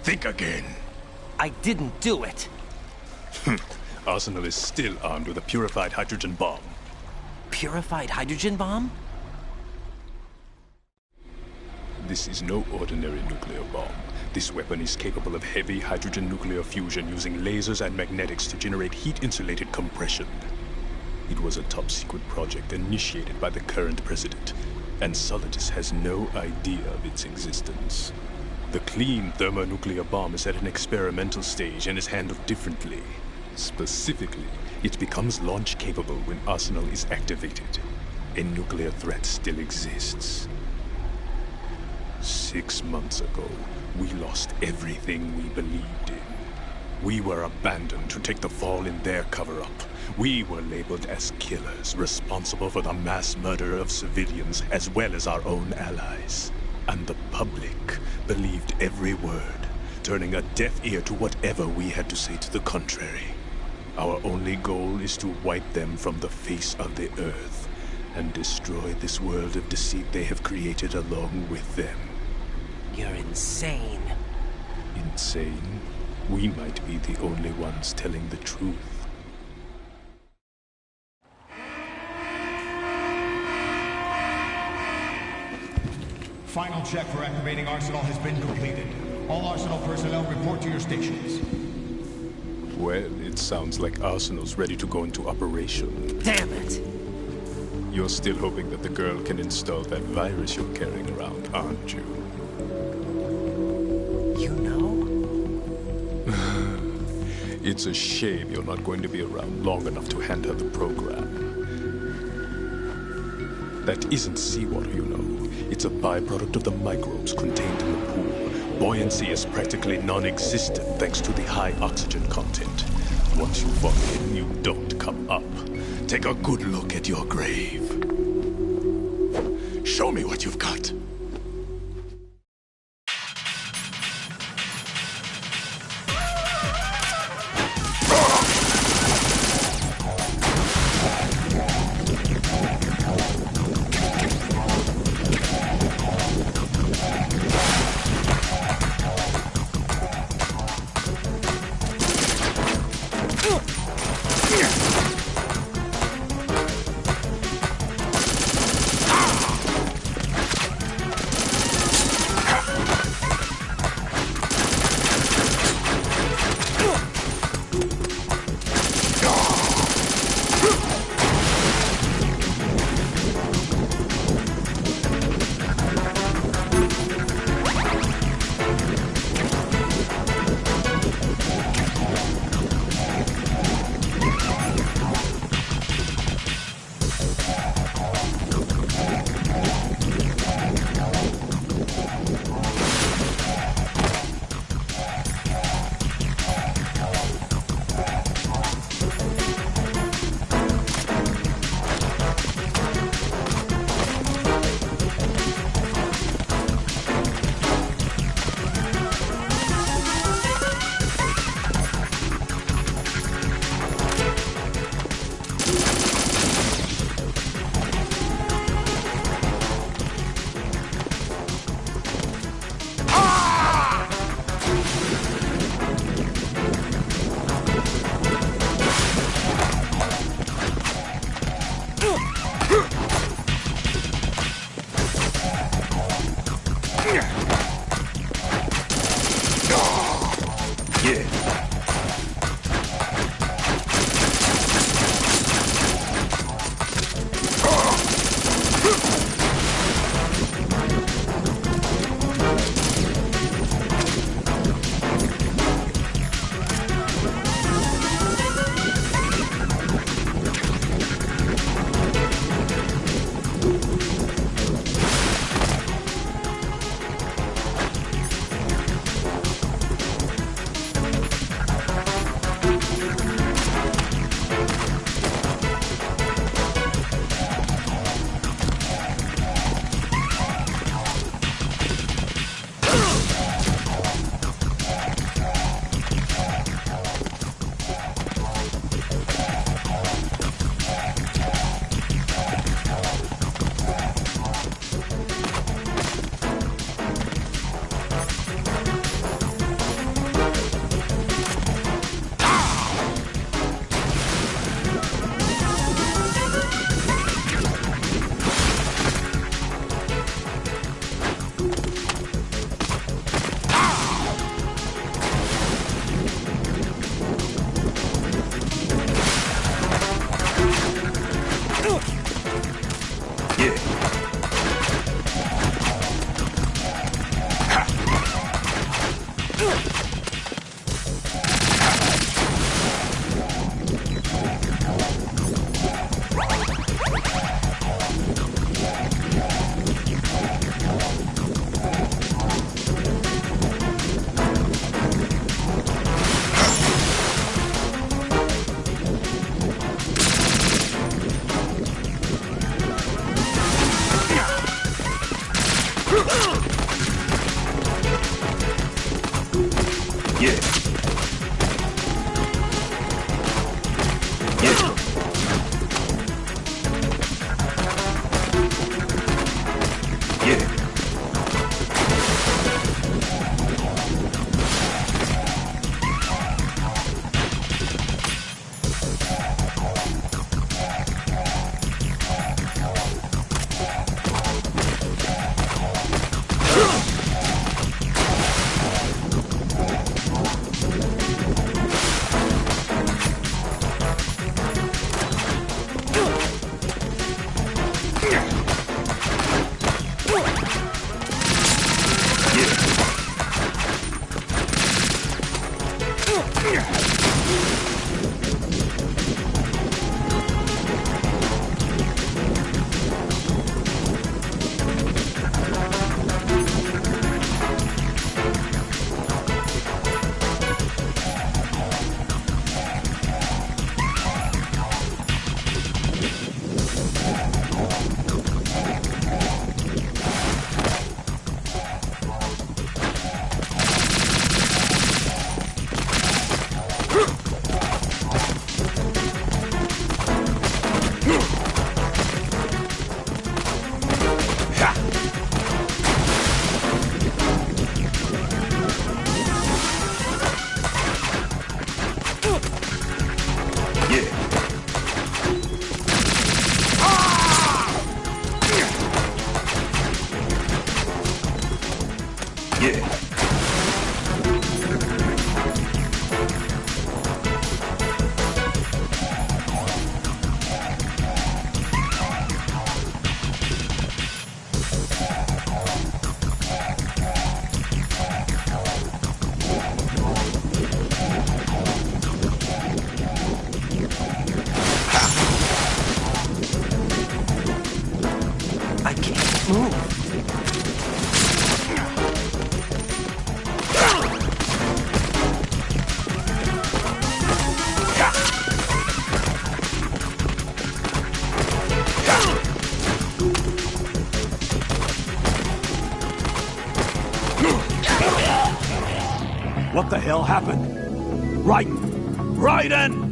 Think again. I didn't do it. Arsenal is still armed with a purified hydrogen bomb. Purified hydrogen bomb? This is no ordinary nuclear bomb. This weapon is capable of heavy hydrogen nuclear fusion using lasers and magnetics to generate heat-insulated compression. It was a top-secret project initiated by the current president, and Solidus has no idea of its existence. The clean thermonuclear bomb is at an experimental stage and is handled differently. Specifically, it becomes launch-capable when Arsenal is activated. A nuclear threat still exists. 6 months ago, we lost everything we believed in. We were abandoned to take the fall in their cover-up. We were labeled as killers, responsible for the mass murder of civilians as well as our own allies. And the public believed every word, turning a deaf ear to whatever we had to say to the contrary. Our only goal is to wipe them from the face of the earth and destroy this world of deceit they have created along with them. You're insane. Insane? We might be the only ones telling the truth. Final check for activating Arsenal has been completed. All Arsenal personnel report to your stations. Well, it sounds like Arsenal's ready to go into operation. Damn it! You're still hoping that the girl can install that virus you're carrying around, aren't you? You know? It's a shame you're not going to be around long enough to hand her the program. That isn't seawater, you know. It's a byproduct of the microbes contained in the pool. Buoyancy is practically non-existent thanks to the high oxygen content. Once you fall in, you don't come up. Take a good look at your grave. Show me what you've got. Yeah. Yeah. Yeah. I can't move. What the hell happened? Raiden! Raiden!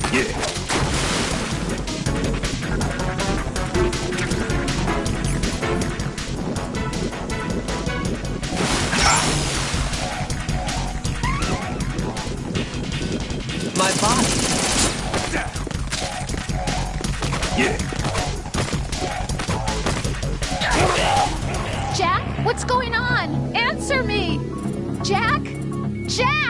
My body. Jack, what's going on? Answer me! Jack? Jack!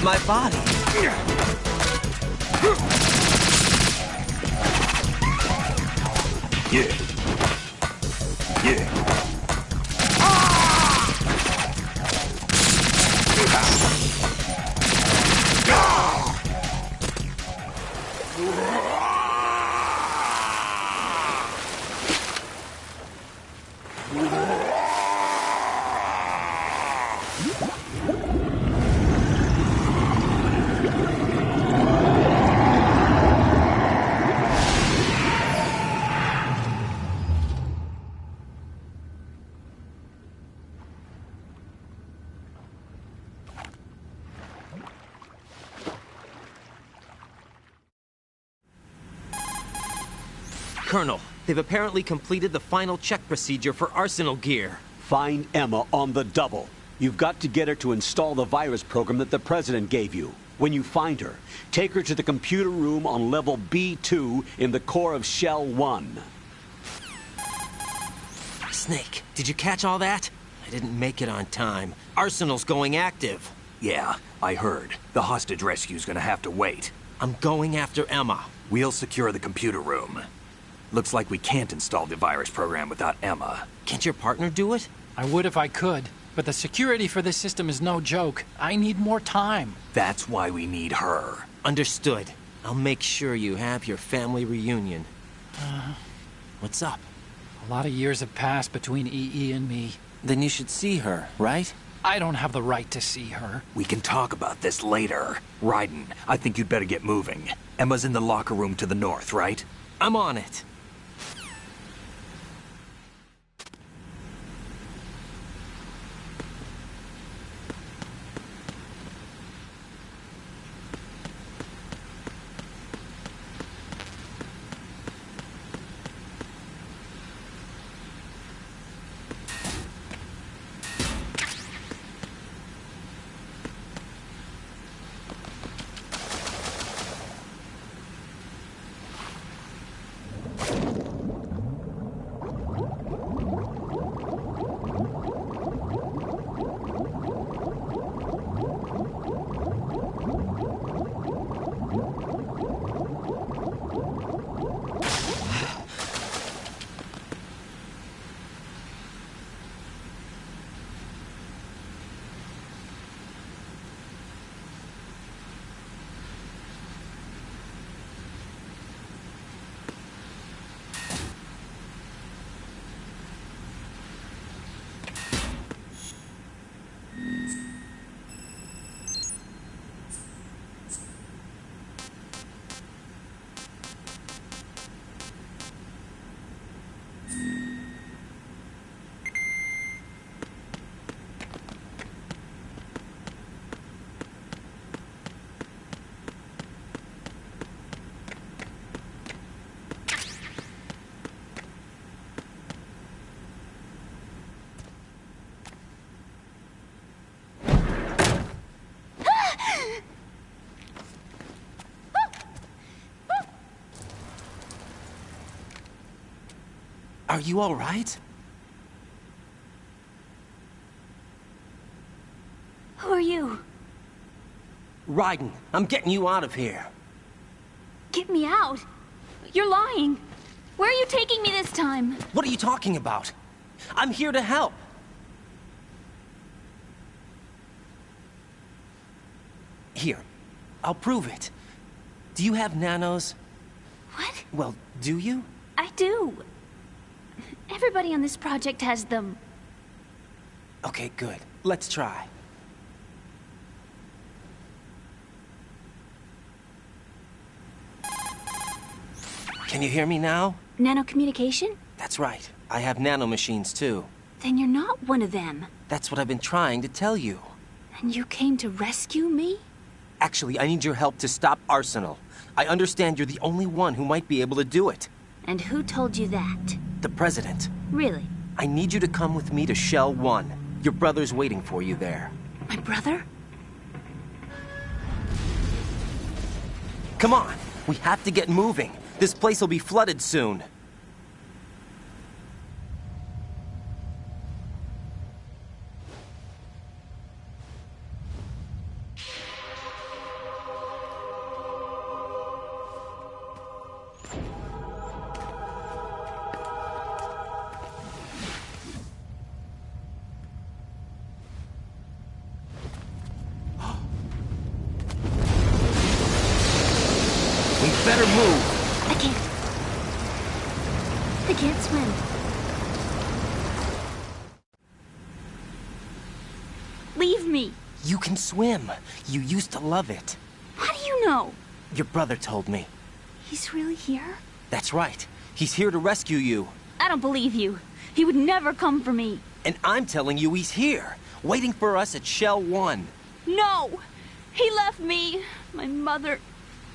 My body. Colonel, they've apparently completed the final check procedure for Arsenal gear. Find Emma on the double. You've got to get her to install the virus program that the President gave you. When you find her, take her to the computer room on level B2 in the core of Shell 1. Snake, did you catch all that? I didn't make it on time. Arsenal's going active. Yeah, I heard. The hostage rescue's gonna have to wait. I'm going after Emma. We'll secure the computer room. Looks like we can't install the virus program without Emma. Can't your partner do it? I would if I could, but the security for this system is no joke. I need more time. That's why we need her. Understood. I'll make sure you have your family reunion. What's up? A lot of years have passed between EE and me. Then you should see her, right? I don't have the right to see her. We can talk about this later. Raiden, I think you'd better get moving. Emma's in the locker room to the north, right? I'm on it. Are you all right? Who are you? Raiden, I'm getting you out of here. Get me out. You're lying. Where are you taking me this time? What are you talking about? I'm here to help. Here, I'll prove it. Do you have nanos? What? Well, do you? I do. Everybody on this project has them. Okay, good. Let's try. Can you hear me now? Nanocommunication? That's right. I have nanomachines, too. Then you're not one of them. That's what I've been trying to tell you. And you came to rescue me? Actually, I need your help to stop Arsenal. I understand you're the only one who might be able to do it. And who told you that? The President. Really? I need you to come with me to Shell 1. Your brother's waiting for you there. My brother? Come on! We have to get moving. This place will be flooded soon. We better move. I can't swim. Leave me. You can swim. You used to love it. How do you know? Your brother told me. He's really here? That's right. He's here to rescue you. I don't believe you. He would never come for me. And I'm telling you he's here, waiting for us at Shell 1. No! He left me, my mother,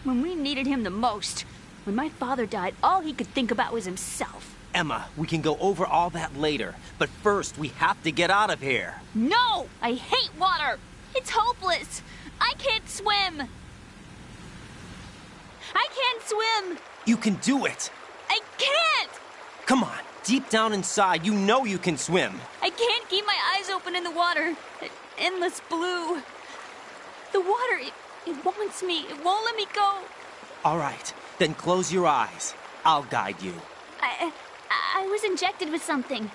when we needed him the most. When my father died, all he could think about was himself. Emma, we can go over all that later, but first we have to get out of here. No! I hate water! It's hopeless! I can't swim! I can't swim! You can do it. I can't! Come on, deep down inside, you know you can swim. I can't keep my eyes open in the water. Endless blue. The water, it wants me. It won't let me go. All right, then close your eyes. I'll guide you. I was injected with something.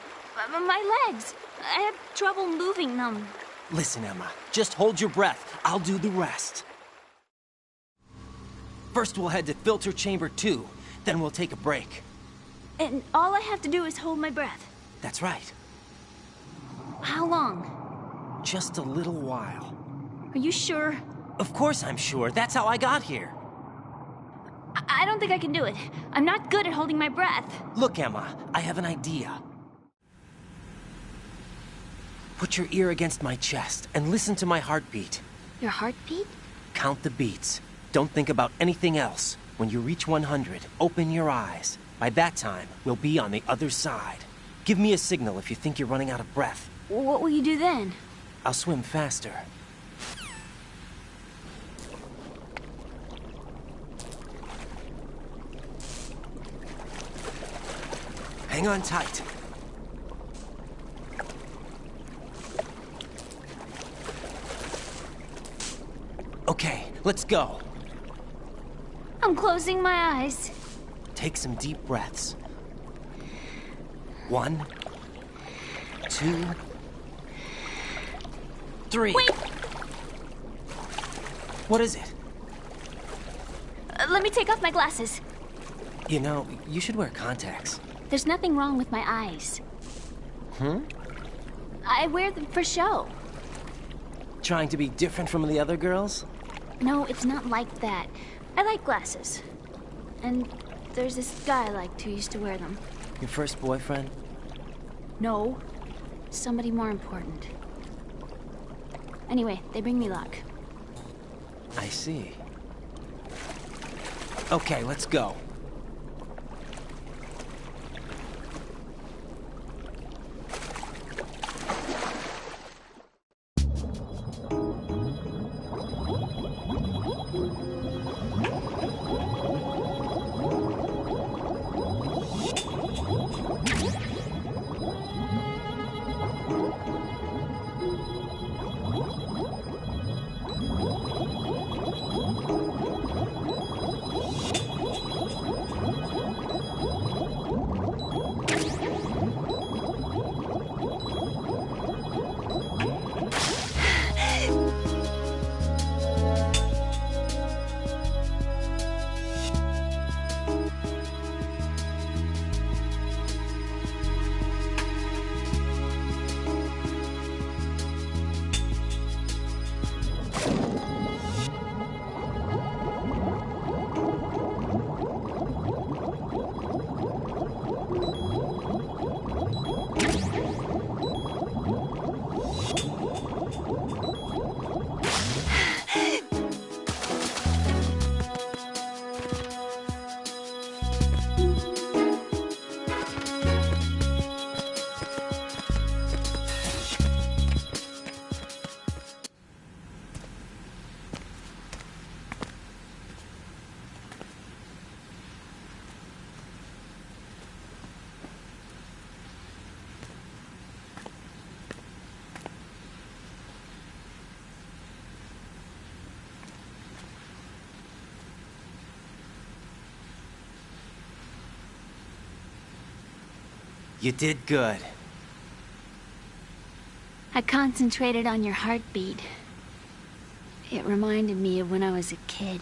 My legs. I have trouble moving them. Listen, Emma, just hold your breath. I'll do the rest. First, we'll head to filter chamber 2. Then we'll take a break. And all I have to do is hold my breath. That's right. How long? Just a little while. Are you sure? Of course I'm sure. That's how I got here. I don't think I can do it. I'm not good at holding my breath. Look, Emma, I have an idea. Put your ear against my chest and listen to my heartbeat. Your heartbeat? Count the beats. Don't think about anything else. When you reach 100, open your eyes. By that time, we'll be on the other side. Give me a signal if you think you're running out of breath. What will you do then? I'll swim faster. Hang on tight. Okay, let's go. I'm closing my eyes. Take some deep breaths. 1, 2, 3. Wait! What is it? Let me take off my glasses. You know, you should wear contacts. There's nothing wrong with my eyes. I wear them for show. Trying to be different from the other girls? No, it's not like that. I like glasses. And there's this guy I liked who used to wear them. Your first boyfriend? No, somebody more important. Anyway, they bring me luck. I see. Okay, let's go. You did good. I concentrated on your heartbeat. It reminded me of when I was a kid.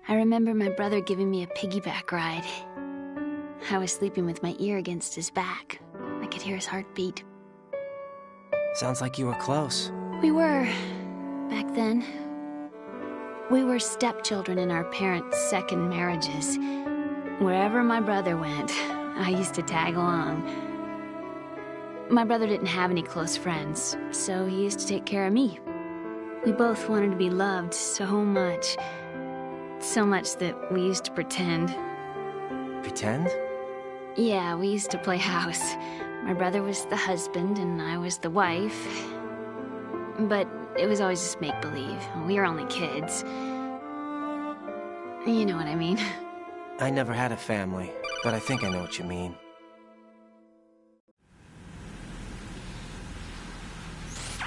I remember my brother giving me a piggyback ride. I was sleeping with my ear against his back. I could hear his heartbeat. Sounds like you were close. We were, back then. We were stepchildren in our parents' second marriages. Wherever my brother went, I used to tag along. My brother didn't have any close friends, so he used to take care of me. We both wanted to be loved so much. So much that we used to pretend. Pretend? Yeah, we used to play house. My brother was the husband and I was the wife. But it was always just make-believe. We were only kids. You know what I mean. I never had a family, but I think I know what you mean.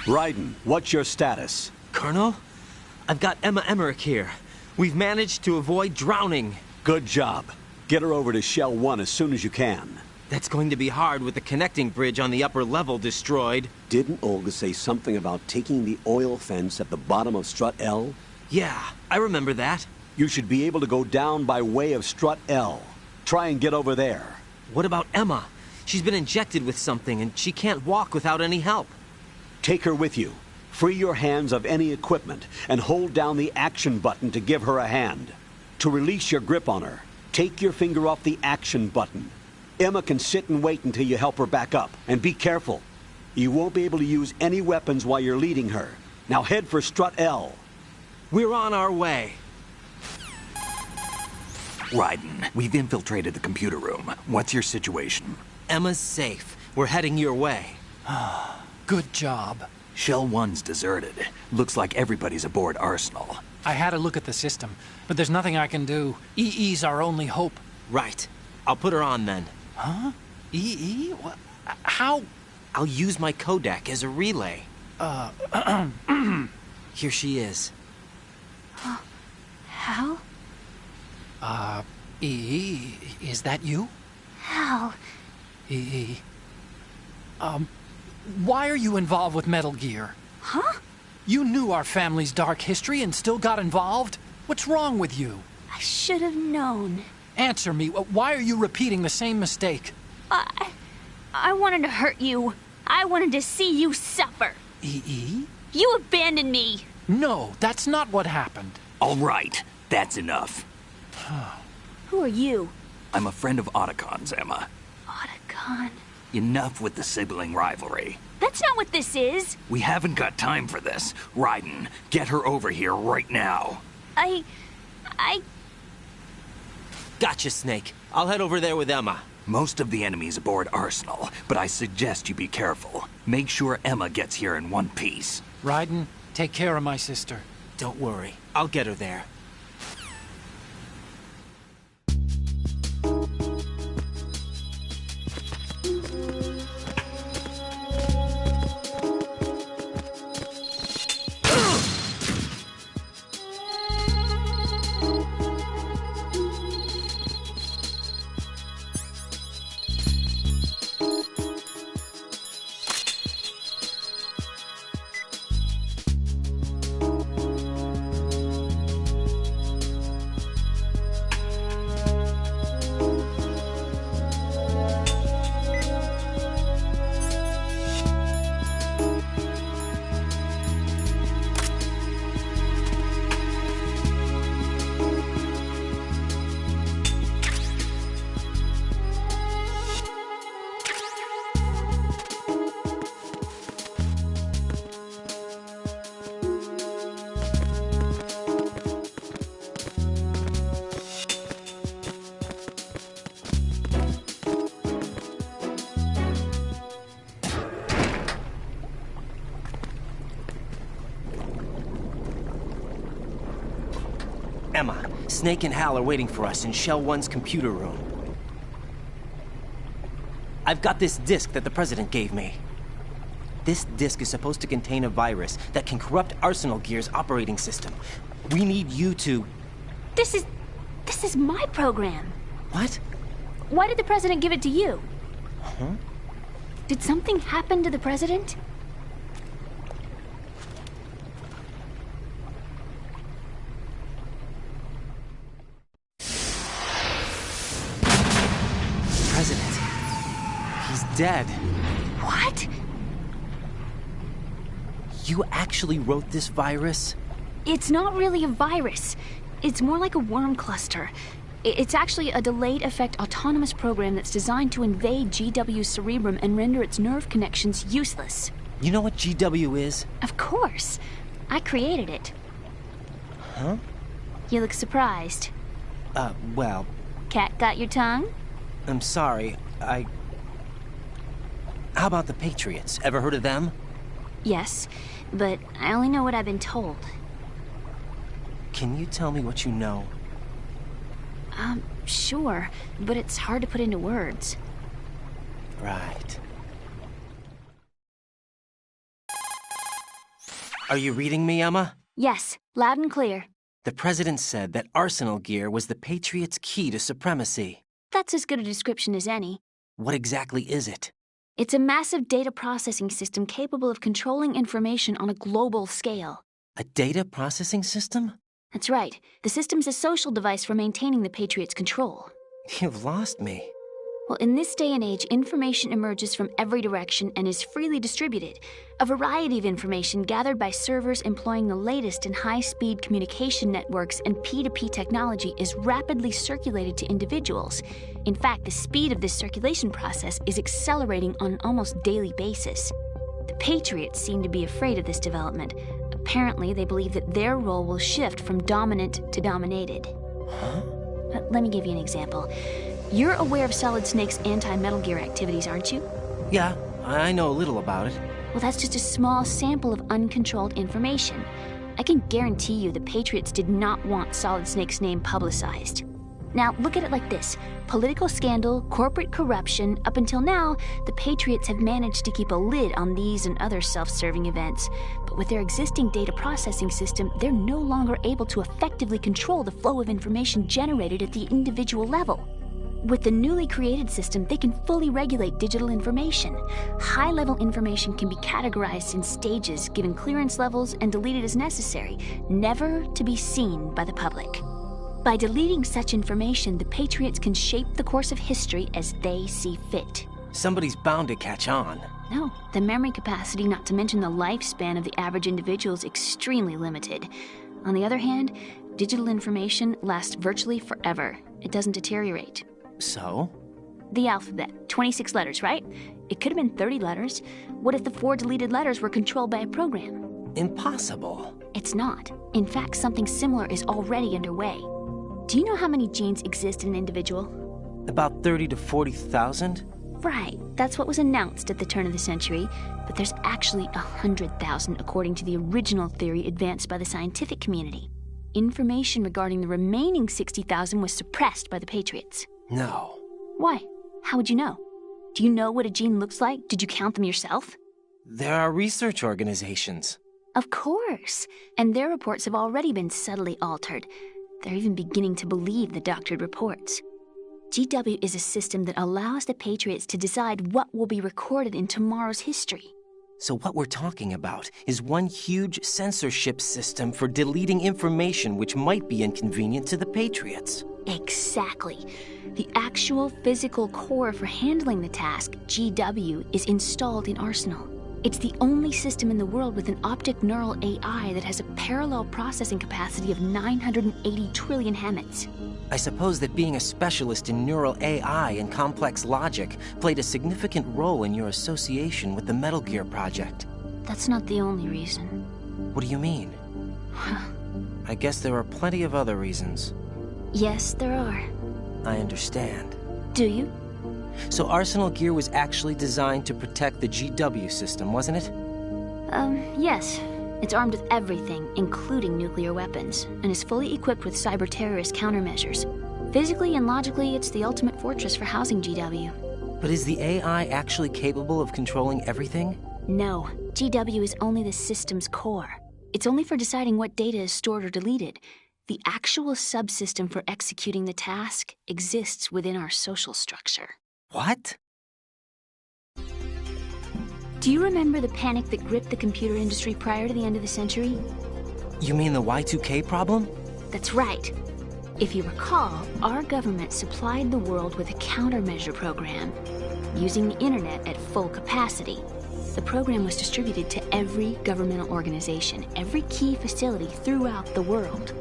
Raiden, what's your status? Colonel? I've got Emma Emmerich here. We've managed to avoid drowning. Good job. Get her over to Shell 1 as soon as you can. That's going to be hard with the connecting bridge on the upper level destroyed. Didn't Olga say something about taking the oil fence at the bottom of Strut L? Yeah, I remember that. You should be able to go down by way of Strut L. Try and get over there. What about Emma? She's been injected with something and she can't walk without any help. Take her with you. Free your hands of any equipment and hold down the action button to give her a hand. To release your grip on her, take your finger off the action button. Emma can sit and wait until you help her back up. And be careful. You won't be able to use any weapons while you're leading her. Now head for Strut L. We're on our way. Raiden, we've infiltrated the computer room. What's your situation? Emma's safe. We're heading your way. Good job. Shell 1's deserted. Looks like everybody's aboard Arsenal. I had a look at the system, but there's nothing I can do. EE's our only hope. Right. I'll put her on then. Huh? EE? What? How? I'll use my Kodak as a relay. Here she is. Hal? EE, is that you? Hal. EE. Why are you involved with Metal Gear? Huh? You knew our family's dark history and still got involved? What's wrong with you? I should have known. Answer me. Why are you repeating the same mistake? I wanted to hurt you. I wanted to see you suffer. EE? You abandoned me. No, that's not what happened. All right, that's enough. Who are you? I'm a friend of Otacon's, Emma. Otacon. Enough with the sibling rivalry. That's not what this is. We haven't got time for this. Raiden, get her over here right now. I... Gotcha, Snake. I'll head over there with Emma. Most of the enemy's aboard Arsenal, but I suggest you be careful. Make sure Emma gets here in one piece. Raiden, take care of my sister. Don't worry. I'll get her there. Emma, Snake and Hal are waiting for us in Shell 1's computer room. I've got this disk that the President gave me. This disk is supposed to contain a virus that can corrupt Arsenal Gear's operating system. We need you to... This is my program. What? Why did the president give it to you? Huh? Did something happen to the president? President. He's dead. What? You actually wrote this virus? It's not really a virus. It's more like a worm cluster. It's actually a delayed effect autonomous program that's designed to invade GW's cerebrum and render its nerve connections useless. You know what GW is? Of course. I created it. Huh? You look surprised. Well, Cat got your tongue? I'm sorry. How about the Patriots? Ever heard of them? Yes, but I only know what I've been told. Can you tell me what you know? Sure, but it's hard to put into words. Right. Are you reading me, Emma? Yes, loud and clear. The president said that Arsenal Gear was the Patriots' key to supremacy. That's as good a description as any. What exactly is it? It's a massive data processing system capable of controlling information on a global scale. A data processing system? That's right. The system's a social device for maintaining the Patriots' control. You've lost me. Well, in this day and age, information emerges from every direction and is freely distributed. A variety of information gathered by servers employing the latest in high-speed communication networks and P2P technology is rapidly circulated to individuals. In fact, the speed of this circulation process is accelerating on an almost daily basis. The Patriots seem to be afraid of this development. Apparently, they believe that their role will shift from dominant to dominated. Huh? Let me give you an example. You're aware of Solid Snake's anti-Metal Gear activities, aren't you? Yeah, I know a little about it. Well, that's just a small sample of uncontrolled information. I can guarantee you the Patriots did not want Solid Snake's name publicized. Now, look at it like this. Political scandal, corporate corruption, up until now, the Patriots have managed to keep a lid on these and other self-serving events. But with their existing data processing system, they're no longer able to effectively control the flow of information generated at the individual level. With the newly created system, they can fully regulate digital information. High-level information can be categorized in stages, given clearance levels, and deleted as necessary, never to be seen by the public. By deleting such information, the Patriots can shape the course of history as they see fit. Somebody's bound to catch on. No, the memory capacity, not to mention the lifespan of the average individual, is extremely limited. On the other hand, digital information lasts virtually forever. It doesn't deteriorate. So? The alphabet, 26 letters, right? It could have been 30 letters. What if the 4 deleted letters were controlled by a program? Impossible. It's not. In fact, something similar is already underway. Do you know how many genes exist in an individual? About 30 to 40,000? Right, that's what was announced at the turn of the century, but there's actually 100,000 according to the original theory advanced by the scientific community. Information regarding the remaining 60,000 was suppressed by the Patriots. No. Why? How would you know? Do you know what a gene looks like? Did you count them yourself? There are research organizations. Of course, and their reports have already been subtly altered. They're even beginning to believe the doctored reports. GW is a system that allows the Patriots to decide what will be recorded in tomorrow's history. So what we're talking about is one huge censorship system for deleting information which might be inconvenient to the Patriots. Exactly. The actual physical core for handling the task, GW, is installed in Arsenal. It's the only system in the world with an optic neural AI that has a parallel processing capacity of 980 trillion Hammets. I suppose that being a specialist in neural AI and complex logic played a significant role in your association with the Metal Gear project. That's not the only reason. What do you mean? I guess there are plenty of other reasons. Yes, there are. I understand. Do you? So Arsenal Gear was actually designed to protect the GW system, wasn't it? Yes. It's armed with everything, including nuclear weapons, and is fully equipped with cyber-terrorist countermeasures. Physically and logically, it's the ultimate fortress for housing GW. But is the AI actually capable of controlling everything? No, GW is only the system's core. It's only for deciding what data is stored or deleted. The actual subsystem for executing the task exists within our social structure. What? Do you remember the panic that gripped the computer industry prior to the end of the century? You mean the Y2K problem? That's right. If you recall, our government supplied the world with a countermeasure program, using the internet at full capacity. The program was distributed to every governmental organization, every key facility throughout the world.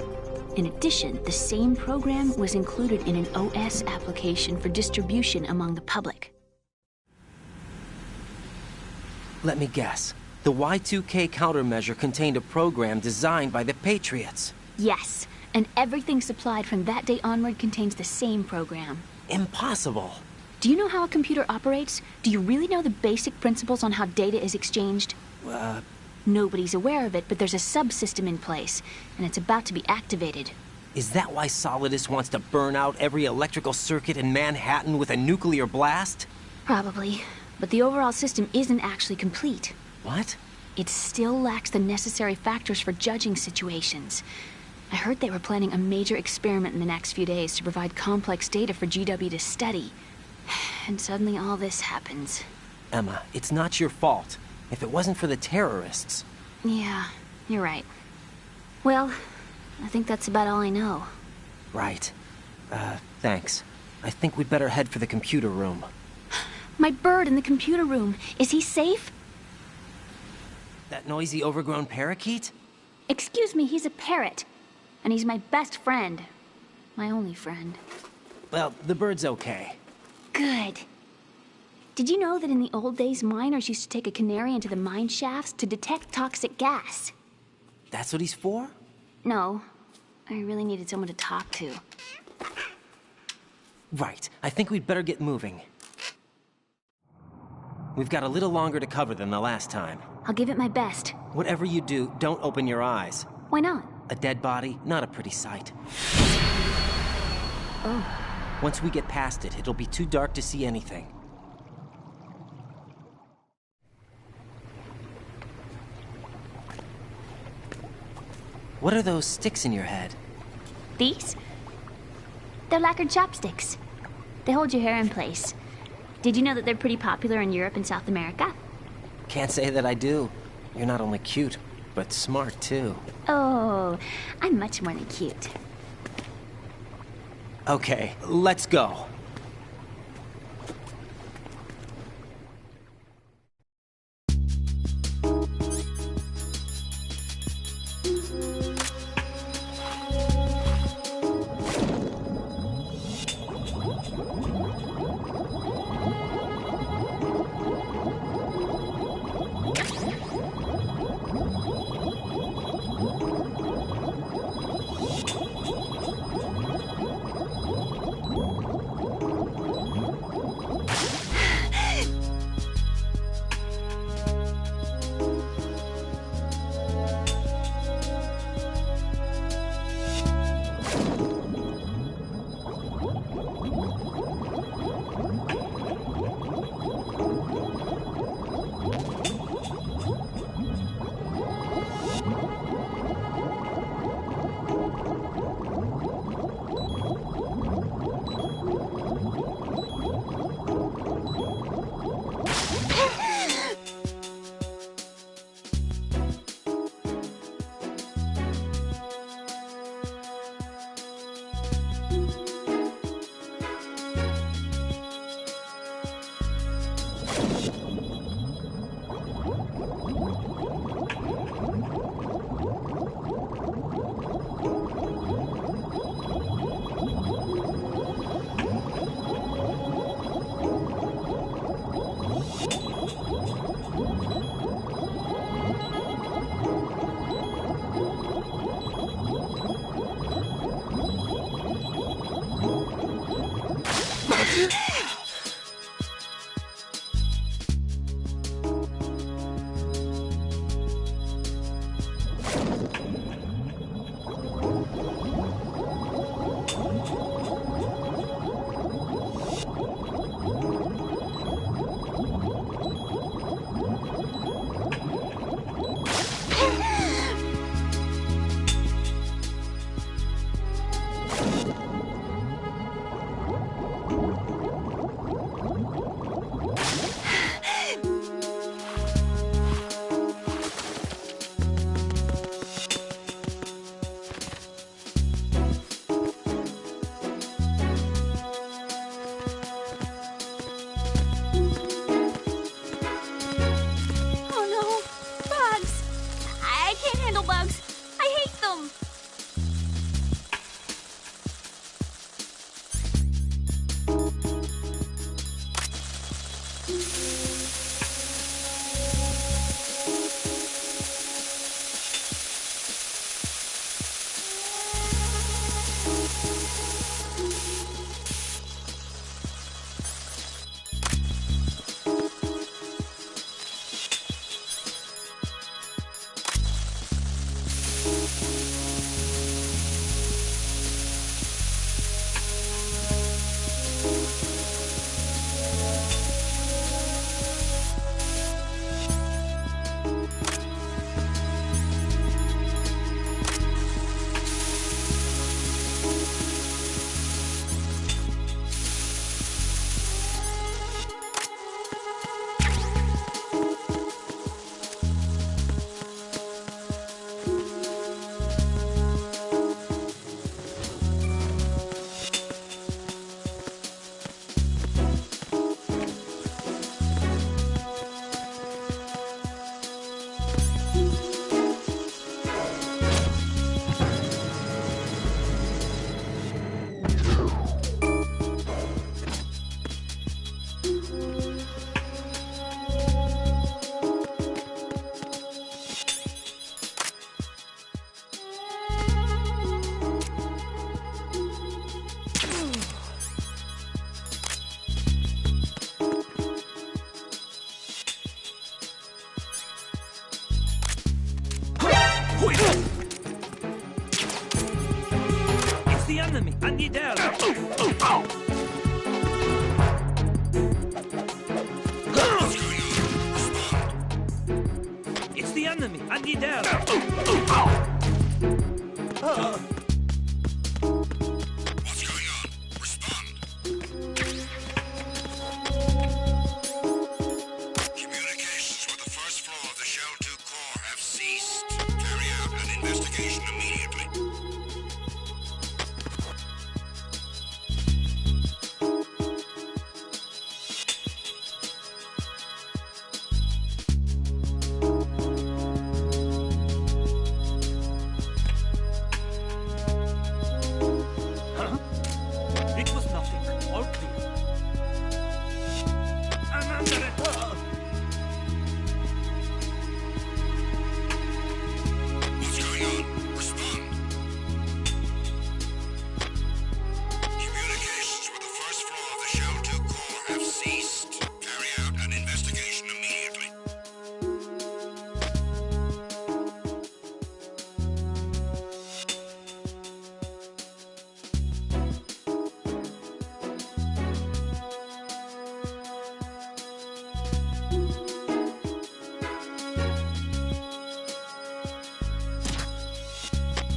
In addition, the same program was included in an OS application for distribution among the public. Let me guess. The Y2K countermeasure contained a program designed by the Patriots. Yes, and everything supplied from that day onward contains the same program. Impossible. Do you know how a computer operates? Do you really know the basic principles on how data is exchanged? Nobody's aware of it, but there's a subsystem in place, and it's about to be activated. Is that why Solidus wants to burn out every electrical circuit in Manhattan with a nuclear blast? Probably, but the overall system isn't actually complete. What? It still lacks the necessary factors for judging situations. I heard they were planning a major experiment in the next few days to provide complex data for GW to study. And suddenly all this happens. Emma, it's not your fault. If it wasn't for the terrorists... Yeah, you're right. Well, I think that's about all I know. Right. Thanks. I think we'd better head for the computer room. My bird in the computer room. Is he safe? That noisy, overgrown parakeet? Excuse me, he's a parrot. And he's my best friend. My only friend. Well, the bird's okay. Good. Did you know that in the old days, miners used to take a canary into the mine shafts to detect toxic gas? That's what he's for? No. I really needed someone to talk to. Right. I think we'd better get moving. We've got a little longer to cover than the last time. I'll give it my best. Whatever you do, don't open your eyes. Why not? A dead body, not a pretty sight. Oh. Once we get past it, it'll be too dark to see anything. What are those sticks in your head? These? They're lacquered chopsticks. They hold your hair in place. Did you know that they're pretty popular in Europe and South America? Can't say that I do. You're not only cute, but smart too. Oh, I'm much more than cute. Okay, let's go. enemy! I need help! What's going on? Respond. Communications with the first floor of the Shell 2 core have ceased. Carry out an investigation immediately. It was nothing. All clear. I'm under it. What's going on? Respond. Communications with the first floor of the Shell 2 core have ceased. Carry out an investigation immediately.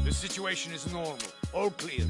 The situation is normal. All clear.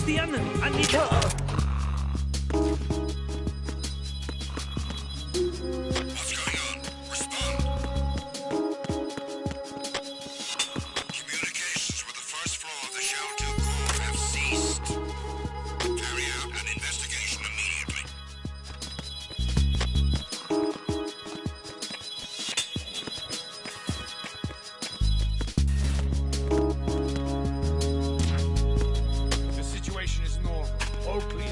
the enemy! I need help! What's going on? Respond. Communications with the first floor of the Shell 2 core have ceased. Carry out an investigation immediately. The situation is normal. All clear.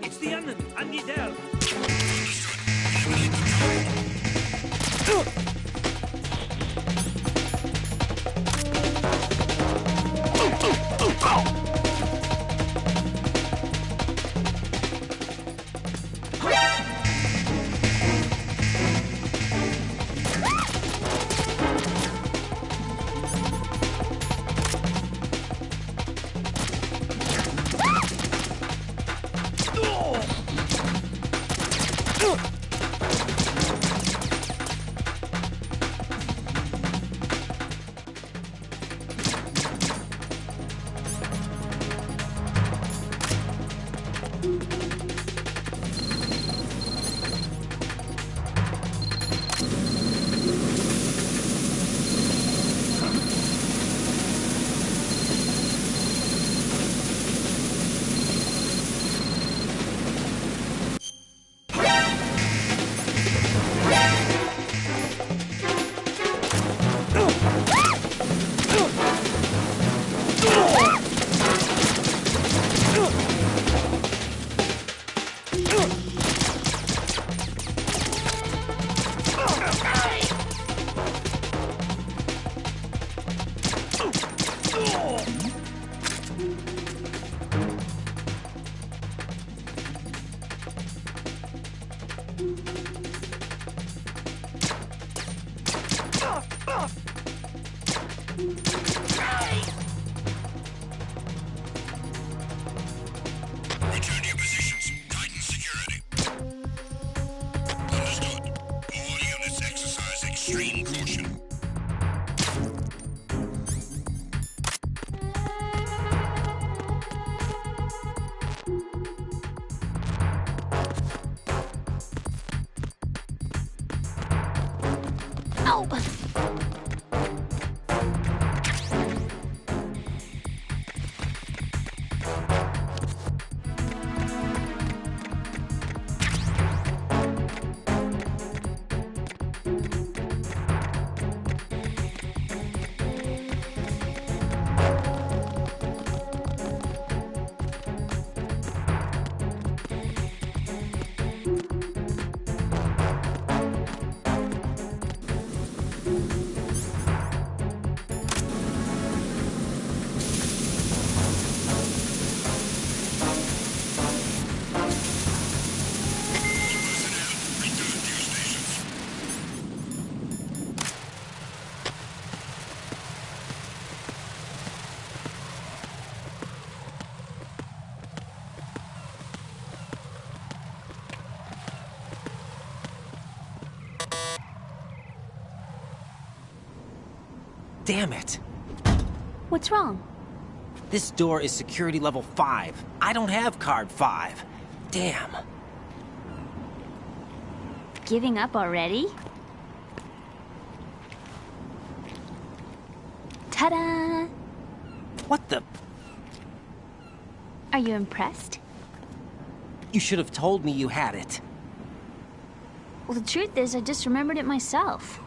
It's the enemy. I need help. Return to your positions. Titan security. Understood. All units exercise extreme caution. Damn it. What's wrong? This door is security level 5. I don't have card 5. Damn. Giving up already? Ta-da! What the? Are you impressed? You should have told me you had it. Well, the truth is, I just remembered it myself.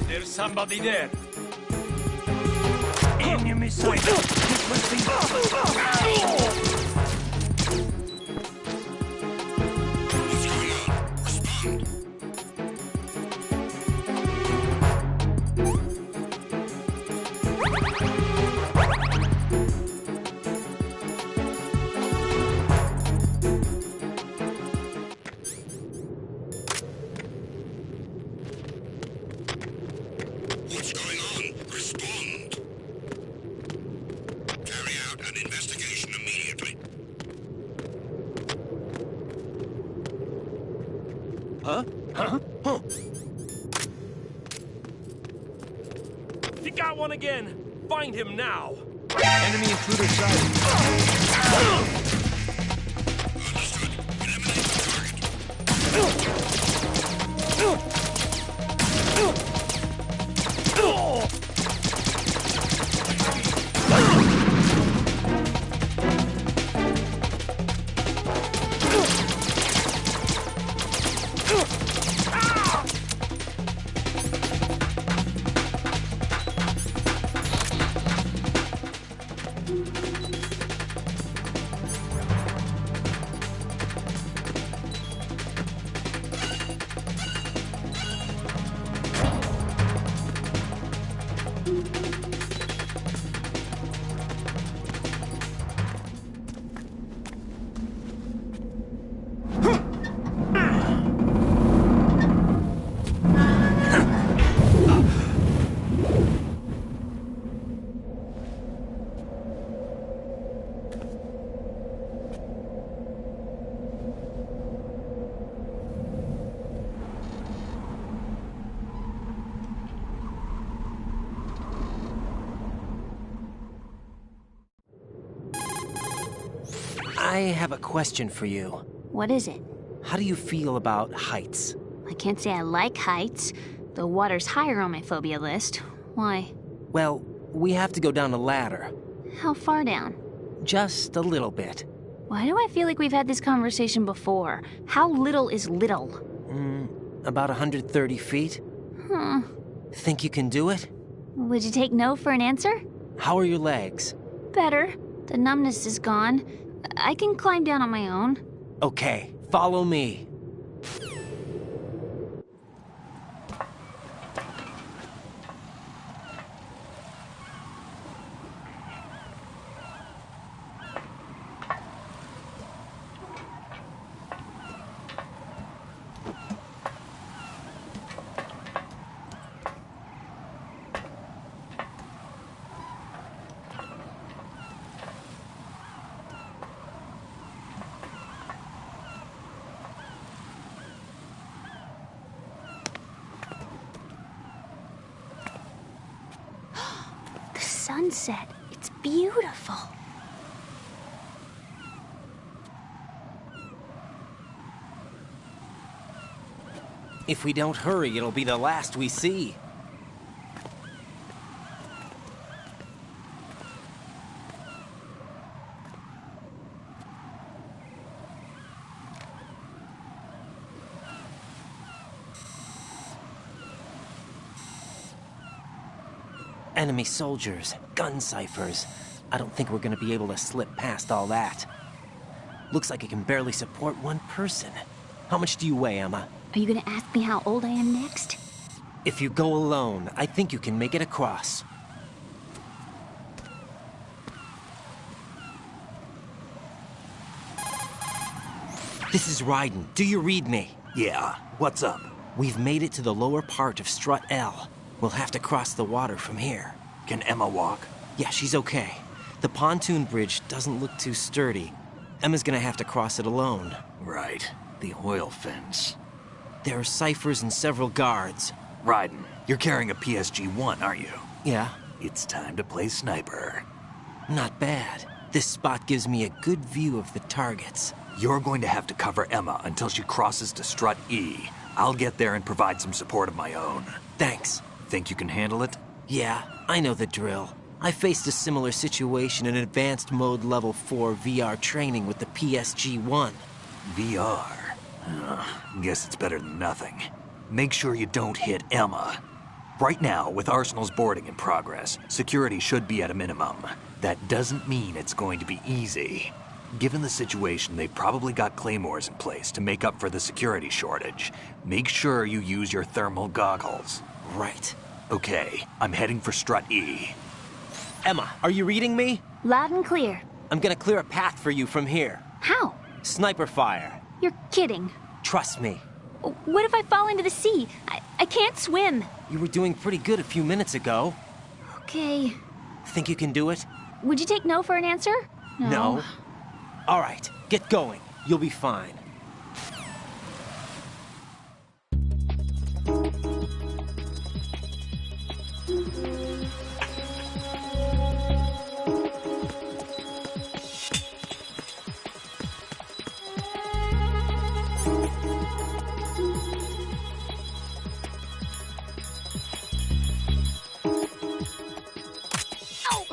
There's somebody there. Enemy sighted. This must be... What's going on? Respond. What's going on? Respond. Carry out an investigation immediately. You got one again. Find him now. Enemy intruder sighted. Understood. Eliminate the target. I have a question for you. What is it? How do you feel about heights? I can't say I like heights. The water's higher on my phobia list. Why? Well, we have to go down a ladder. How far down? Just a little bit. Why do I feel like we've had this conversation before? How little is little? About 130 feet. Think you can do it? Would you take no for an answer? How are your legs? Better. The numbness is gone. I can climb down on my own. Okay, follow me. Sunset. It's beautiful. If we don't hurry, it'll be the last we see. Enemy soldiers, gun ciphers. I don't think we're gonna be able to slip past all that. Looks like it can barely support one person. How much do you weigh, Emma? Are you gonna ask me how old I am next? If you go alone, I think you can make it across. This is Raiden. Do you read me? Yeah, what's up? We've made it to the lower part of Strut L. We'll have to cross the water from here. Can Emma walk? Yeah, she's okay. The pontoon bridge doesn't look too sturdy. Emma's gonna have to cross it alone. Right. The oil fence. There are ciphers and several guards. Raiden, you're carrying a PSG-1, aren't you? Yeah, It's time to play sniper. not bad. This spot gives me a good view of the targets. You're going to have to cover Emma until she crosses to Strut E. I'll get there and provide some support of my own. Thanks. Think you can handle it? Yeah, I know the drill. I faced a similar situation in Advanced Mode Level 4 VR training with the PSG-1. VR? Guess it's better than nothing. Make sure you don't hit Emma. Right now, with Arsenal's boarding in progress, security should be at a minimum. That doesn't mean it's going to be easy. Given the situation, they've probably got claymores in place to make up for the security shortage. Make sure you use your thermal goggles. Right. Okay, I'm heading for Strut E. Emma, are you reading me? Loud and clear. I'm gonna clear a path for you from here. How? Sniper fire. You're kidding. Trust me. What if I fall into the sea? I can't swim. You were doing pretty good a few minutes ago. Okay. Think you can do it? Would you take no for an answer? No. All right, get going. You'll be fine. Ow!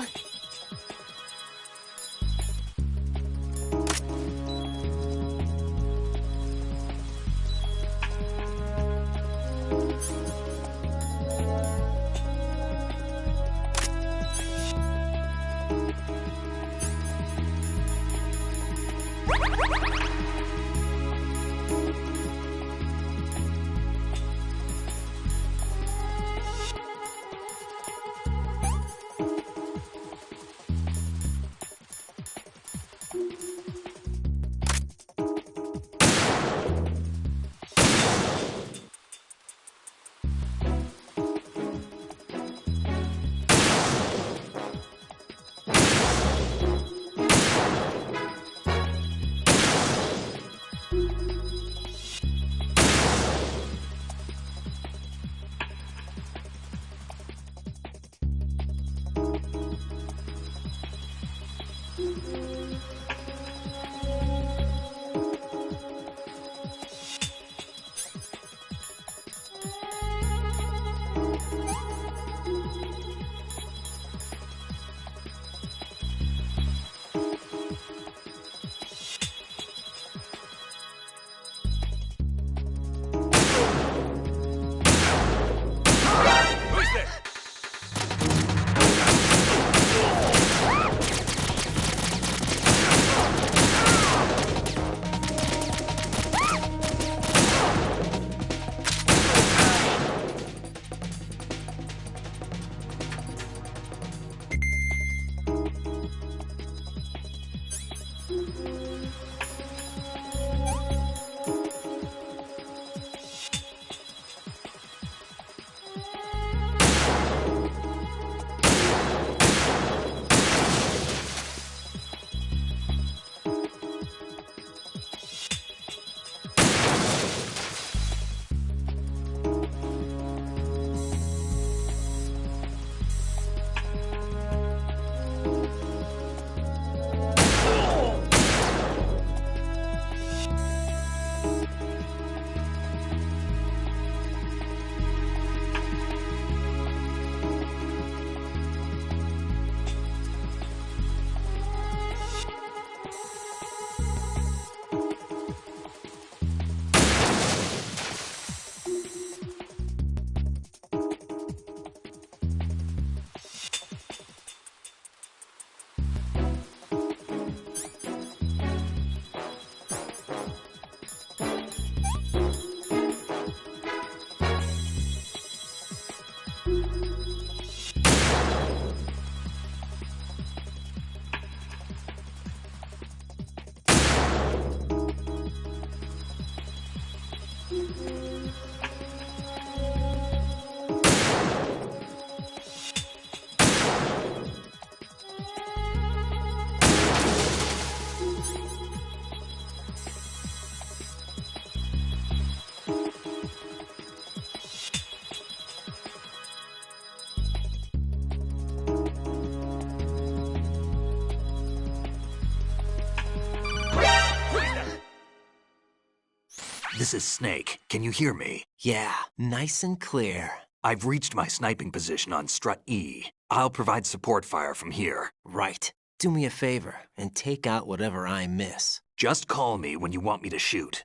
This is Snake. Can you hear me? Yeah, nice and clear. I've reached my sniping position on Strut E. I'll provide support fire from here. Right. Do me a favor and take out whatever I miss. Just call me when you want me to shoot.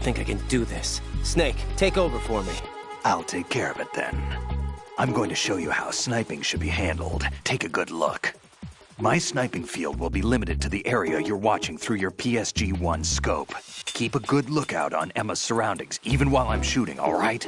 think I can do this. Snake, take over for me. I'll take care of it then. I'm going to show you how sniping should be handled. Take a good look. My sniping field will be limited to the area you're watching through your PSG-1 scope. Keep a good lookout on Emma's surroundings, even while I'm shooting, all right?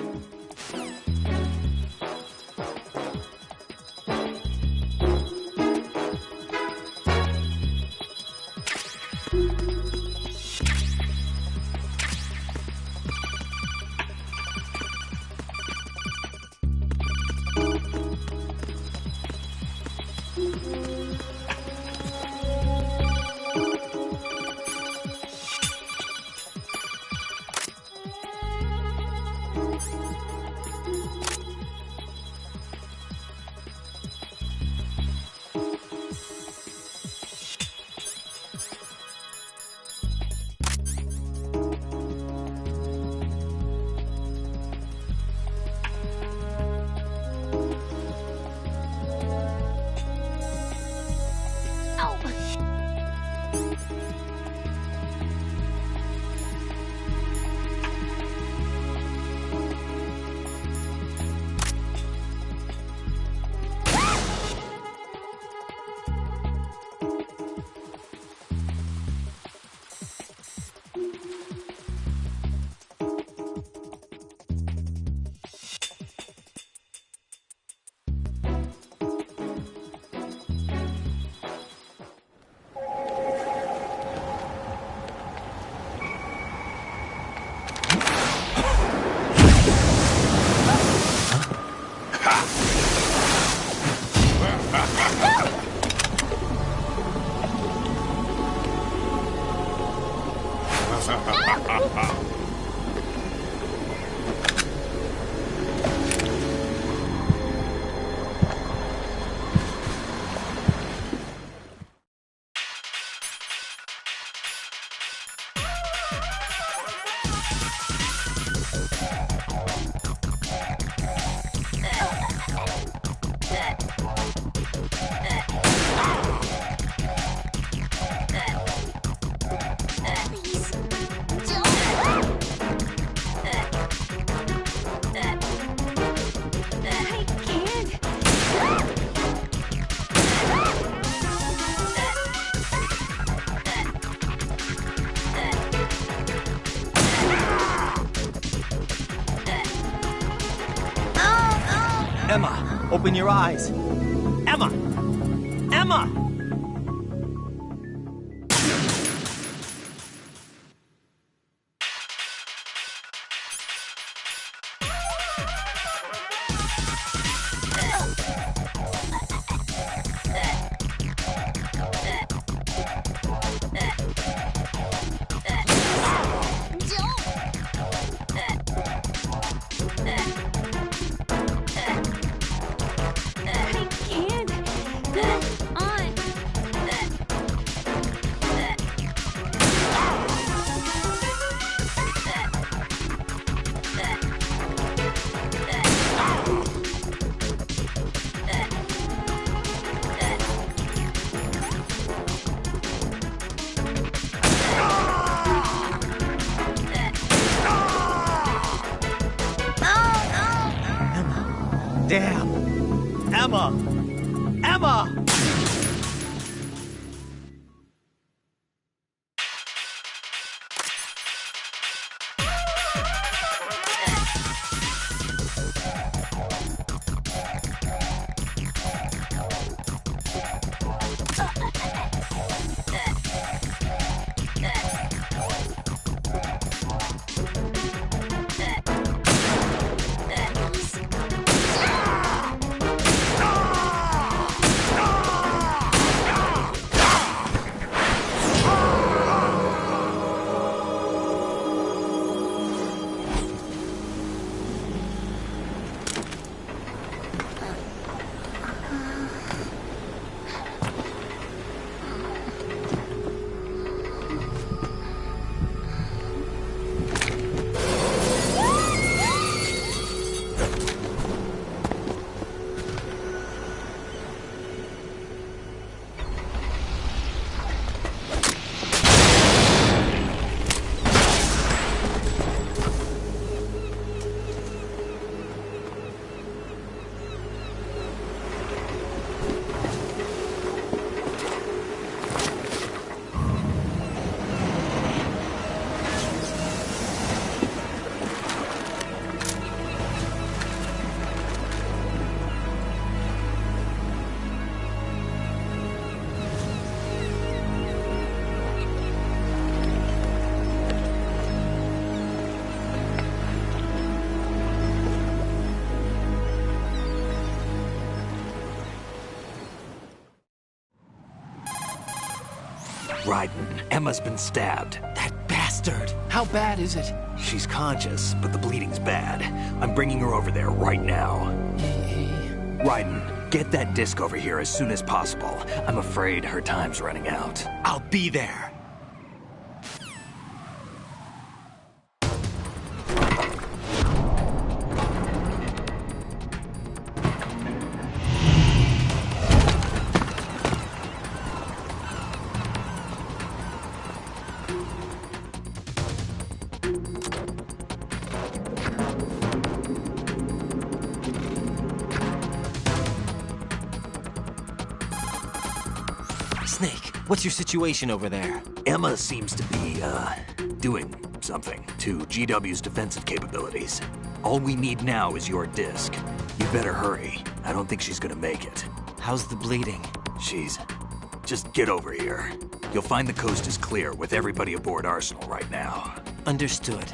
Emma, open your eyes. Emma! Emma! Damn! Emma! Emma! Raiden, Emma's been stabbed. That bastard! How bad is it? She's conscious, but the bleeding's bad. I'm bringing her over there right now. Raiden, get that disc over here as soon as possible. I'm afraid her time's running out. I'll be there. Snake, what's your situation over there? Emma seems to be, doing something to GW's defensive capabilities. All we need now is your disc. You better hurry. I don't think she's gonna make it. How's the bleeding? Just get over here. You'll find the coast is clear with everybody aboard Arsenal right now. Understood.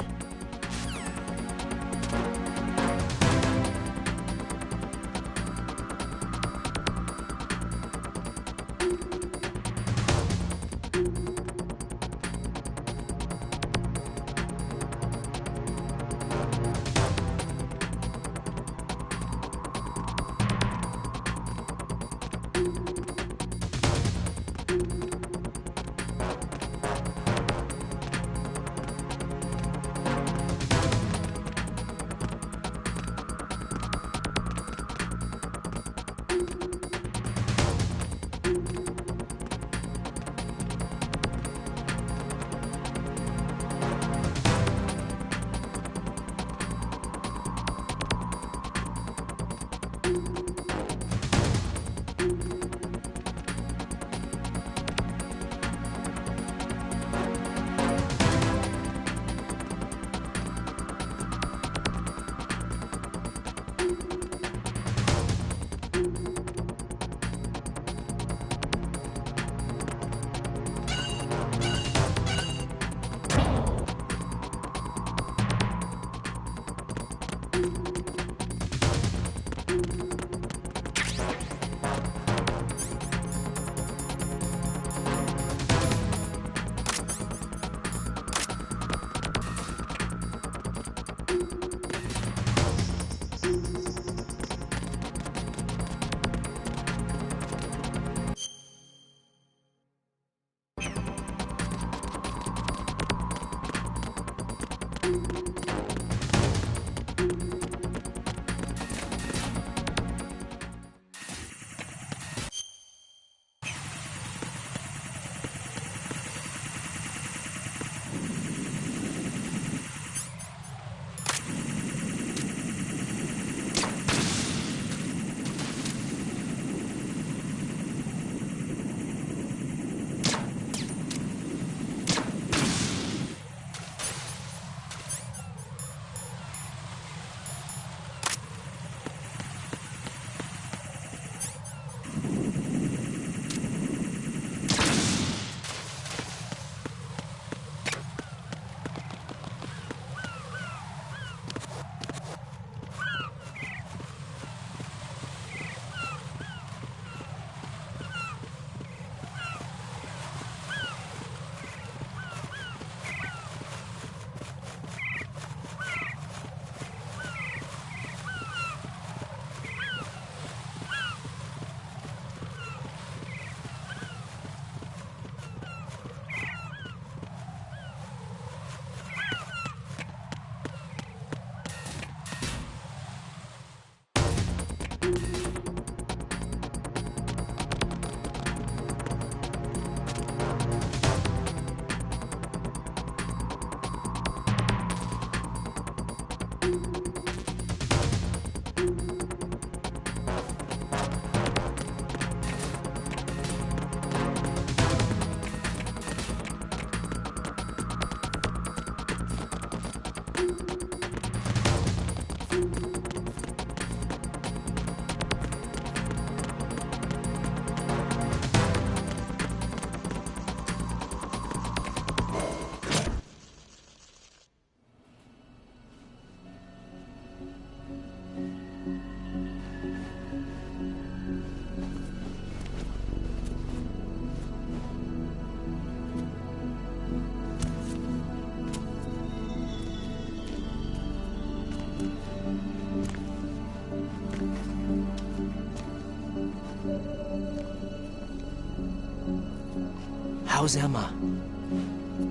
How's Emma?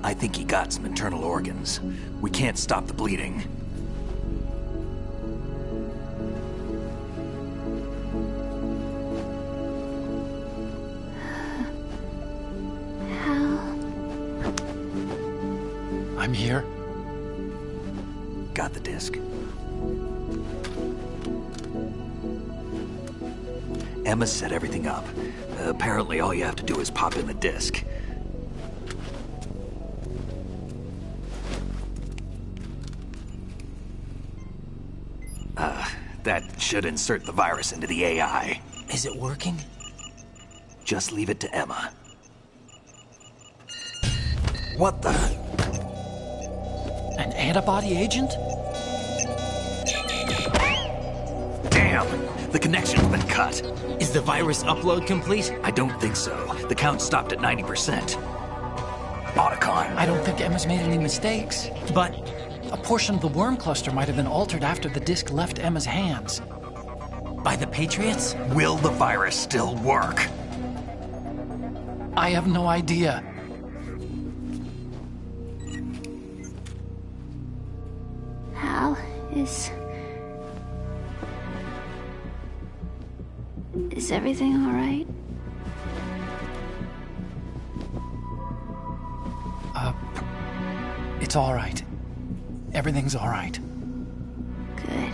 I think he got some internal organs. We can't stop the bleeding. I'm here. Got the disc. Emma set everything up. Apparently all you have to do is pop in the disc. That should insert the virus into the AI. Is it working? Just leave it to Emma. What the? An antibody agent? Damn! The connection's been cut. Is the virus upload complete? I don't think so. The count stopped at 90%. Otacon. I don't think Emma's made any mistakes. But a portion of the worm cluster might have been altered after the disc left Emma's hands. by the Patriots? Will the virus still work? I have no idea. Hal, is everything all right? It's all right. Everything's all right. Good.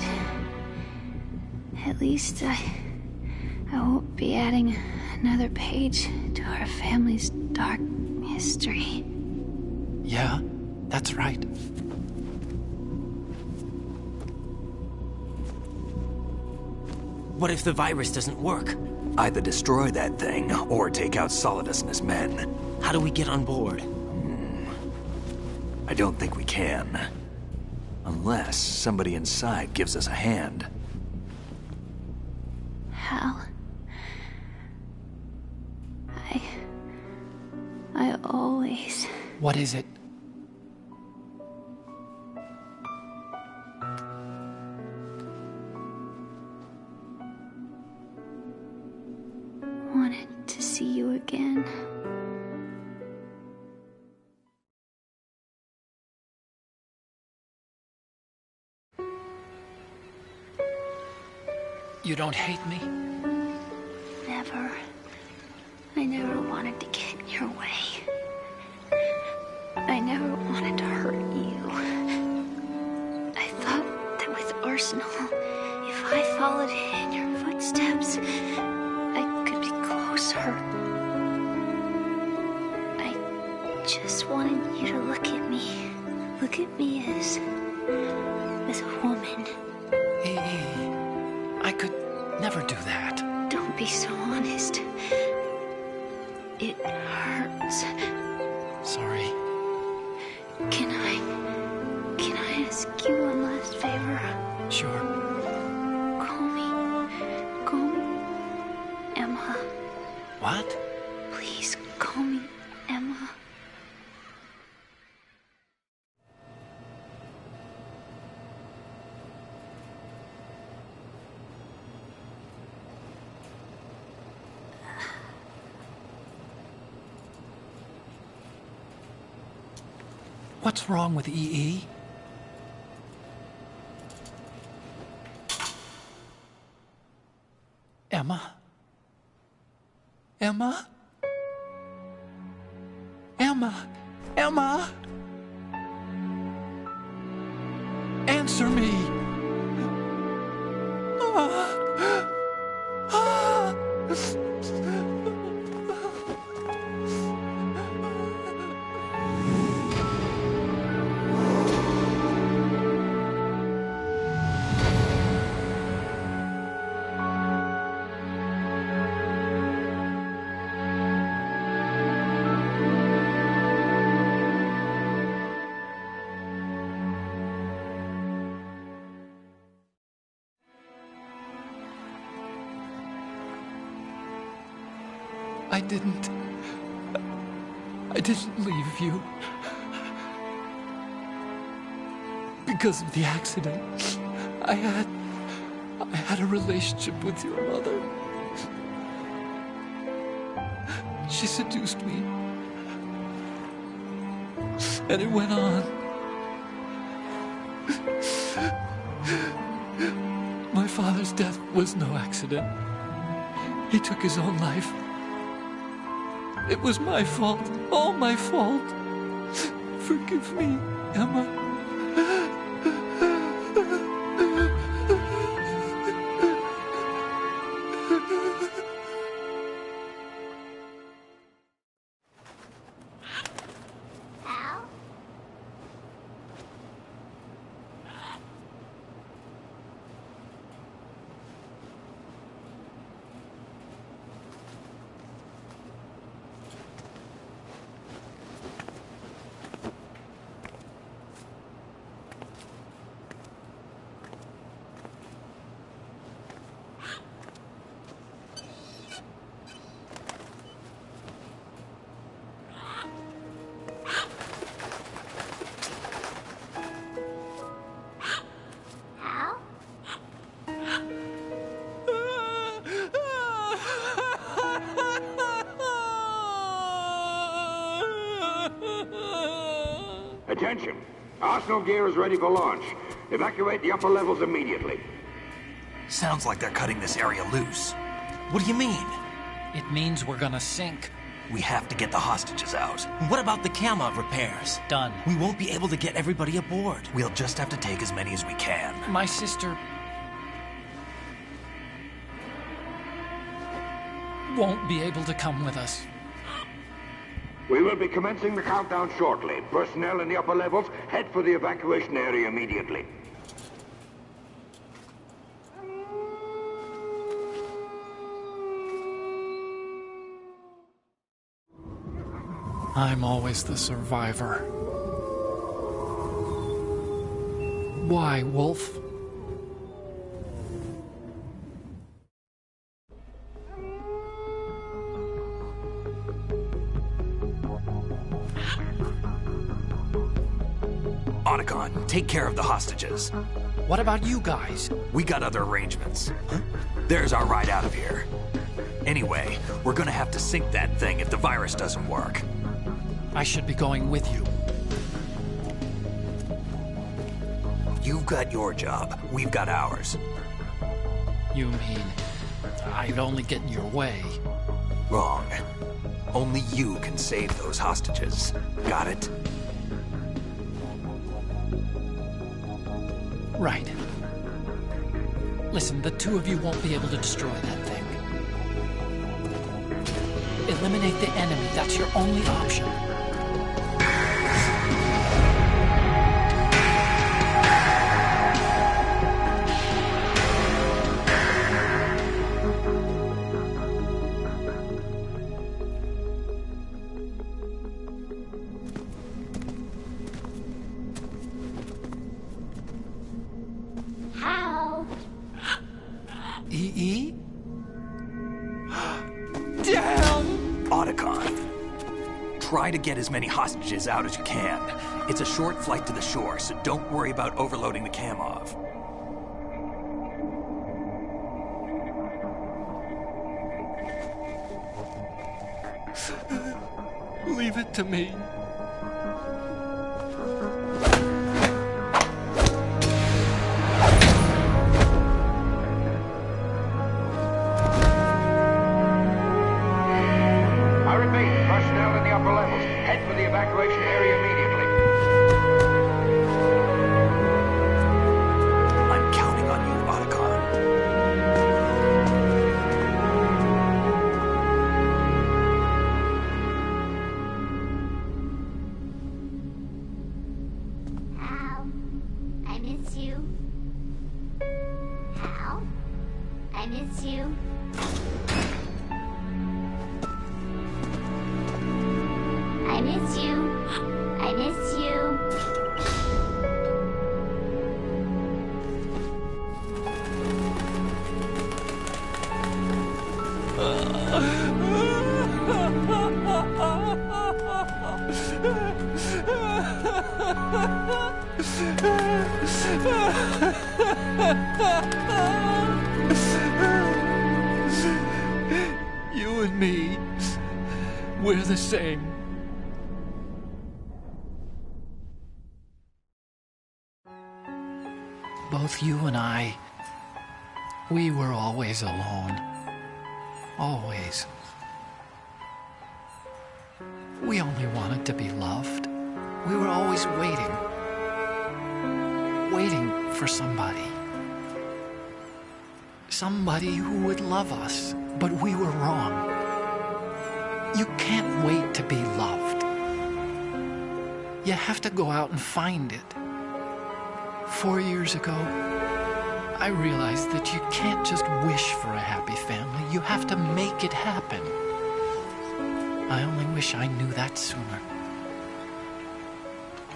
At least I won't be adding another page to our family's dark history. Yeah, that's right. What if the virus doesn't work? Either destroy that thing, or take out Solidus and his men. How do we get on board? I don't think we can. Unless somebody inside gives us a hand. Hal, I always... What is it? wanted to see you again. You don't hate me? Never. I never wanted to get in your way. I never wanted to hurt you. I thought that with Arsenal, if I followed in your footsteps, I could be closer. I just wanted you to look at me. Look at me as a woman. I could never do that. Don't be so honest. It hurts. Sorry. Can I ask you one last favor? Sure. Call me Emma. What? Please call me Emma. What's wrong with EE? Emma? Emma? Emma? Emma? Answer me! I didn't leave you. Because of the accident, I had a relationship with your mother. She seduced me And it went on. My father's death was no accident. He took his own life. It was my fault, all my fault. Forgive me, Emma. Attention! Arsenal gear is ready for launch. Evacuate the upper levels immediately. Sounds like they're cutting this area loose. What do you mean? It means we're gonna sink. We have to get the hostages out. What about the Kamov repairs? Done. We won't be able to get everybody aboard. We'll just have to take as many as we can. My sister won't be able to come with us. We will be commencing the countdown shortly. Personnel in the upper levels, head for the evacuation area immediately. I'm always the survivor. Why, Wolf? Otacon, take care of the hostages. What about you guys? We got other arrangements. There's our ride out of here. Anyway, we're gonna have to sink that thing if the virus doesn't work. I should be going with you. You've got your job. We've got ours. You mean I'd only get in your way? Wrong. Only you can save those hostages. Got it? Right. Listen, the two of you won't be able to destroy that thing. Eliminate the enemy. That's your only option. EE? Damn! Otacon, try to get as many hostages out as you can. It's a short flight to the shore, so don't worry about overloading the Kamov. Leave it to me. Evacuation area immediately. I'm counting on you, Otacon. Hal, I miss you. Hal, I miss you. I miss you. I miss you. You and me, we're the same. both you and I, we were always alone. Always. We only wanted to be loved. We were always waiting. Waiting for somebody. Somebody who would love us, but we were wrong. You can't wait to be loved. You have to go out and find it. 4 years ago, I realized that you can't just wish for a happy family. You have to make it happen. I only wish I knew that sooner.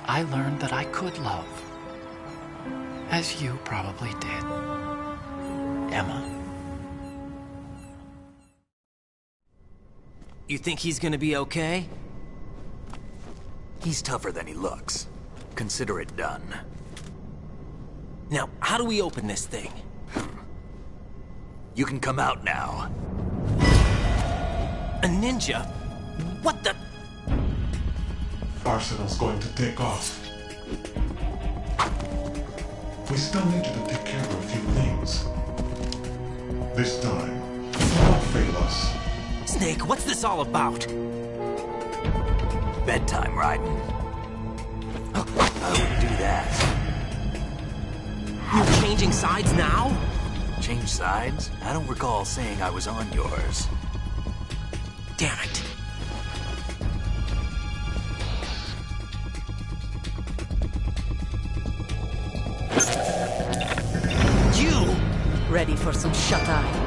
I learned that I could love, as you probably did, Emma. You think he's gonna be okay? He's tougher than he looks. Consider it done. Now, how do we open this thing? You can come out now. A ninja? What the? Arsenal's going to take off. We still need you to take care of a few things. This time, don't fail us. Snake, what's this all about? Bedtime, Raiden. I wouldn't do that. You're changing sides now? Change sides? I don't recall saying I was on yours. Damn it. You! Ready for some shut-eye?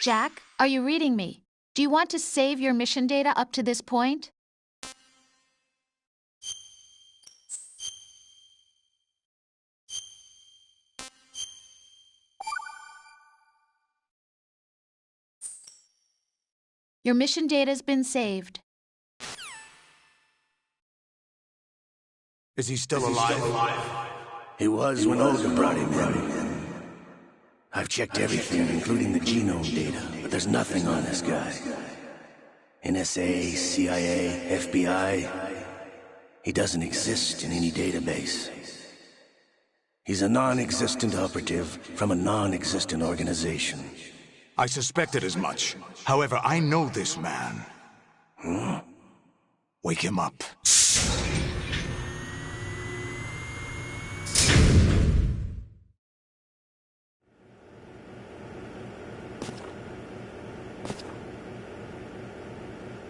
Jack, are you reading me? Do you want to save your mission data up to this point? Your mission data's been saved. Is he still alive? He was when Olga brought him in. I've checked everything, including the genome data, but there's nothing on this guy. NSA, CIA, FBI. He doesn't exist in any database. He's a non-existent operative from a non-existent organization. I suspected as much. However, I know this man. Huh? Wake him up.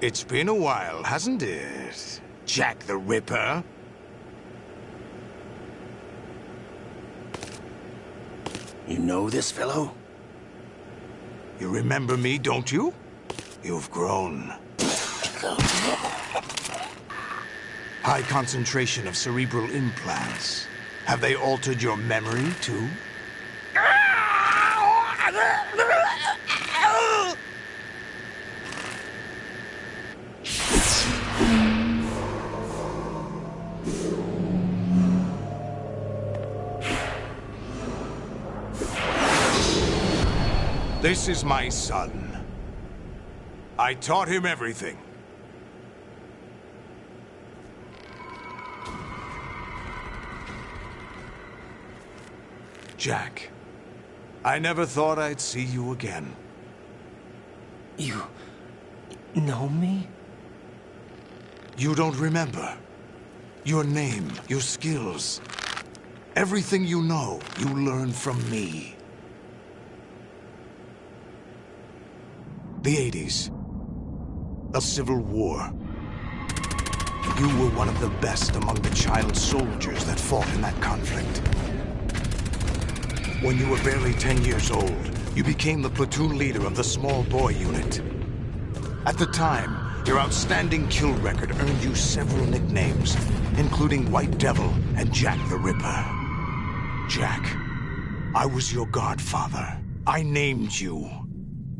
It's been a while, hasn't it? Jack the Ripper? You know this fellow? You remember me, don't you? You've grown. High concentration of cerebral implants. Have they altered your memory, too? This is my son. I taught him everything. Jack, I never thought I'd see you again. know me? You don't remember. Your name, your skills. Everything you know, you learned from me. The 80s. A civil war. You were one of the best among the child soldiers that fought in that conflict. When you were barely 10 years old, you became the platoon leader of the small boy unit. At the time, your outstanding kill record earned you several nicknames, including White Devil and Jack the Ripper. Jack, I was your godfather. I named you.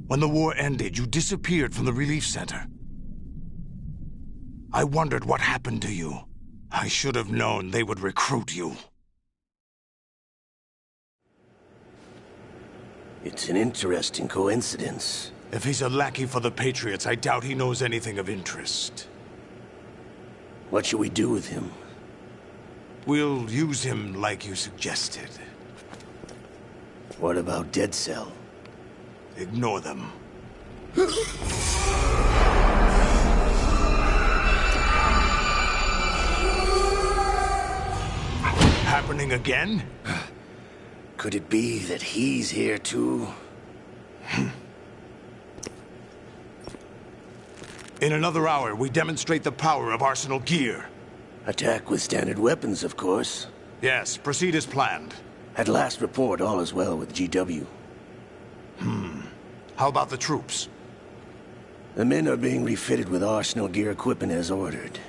When the war ended, you disappeared from the relief center. I wondered what happened to you. I should have known they would recruit you. It's an interesting coincidence. If he's a lackey for the Patriots, I doubt he knows anything of interest. What should we do with him? We'll use him like you suggested. What about Dead Cell? Ignore them. Happening again? Could it be that he's here too? In another hour, we demonstrate the power of Arsenal gear. Attack with standard weapons, of course. Yes, proceed as planned. At last report, all is well with GW. How about the troops? The men are being refitted with Arsenal gear equipment as ordered.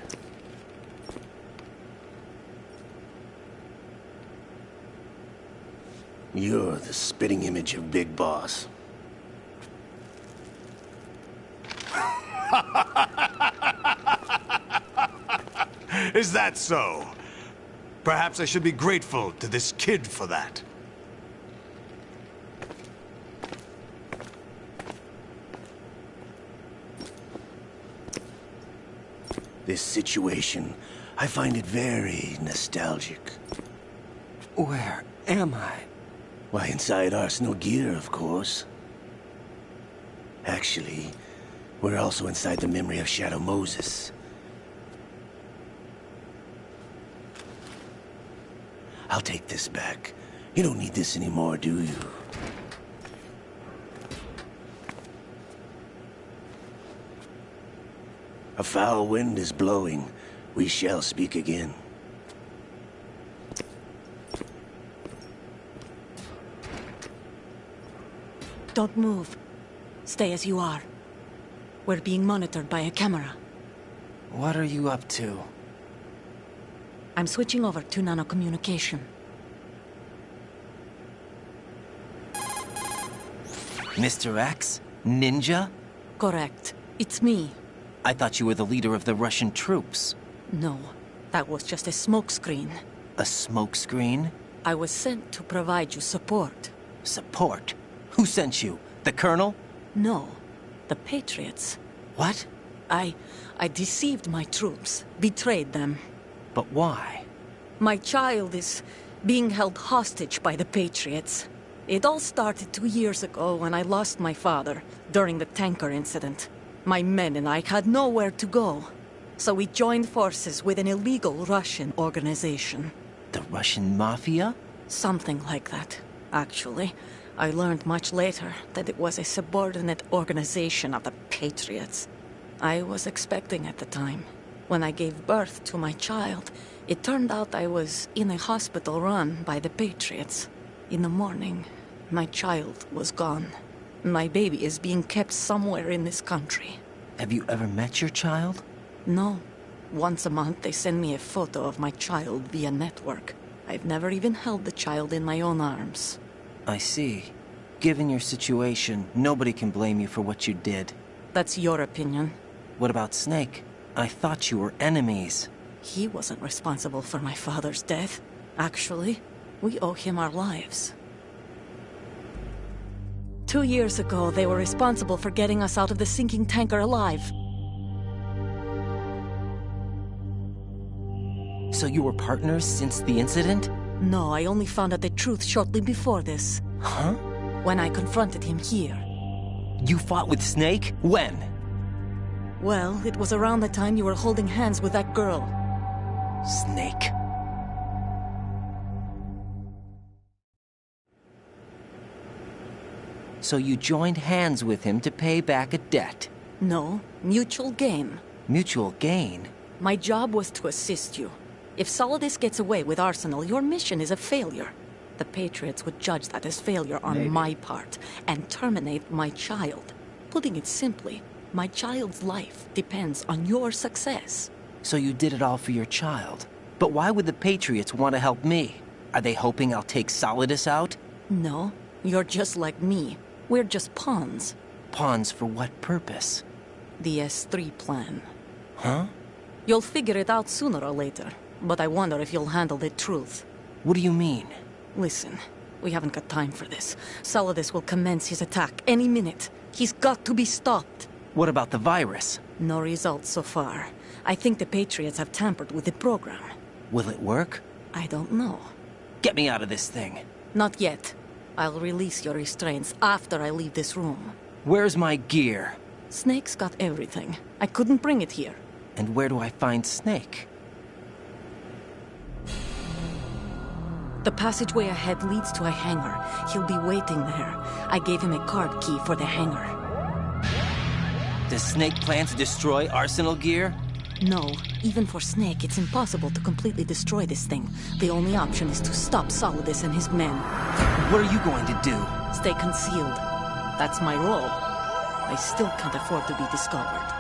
You're the spitting image of Big Boss. Is that so? Perhaps I should be grateful to this kid for that. This situation, I find it very nostalgic. Where am I? Why, inside Arsenal gear, of course. Actually, we're also inside the memory of Shadow Moses. I'll take this back. You don't need this anymore, do you? A foul wind is blowing. We shall speak again. Don't move. Stay as you are. We're being monitored by a camera. What are you up to? I'm switching over to nanocommunication. Mr. X? Ninja? Correct. It's me. I thought you were the leader of the Russian troops. No, that was just a smokescreen. A smokescreen? I was sent to provide you support. Support? Who sent you? The Colonel? No, the Patriots. What? I deceived my troops, betrayed them. But why? My child is being held hostage by the Patriots. It all started 2 years ago when I lost my father during the tanker incident. My men and I had nowhere to go, so we joined forces with an illegal Russian organization. The Russian Mafia? Something like that, actually. I learned much later that it was a subordinate organization of the Patriots. I was expecting at the time. When I gave birth to my child, it turned out I was in a hospital run by the Patriots. In the morning, my child was gone. My baby is being kept somewhere in this country. Have you ever met your child? No. Once a month, they send me a photo of my child via network. I've never even held the child in my own arms. I see. Given your situation, nobody can blame you for what you did. That's your opinion. What about Snake? I thought you were enemies. He wasn't responsible for my father's death. Actually, we owe him our lives. 2 years ago, they were responsible for getting us out of the sinking tanker alive. So you were partners since the incident? No, I only found out the truth shortly before this. Huh? When I confronted him here. You fought with Snake? When? Well, it was around the time you were holding hands with that girl. Snake. So you joined hands with him to pay back a debt? No, mutual gain. Mutual gain? My job was to assist you. If Solidus gets away with Arsenal, your mission is a failure. The Patriots would judge that as failure on my part and terminate my child. Putting it simply, my child's life depends on your success. So you did it all for your child. But why would the Patriots want to help me? Are they hoping I'll take Solidus out? No, you're just like me. We're just pawns. Pawns for what purpose? The S3 plan. Huh? You'll figure it out sooner or later, but I wonder if you'll handle the truth. What do you mean? Listen, we haven't got time for this. Solidus will commence his attack any minute. He's got to be stopped. What about the virus? No results so far. I think the Patriots have tampered with the program. Will it work? I don't know. Get me out of this thing. Not yet. I'll release your restraints after I leave this room. Where's my gear? Snake's got everything. I couldn't bring it here. And where do I find Snake? The passageway ahead leads to a hangar. He'll be waiting there. I gave him a card key for the hangar. Does Snake plan to destroy Arsenal gear? No. Even for Snake, it's impossible to completely destroy this thing. The only option is to stop Solidus and his men. What are you going to do? Stay concealed. That's my role. I still can't afford to be discovered.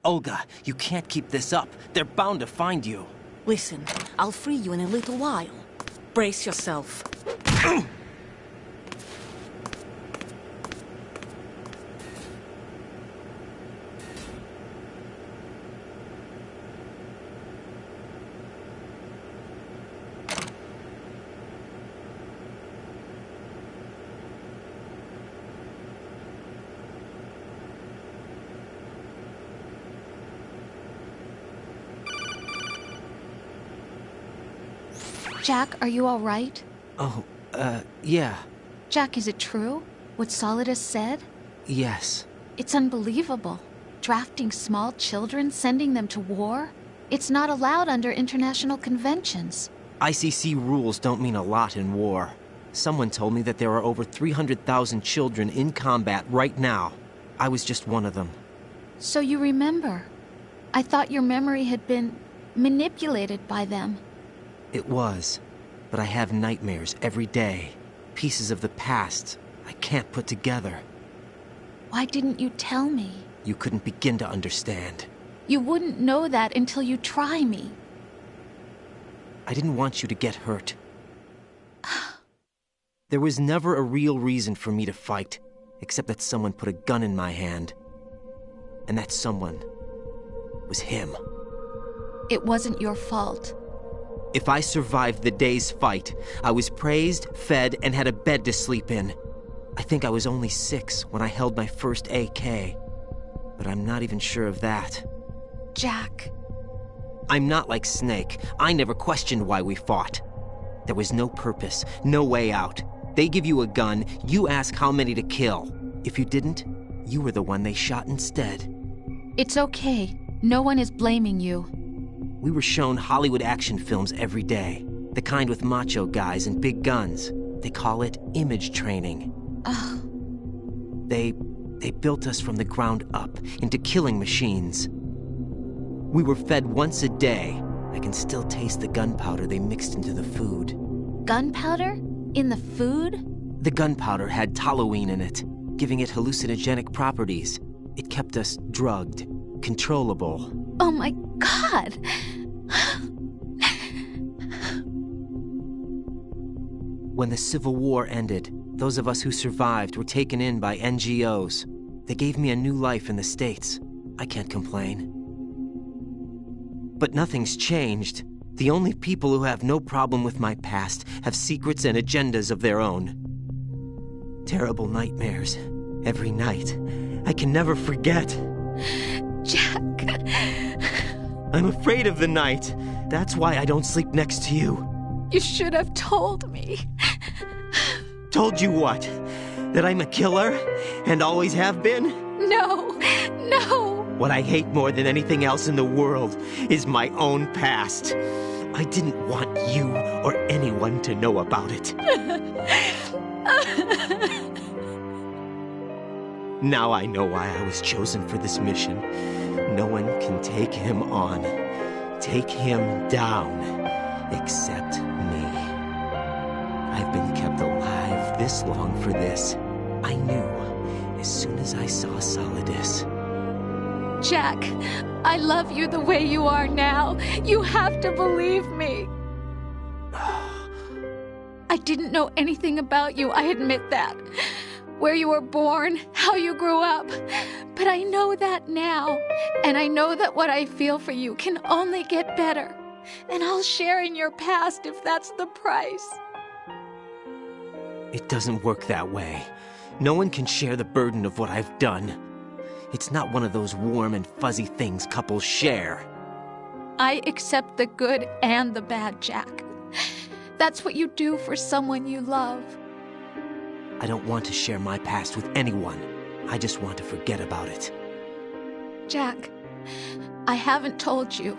Olga, you can't keep this up. They're bound to find you. Listen, I'll free you in a little while. Brace yourself. Jack, are you all right? Oh, yeah. Jack, is it true? What Solidus said? Yes. It's unbelievable. Drafting small children, sending them to war? It's not allowed under international conventions. ICC rules don't mean a lot in war. Someone told me that there are over 300,000 children in combat right now. I was just one of them. So you remember. I thought your memory had been manipulated by them. It was, but I have nightmares every day. Pieces of the past I can't put together. Why didn't you tell me? You couldn't begin to understand. You wouldn't know that until you try me. I didn't want you to get hurt. There was never a real reason for me to fight, except that someone put a gun in my hand. And that someone was him. It wasn't your fault. If I survived the day's fight, I was praised, fed, and had a bed to sleep in. I think I was only 6 when I held my first AK. But I'm not even sure of that. Jack. I'm not like Snake. I never questioned why we fought. There was no purpose, no way out. They give you a gun, you ask how many to kill. If you didn't, you were the one they shot instead. It's okay. No one is blaming you. We were shown Hollywood action films every day. The kind with macho guys and big guns. They call it image training. They built us from the ground up into killing machines. We were fed once a day. I can still taste the gunpowder they mixed into the food. Gunpowder? In the food? The gunpowder had toluene in it, giving it hallucinogenic properties. It kept us drugged, controllable. Oh my God! When the Civil War ended, those of us who survived were taken in by NGOs. They gave me a new life in the States. I can't complain. But nothing's changed. The only people who have no problem with my past have secrets and agendas of their own. Terrible nightmares. Every night. I can never forget. Jack. I'm afraid of the night. That's why I don't sleep next to you. You should have told me. Told you what? That I'm a killer and always have been? No, no! What I hate more than anything else in the world is my own past. I didn't want you or anyone to know about it. Now I know why I was chosen for this mission. No one can take him on, take him down, except me. I've been kept alive this long for this. I knew as soon as I saw Solidus. Jack, I love you the way you are now. You have to believe me. I didn't know anything about you, I admit that. Where you were born, how you grew up. But I know that now. And I know that what I feel for you can only get better. And I'll share in your past if that's the price. It doesn't work that way. No one can share the burden of what I've done. It's not one of those warm and fuzzy things couples share. I accept the good and the bad, Jack. That's what you do for someone you love. I don't want to share my past with anyone. I just want to forget about it. Jack, I haven't told you,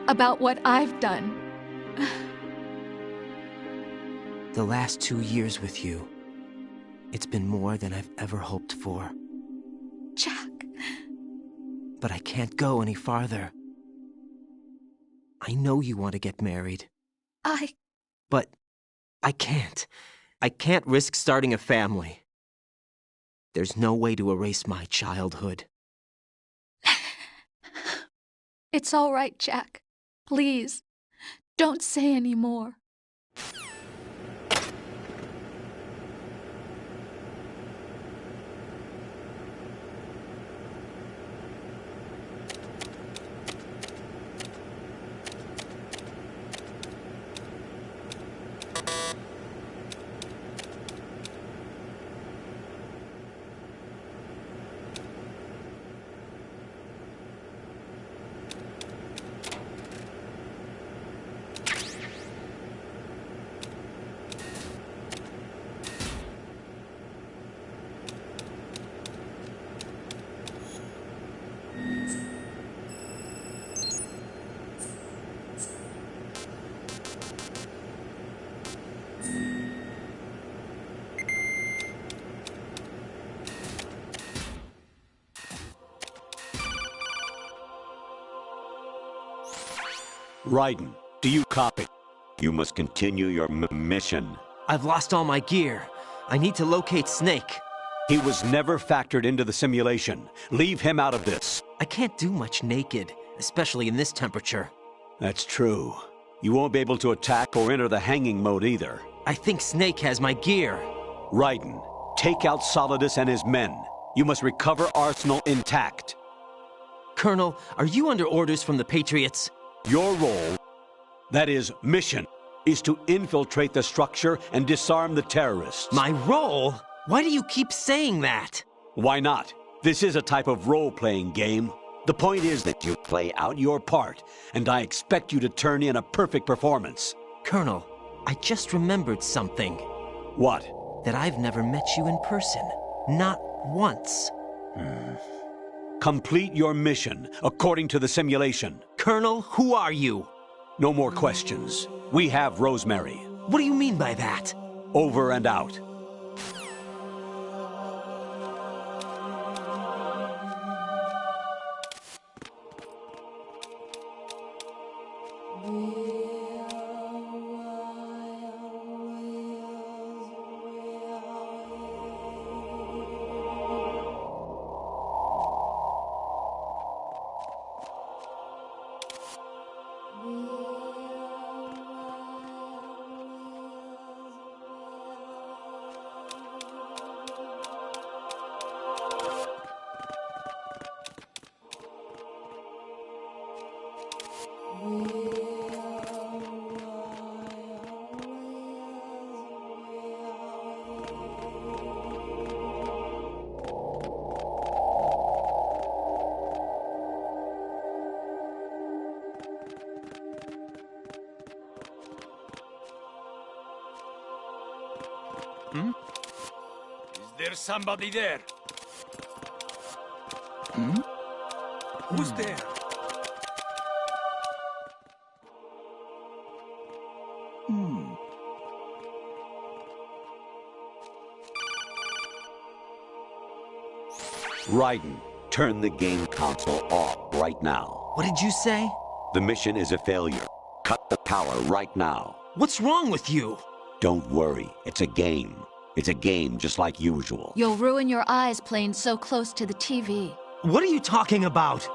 about what I've done. The last 2 years with you, it's been more than I've ever hoped for. Jack. But I can't go any farther. I know you want to get married. But I can't. I can't risk starting a family. There's no way to erase my childhood. It's all right, Jack. Please, don't say any more. Raiden, do you copy? You must continue your mission. I've lost all my gear. I need to locate Snake. He was never factored into the simulation. Leave him out of this. I can't do much naked, especially in this temperature. That's true. You won't be able to attack or enter the hanging mode either. I think Snake has my gear. Raiden, take out Solidus and his men. You must recover Arsenal intact. Colonel, are you under orders from the Patriots? Your role, that is, mission, is to infiltrate the structure and disarm the terrorists. My role? Why do you keep saying that? Why not? This is a type of role-playing game. The point is that you play out your part, and I expect you to turn in a perfect performance. Colonel, I just remembered something. What? That I've never met you in person. Not once. Complete your mission, according to the simulation. Colonel, who are you? No more questions. We have Rosemary. What do you mean by that? Over and out. There's somebody there. Hmm? Who's there? Raiden, turn the game console off right now. What did you say? The mission is a failure. Cut the power right now. What's wrong with you? Don't worry, it's a game. It's a game just like usual. You'll ruin your eyes playing so close to the TV. What are you talking about?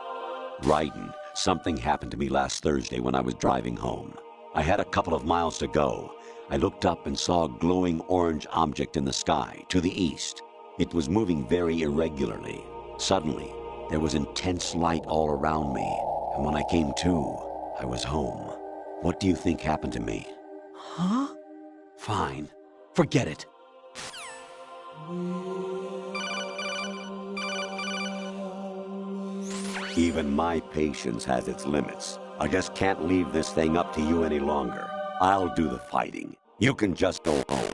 Raiden, something happened to me last Thursday when I was driving home. I had a couple of miles to go. I looked up and saw a glowing orange object in the sky to the east. It was moving very irregularly. Suddenly, there was intense light all around me, and when I came to, I was home. What do you think happened to me? Huh? Fine. Forget it. Even my patience has its limits. I just can't leave this thing up to you any longer. I'll do the fighting. You can just go home.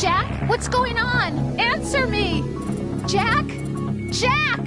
Jack, what's going on? Answer me! Jack? Jack!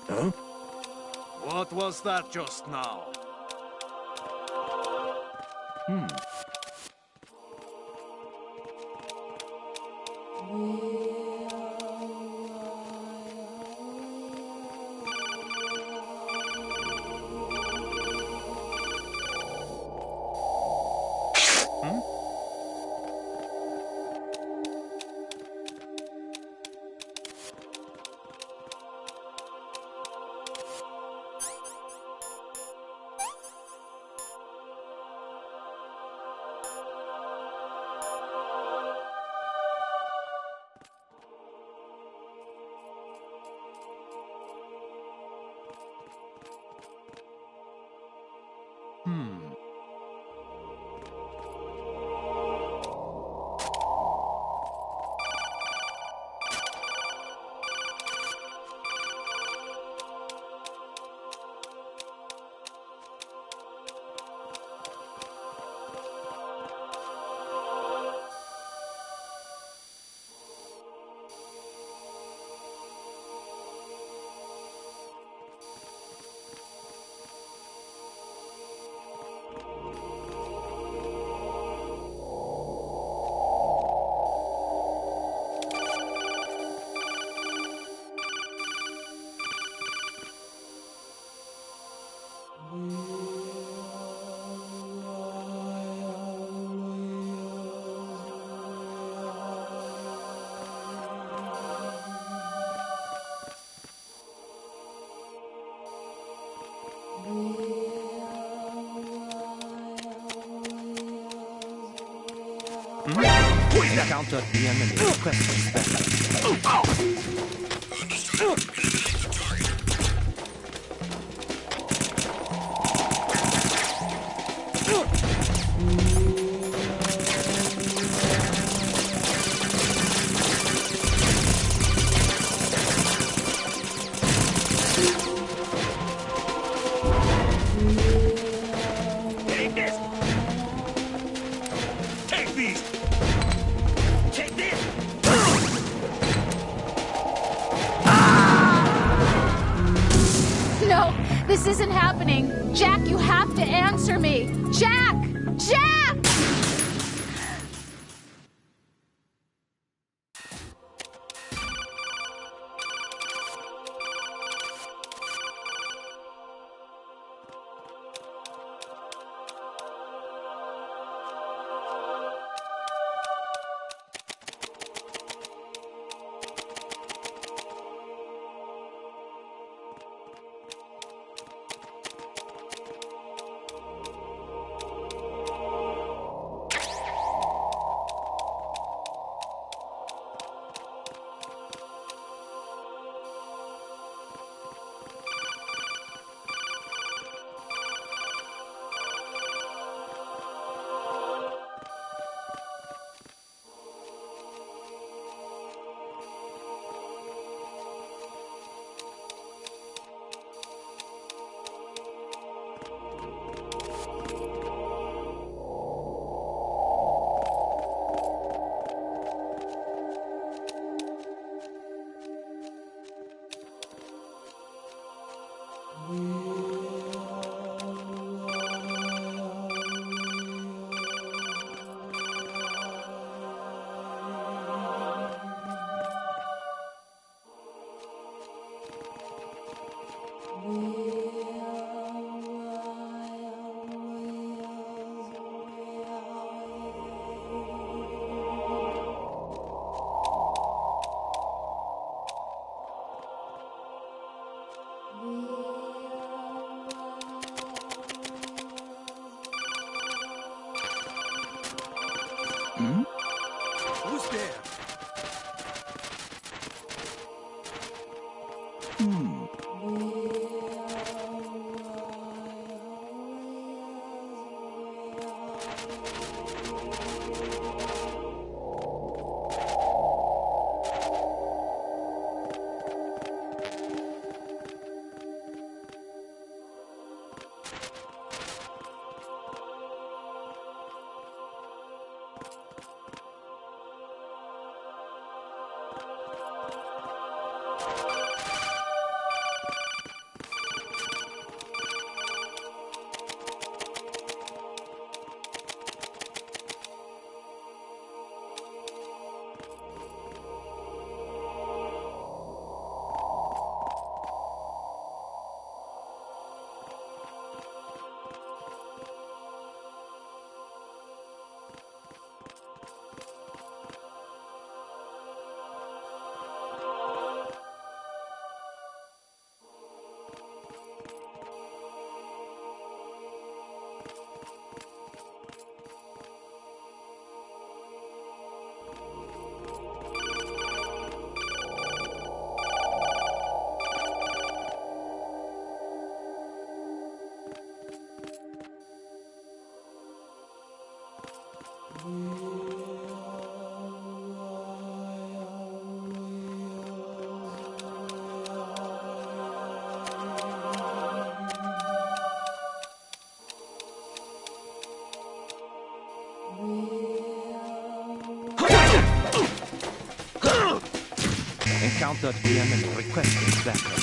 Huh? What was that just now? Encounter the enemy. Requesting backup. Take this! Take these! Take this! No, this isn't happening. Jack, you have to answer me. Jack! Jack! Who's there? Encountered the enemy. Requesting backup.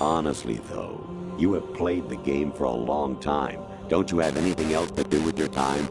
Honestly, though, you have played the game for a long time. Don't you have anything else to do with your time?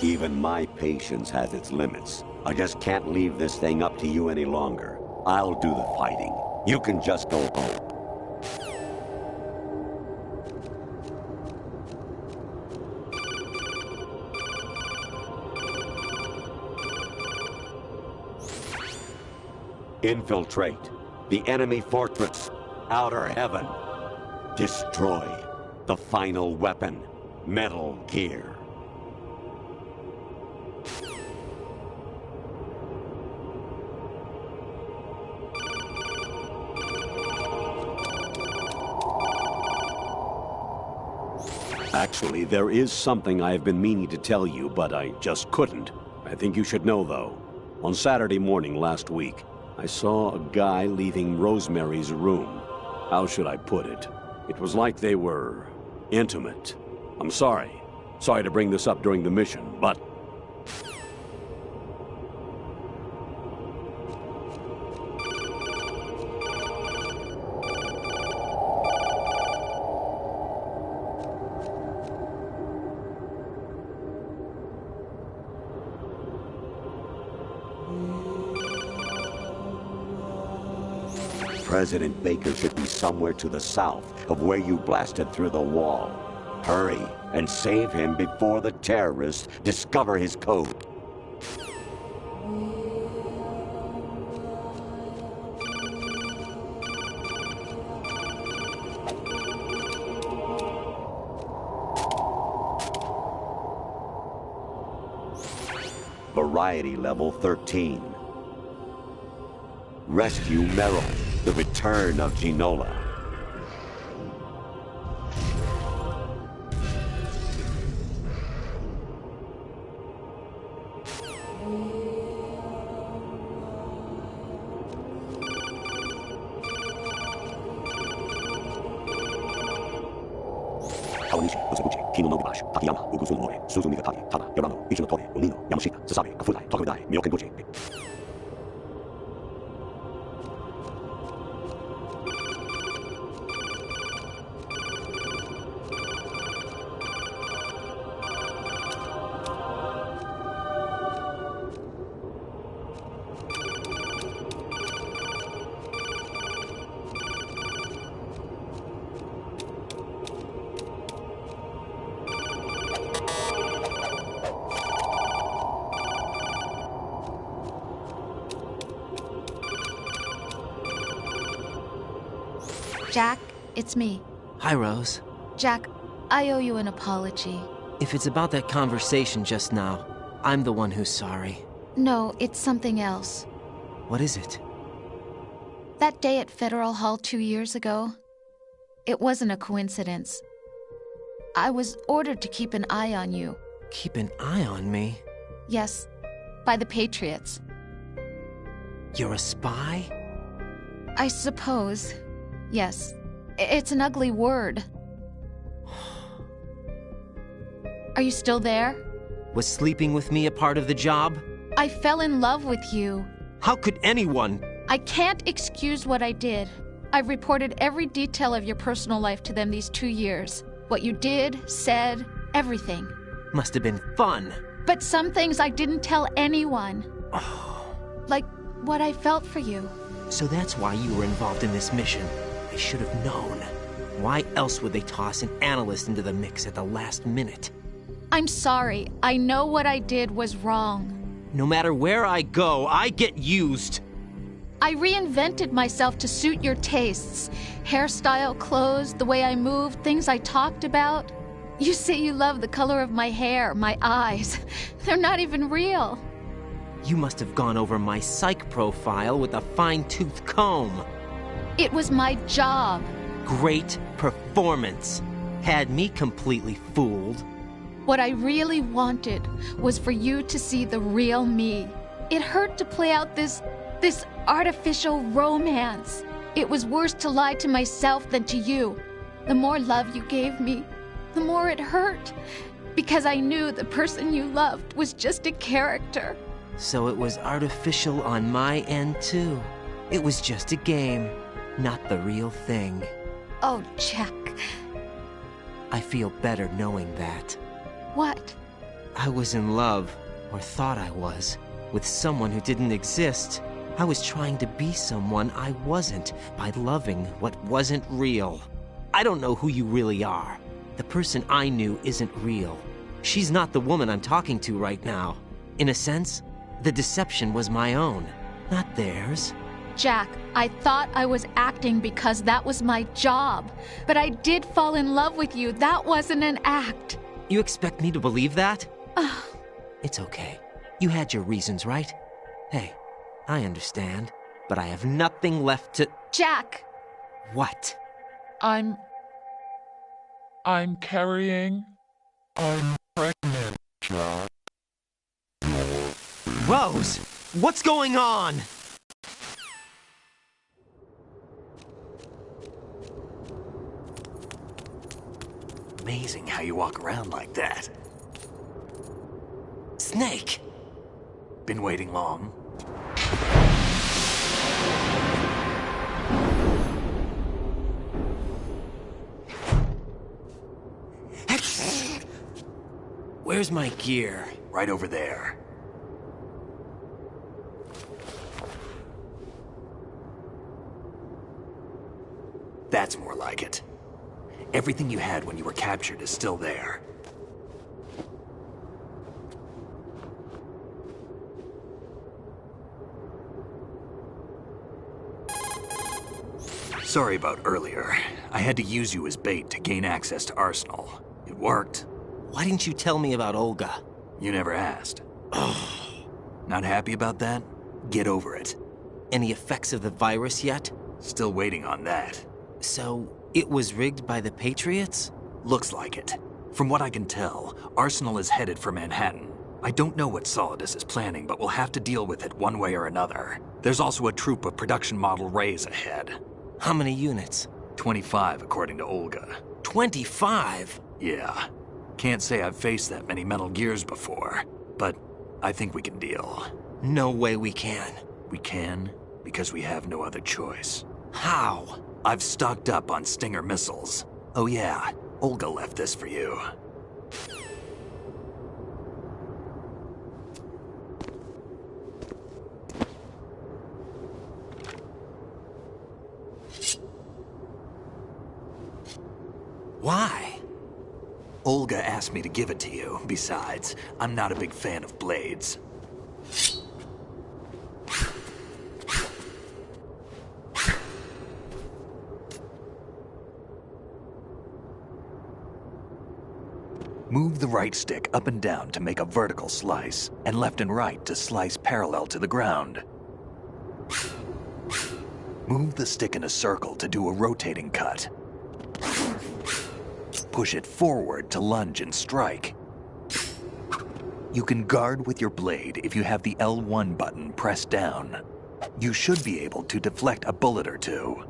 Even my patience has its limits. I just can't leave this thing up to you any longer. I'll do the fighting. You can just go home. Infiltrate the enemy fortress, Outer Heaven. Destroy the final weapon, Metal Gear. Actually, there is something I have been meaning to tell you, but I just couldn't. I think you should know, though. On Saturday morning last week, I saw a guy leaving Rosemary's room. How should I put it? It was like they were intimate. I'm sorry. Sorry to bring this up during the mission, but... President Baker should be somewhere to the south of where you blasted through the wall. Hurry and save him before the terrorists discover his code. Variety level 13. Rescue Meryl. The return of Ginola. Kawanishi, Usabuchi, Kino no Gibashi, Takayama, Ugusun More, Suzumi Gatari, Tana, Yorano, Ichino Tore, Unino, Yamashita, Sasabe, Kafudai, Tokodai, Myokendoji. Jack, it's me. Hi, Rose. Jack, I owe you an apology. If it's about that conversation just now, I'm the one who's sorry. No, it's something else. What is it? That day at Federal Hall 2 years ago, it wasn't a coincidence. I was ordered to keep an eye on you. Keep an eye on me? Yes, by the Patriots. You're a spy? I suppose. Yes. It's an ugly word. Are you still there? Was sleeping with me a part of the job? I fell in love with you. How could anyone? I can't excuse what I did. I've reported every detail of your personal life to them these 2 years. What you did, said, everything. Must have been fun. But some things I didn't tell anyone. Like what I felt for you. So that's why you were involved in this mission. I should have known. Why else would they toss an analyst into the mix at the last minute? I'm sorry. I know what I did was wrong. No matter where I go, I get used. I reinvented myself to suit your tastes. Hairstyle, clothes, the way I moved, things I talked about. You say you love the color of my hair, my eyes. They're not even real. You must have gone over my psych profile with a fine-tooth comb. It was my job. Great performance. Had me completely fooled. What I really wanted was for you to see the real me. It hurt to play out this artificial romance. It was worse to lie to myself than to you. The more love you gave me, the more it hurt. Because I knew the person you loved was just a character. So it was artificial on my end, too. It was just a game, not the real thing. Oh, Jack. I feel better knowing that. What? I was in love, or thought I was, with someone who didn't exist. I was trying to be someone I wasn't by loving what wasn't real. I don't know who you really are. The person I knew isn't real. She's not the woman I'm talking to right now. In a sense, the deception was my own, not theirs. Jack, I thought I was acting because that was my job. But I did fall in love with you. That wasn't an act. You expect me to believe that? It's okay. You had your reasons, right? Hey, I understand, but I have nothing left to... Jack! What? I'm carrying... I'm pregnant, Jack. Rose! What's going on? Amazing how you walk around like that. Snake! Been waiting long? Where's my gear? Right over there. That's more like it. Everything you had when you were captured is still there. Sorry about earlier. I had to use you as bait to gain access to Arsenal. It worked. Why didn't you tell me about Olga? You never asked. Not happy about that? Get over it. Any effects of the virus yet? Still waiting on that. So, it was rigged by the Patriots? Looks like it. From what I can tell, Arsenal is headed for Manhattan. I don't know what Solidus is planning, but we'll have to deal with it one way or another. There's also a troop of production model Rays ahead. How many units? 25, according to Olga. 25? Yeah. Can't say I've faced that many Metal Gears before, but I think we can deal. No way we can. We can, because we have no other choice. How? I've stocked up on Stinger missiles. Oh yeah, Olga left this for you. Why? Olga asked me to give it to you. Besides, I'm not a big fan of blades. Move the right stick up and down to make a vertical slice, and left and right to slice parallel to the ground. Move the stick in a circle to do a rotating cut. Push it forward to lunge and strike. You can guard with your blade if you have the L1 button pressed down. You should be able to deflect a bullet or two.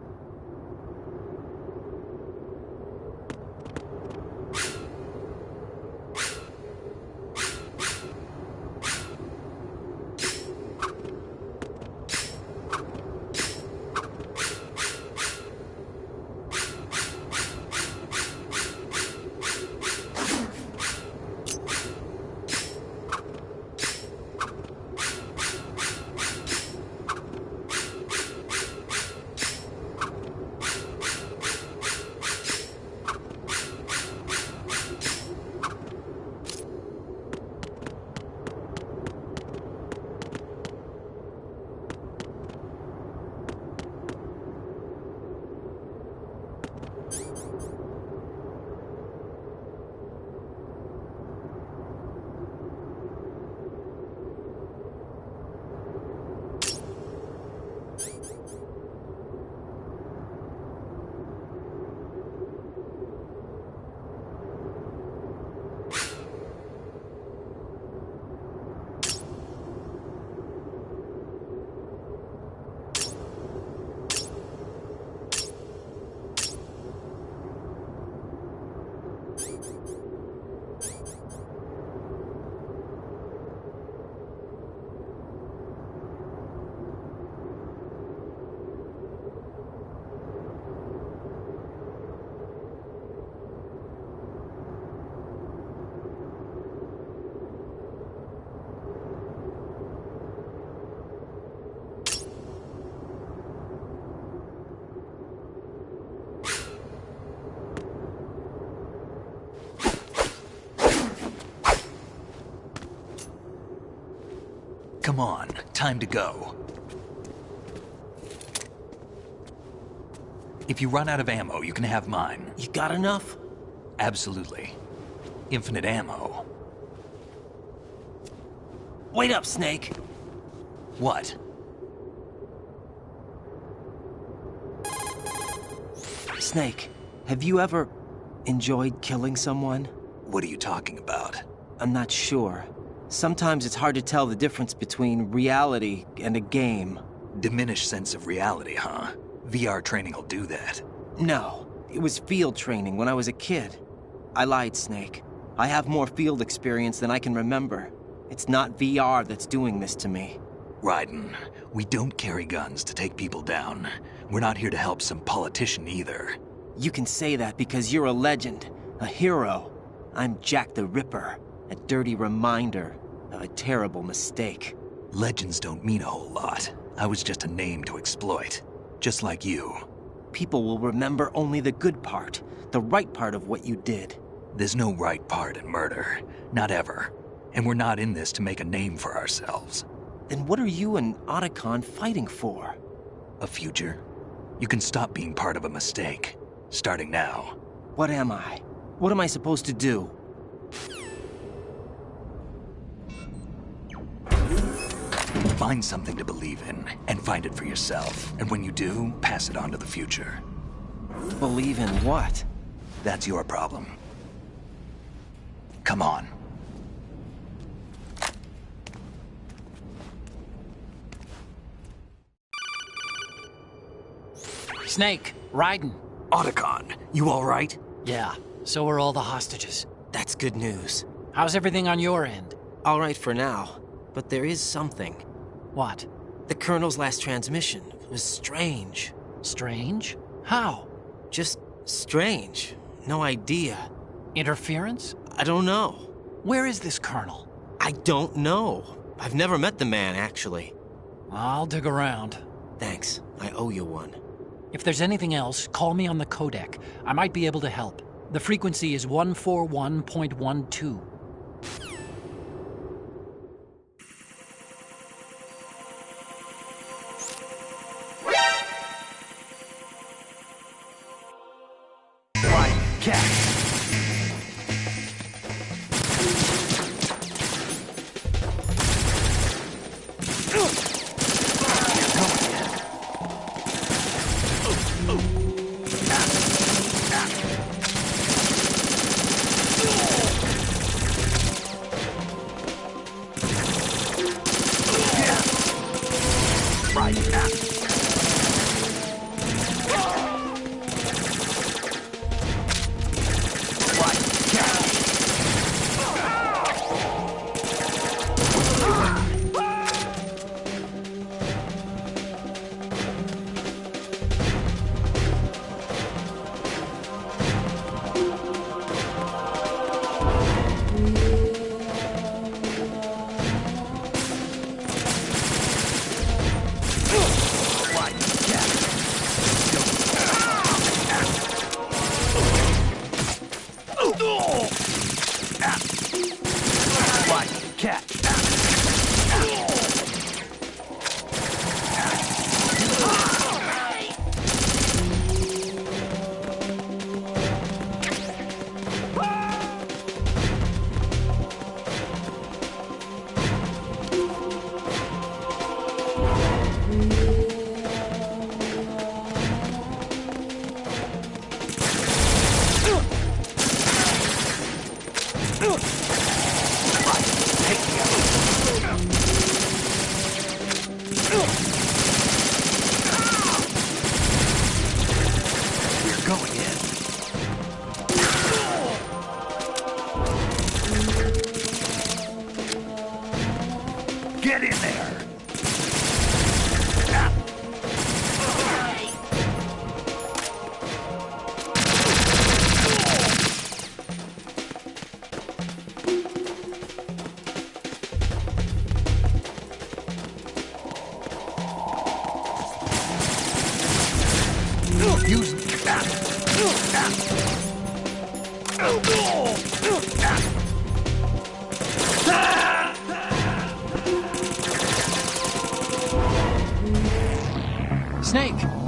Come on, time to go. If you run out of ammo, you can have mine. You got enough? Absolutely. Infinite ammo. Wait up, Snake. What? Snake, have you ever enjoyed killing someone? What are you talking about? I'm not sure. Sometimes it's hard to tell the difference between reality and a game. Diminished sense of reality, huh? VR training will do that. No, it was field training when I was a kid. I lied, Snake. I have more field experience than I can remember. It's not VR that's doing this to me. Raiden, we don't carry guns to take people down. We're not here to help some politician either. You can say that because you're a legend, a hero. I'm Jack the Ripper, a dirty reminder of a terrible mistake. Legends don't mean a whole lot. I was just a name to exploit, just like you. People will remember only the good part, the right part of what you did. There's no right part in murder, not ever. And we're not in this to make a name for ourselves. Then what are you and Otacon fighting for? A future. You can stop being part of a mistake, starting now. What am I? What am I supposed to do? Find something to believe in, and find it for yourself. And when you do, pass it on to the future. Believe in what? That's your problem. Come on. Snake, Raiden. Otacon, you all right? Yeah, so are all the hostages. That's good news. How's everything on your end? All right for now, but there is something. What? The Colonel's last transmission was strange. Strange? How? Just strange. No idea. Interference? I don't know. Where is this Colonel? I don't know. I've never met the man, actually. I'll dig around. Thanks. I owe you one. If there's anything else, call me on the codec. I might be able to help. The frequency is 141.12.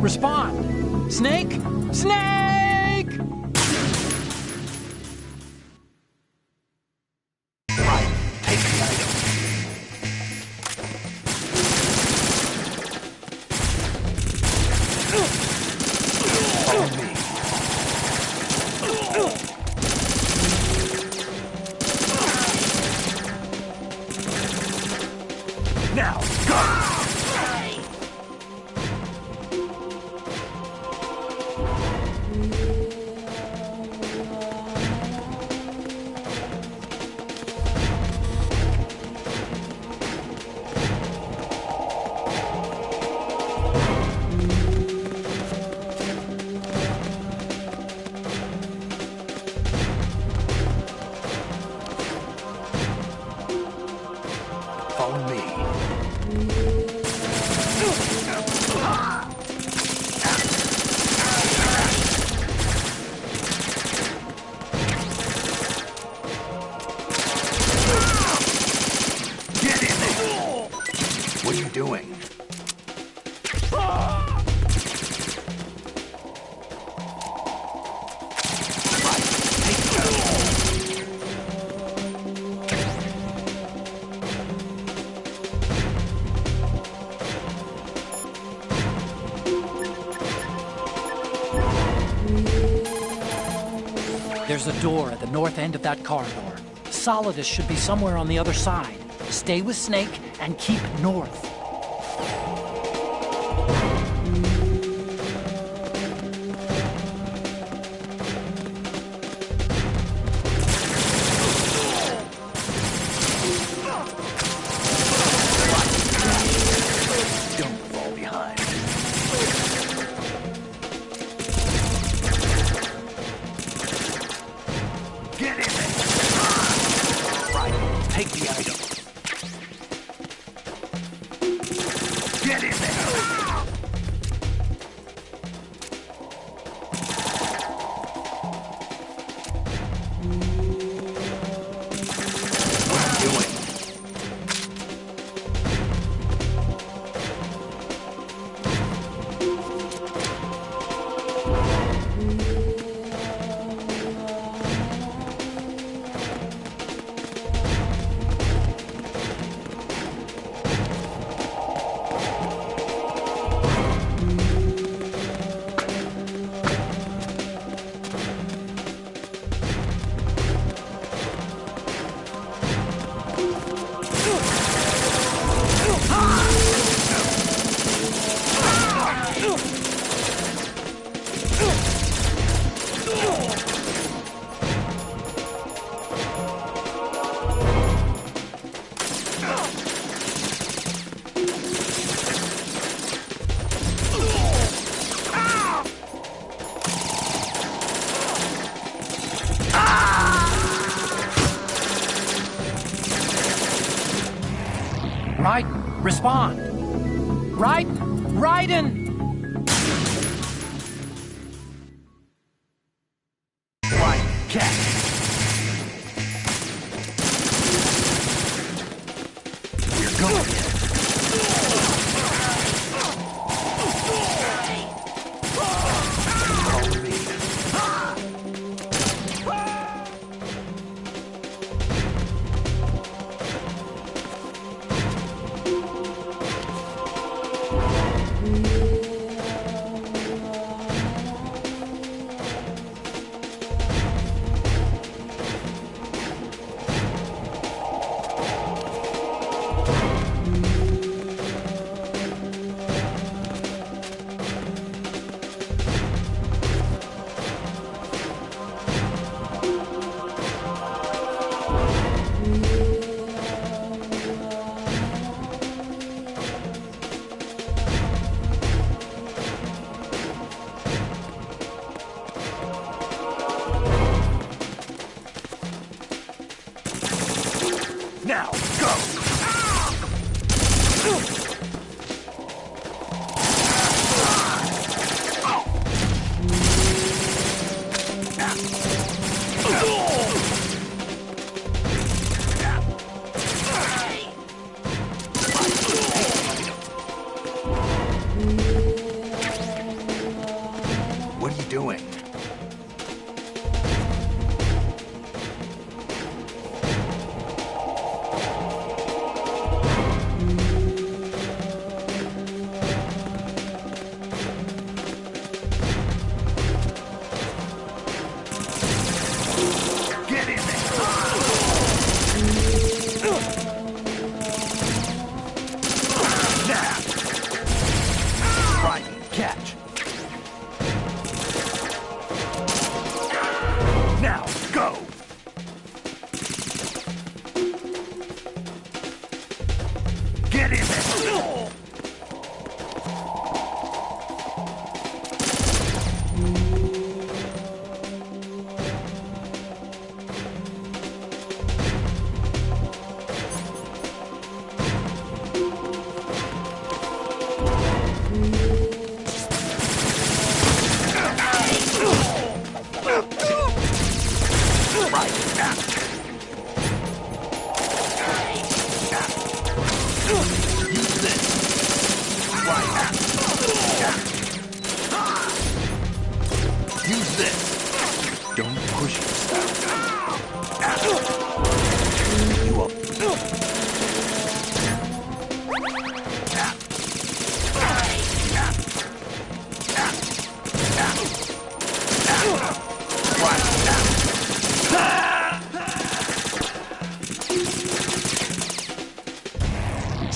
respond! Snake? Snake! Right, take the item. Follow me. Now, go! Follow me. Get in there! What are you doing? There's a door at the north end of that corridor. Solidus should be somewhere on the other side. Stay with Snake and keep north. Don't fall behind. Get in there! Right, take the item. Get in there! What are you doing? Right, respond. Right, Raiden! Right, catch. We're going in. Follow me. Now, go!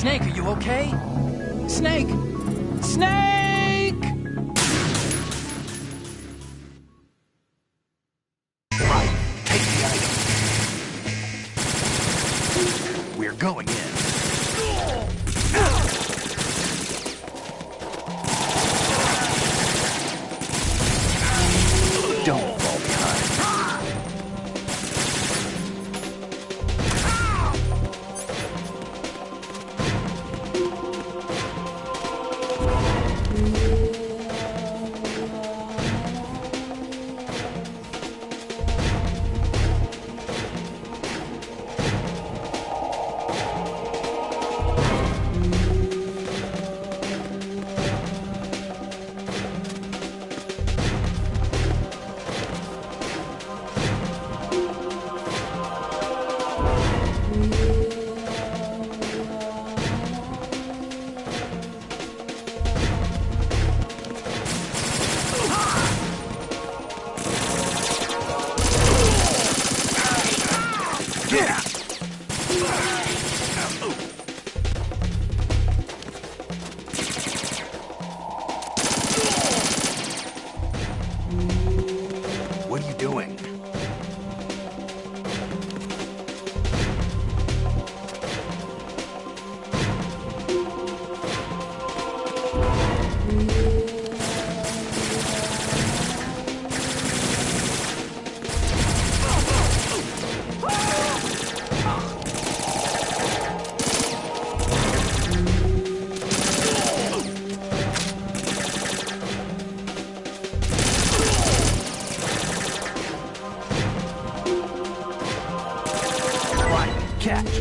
Snake, are you okay? Snake! Snake! Right, take the item. We're going in. Don't fall behind. What are you doing? Catch.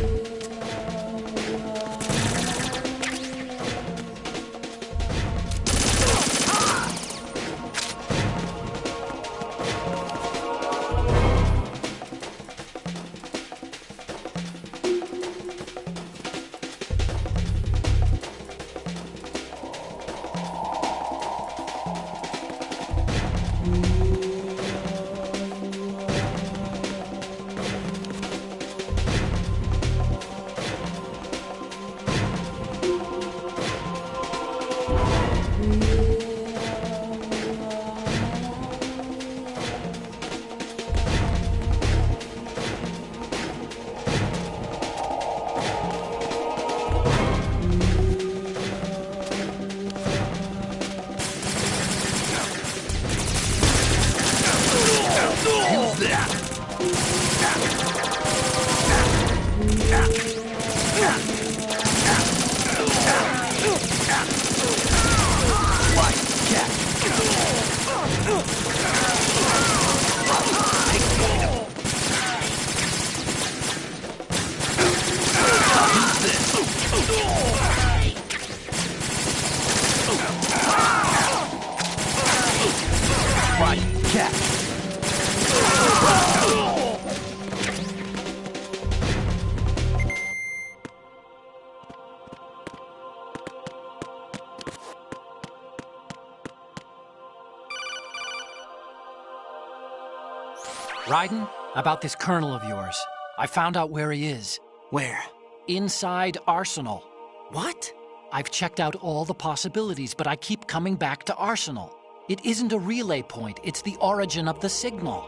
Raiden, about this colonel of yours. I found out where he is. Where? Inside Arsenal. What? I've checked out all the possibilities, but I keep coming back to Arsenal. It isn't a relay point, it's the origin of the signal.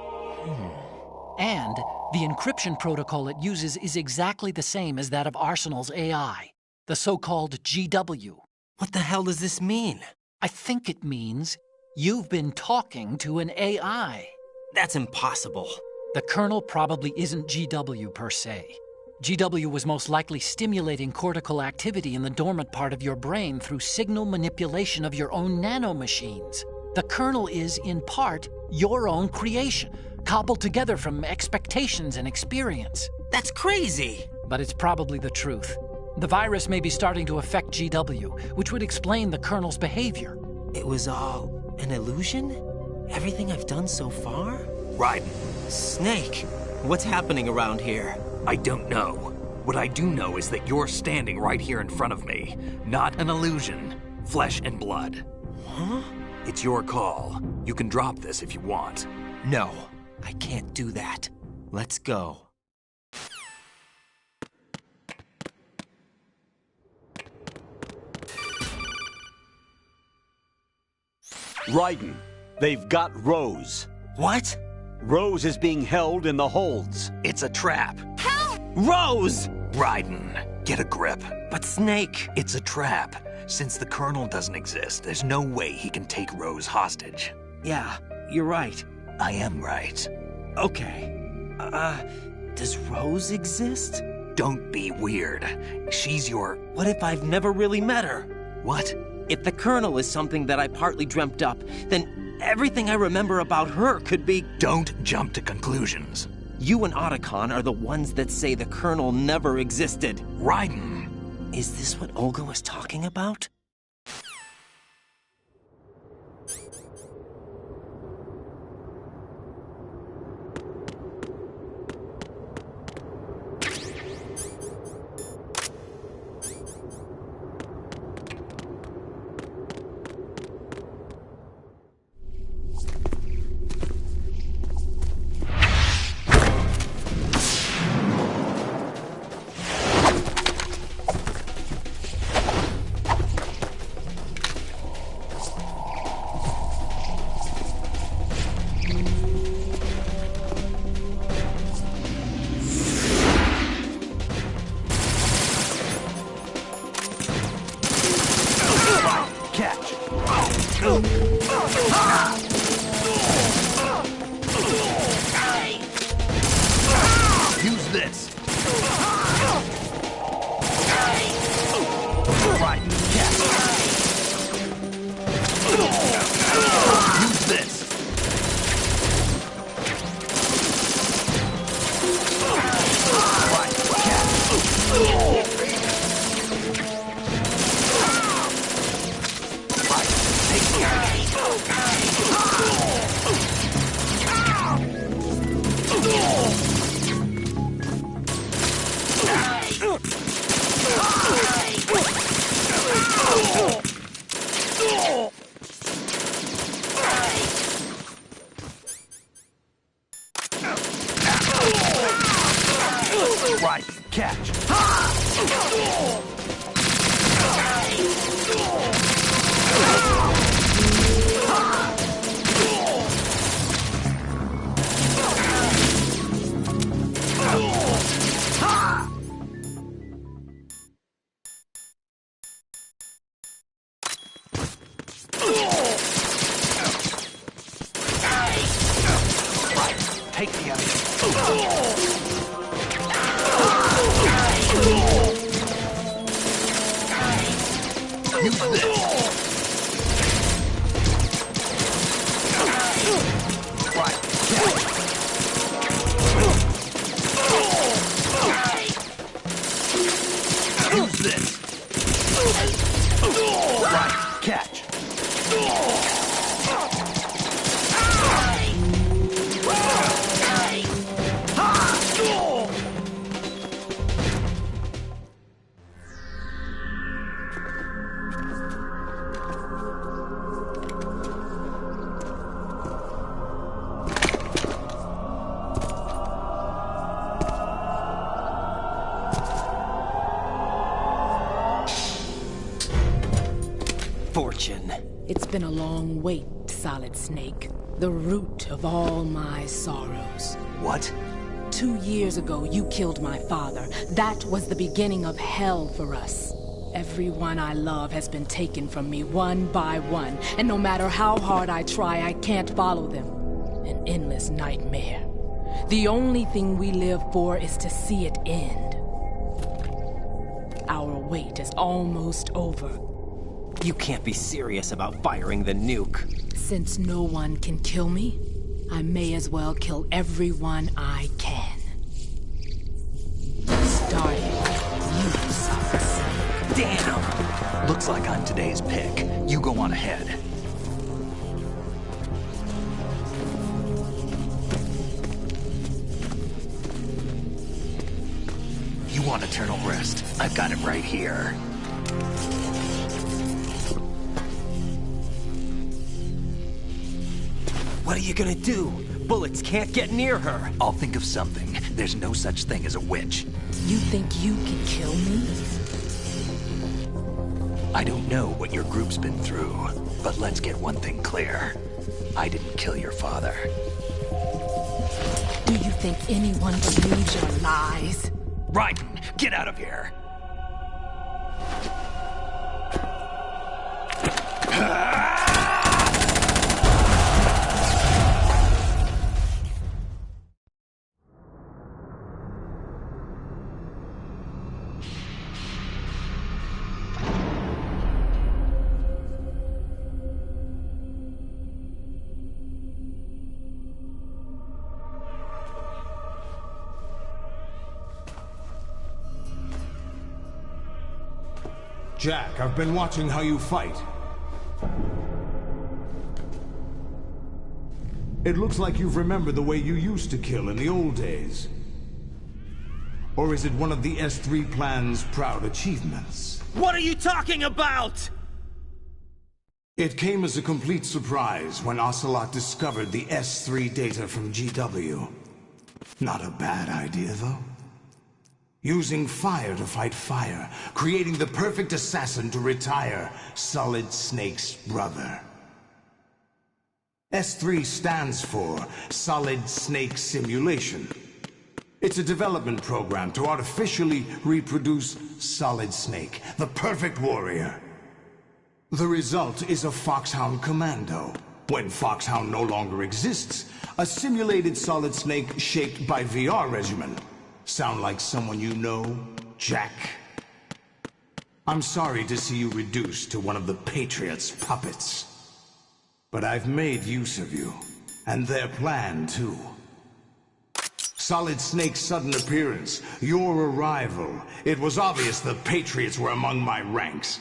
And the encryption protocol it uses is exactly the same as that of Arsenal's AI, the so-called GW. What the hell does this mean? I think it means you've been talking to an AI. That's impossible. The Colonel probably isn't GW per se. GW was most likely stimulating cortical activity in the dormant part of your brain through signal manipulation of your own nanomachines. The Colonel is, in part, your own creation, cobbled together from expectations and experience. That's crazy! But it's probably the truth. The virus may be starting to affect GW, which would explain the Colonel's behavior. It was all an illusion? Everything I've done so far? Raiden. Snake, what's happening around here? I don't know. What I do know is that you're standing right here in front of me. Not an illusion. Flesh and blood. Huh? It's your call. You can drop this if you want. No, I can't do that. Let's go. Raiden, they've got Rose. What? Rose is being held in the holds. It's a trap. Help! Rose! Raiden, get a grip. But Snake... It's a trap. Since the Colonel doesn't exist, there's no way he can take Rose hostage. Yeah, you're right. I am right. Okay. Does Rose exist? Don't be weird. She's your... What if I've never really met her? What? If the Colonel is something that I partly dreamt up, then everything I remember about her could be... Don't jump to conclusions. You and Otacon are the ones that say the Colonel never existed. Raiden! Is this what Olga was talking about? Right, catch. Take the other. Use this. Right. Use this. Right. Catch. Fortune. It's been a long wait, Solid Snake. The root of all my sorrows. What? 2 years ago, you killed my father. That was the beginning of hell for us. Everyone I love has been taken from me one by one, and no matter how hard I try, I can't follow them. An endless nightmare. The only thing we live for is to see it end. Our wait is almost over. You can't be serious about firing the nuke. Since no one can kill me, I may as well kill everyone I can. Starting with you, Solid Snake. Damn! Looks like I'm today's pick. You go on ahead. You want eternal rest? I've got it right here. What are you gonna do? Bullets can't get near her. I'll think of something. There's no such thing as a witch. You think you can kill me? I don't know what your group's been through, but let's get one thing clear. I didn't kill your father. Do you think anyone believes your lies? Raiden, get out of here! Jack, I've been watching how you fight. It looks like you've remembered the way you used to kill in the old days. Or is it one of the S3 plan's proud achievements? What are you talking about? It came as a complete surprise when Ocelot discovered the S3 data from GW. Not a bad idea, though. Using fire to fight fire, creating the perfect assassin to retire Solid Snake's brother. S3 stands for Solid Snake Simulation. It's a development program to artificially reproduce Solid Snake, the perfect warrior. The result is a Foxhound Commando. When Foxhound no longer exists, a simulated Solid Snake shaped by VR regimen. Sound like someone you know, Jack? I'm sorry to see you reduced to one of the Patriots' puppets. But I've made use of you, and their plan too. Solid Snake's sudden appearance, your arrival, it was obvious the Patriots were among my ranks.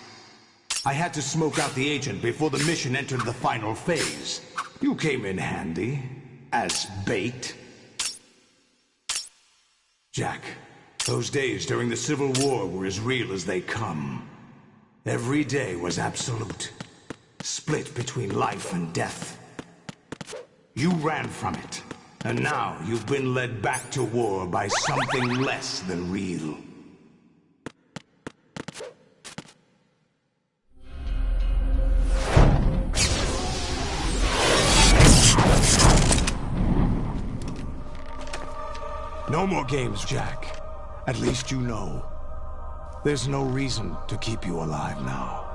I had to smoke out the agent before the mission entered the final phase. You came in handy, as bait. Jack, those days during the Civil War were as real as they come. Every day was absolute, split between life and death. You ran from it, and now you've been led back to war by something less than real. No more games, Jack. At least you know. There's no reason to keep you alive now.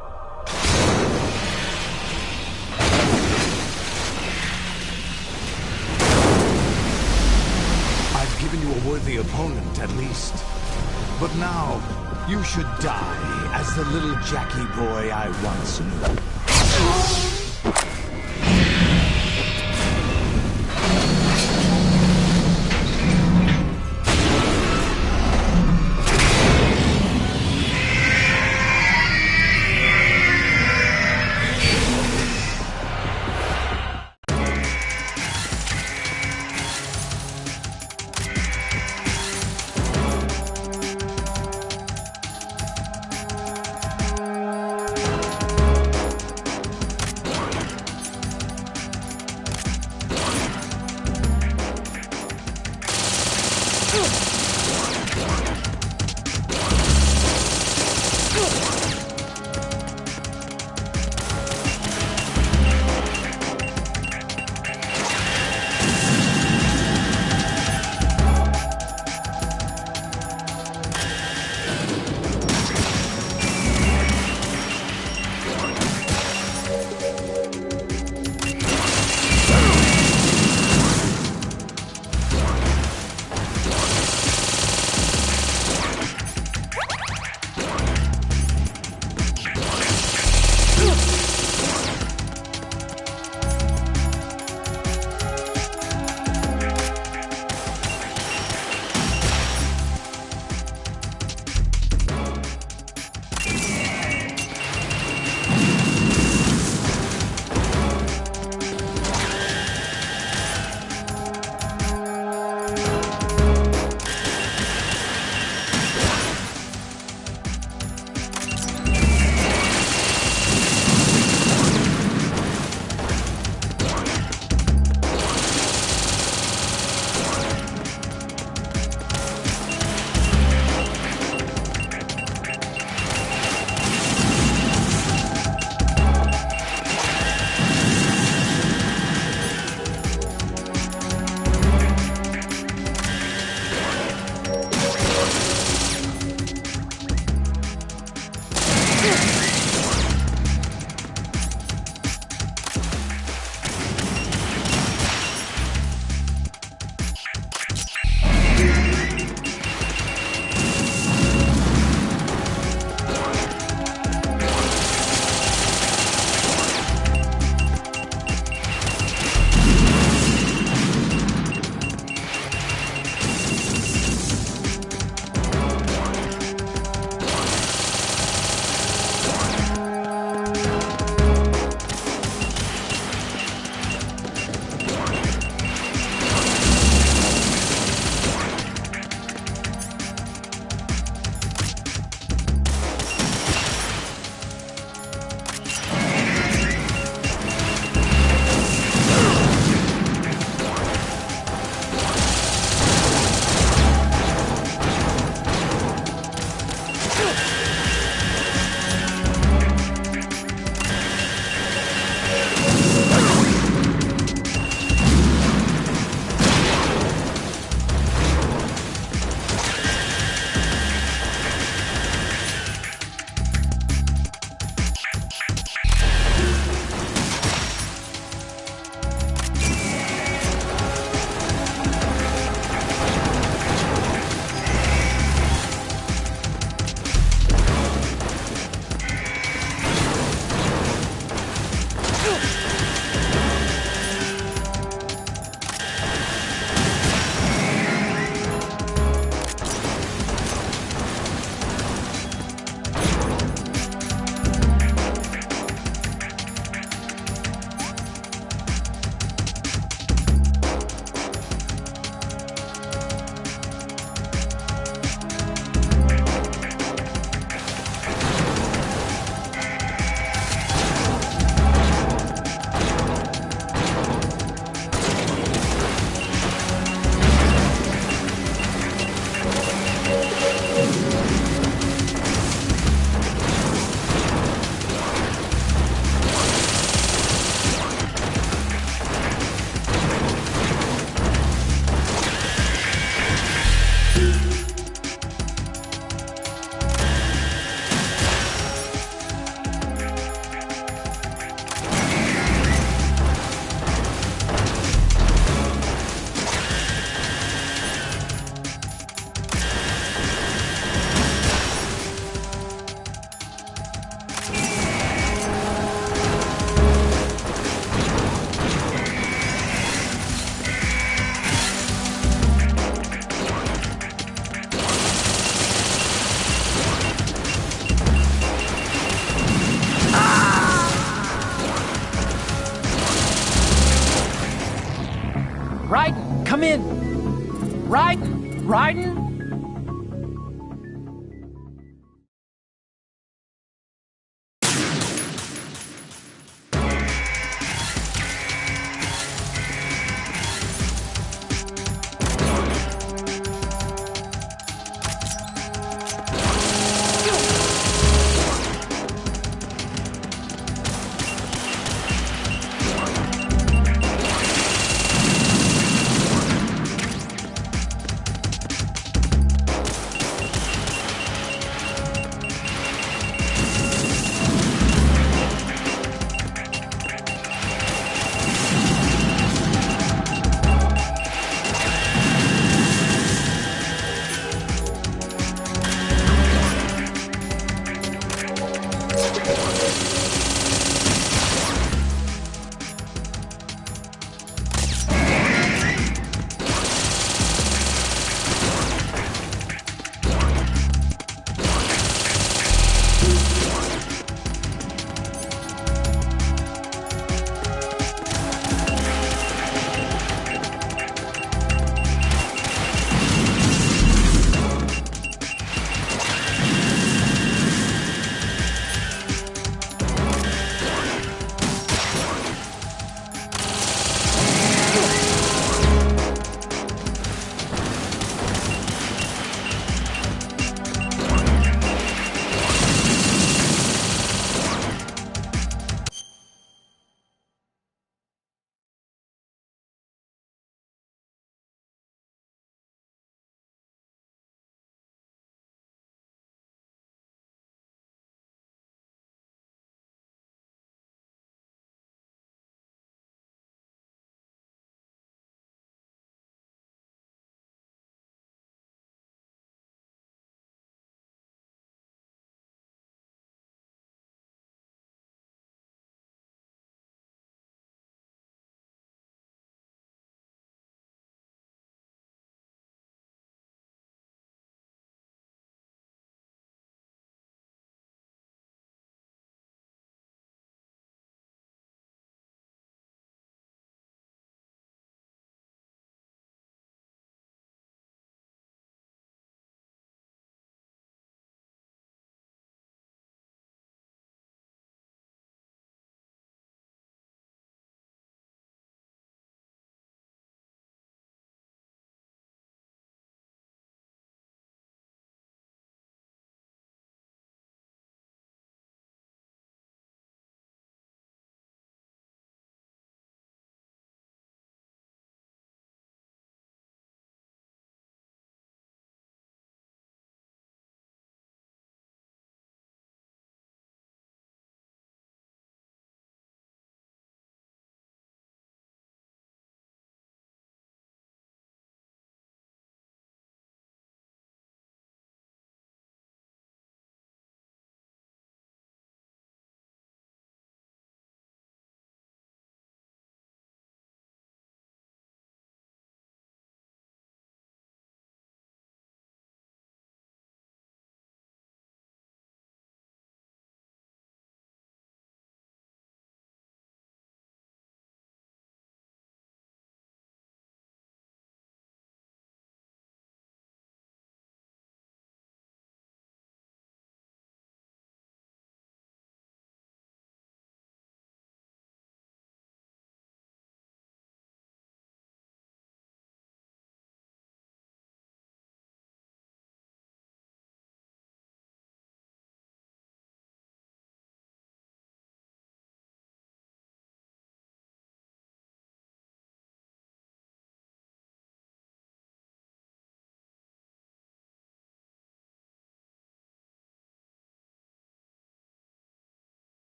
I've given you a worthy opponent, at least. But now, you should die as the little Jackie boy I once knew. riding?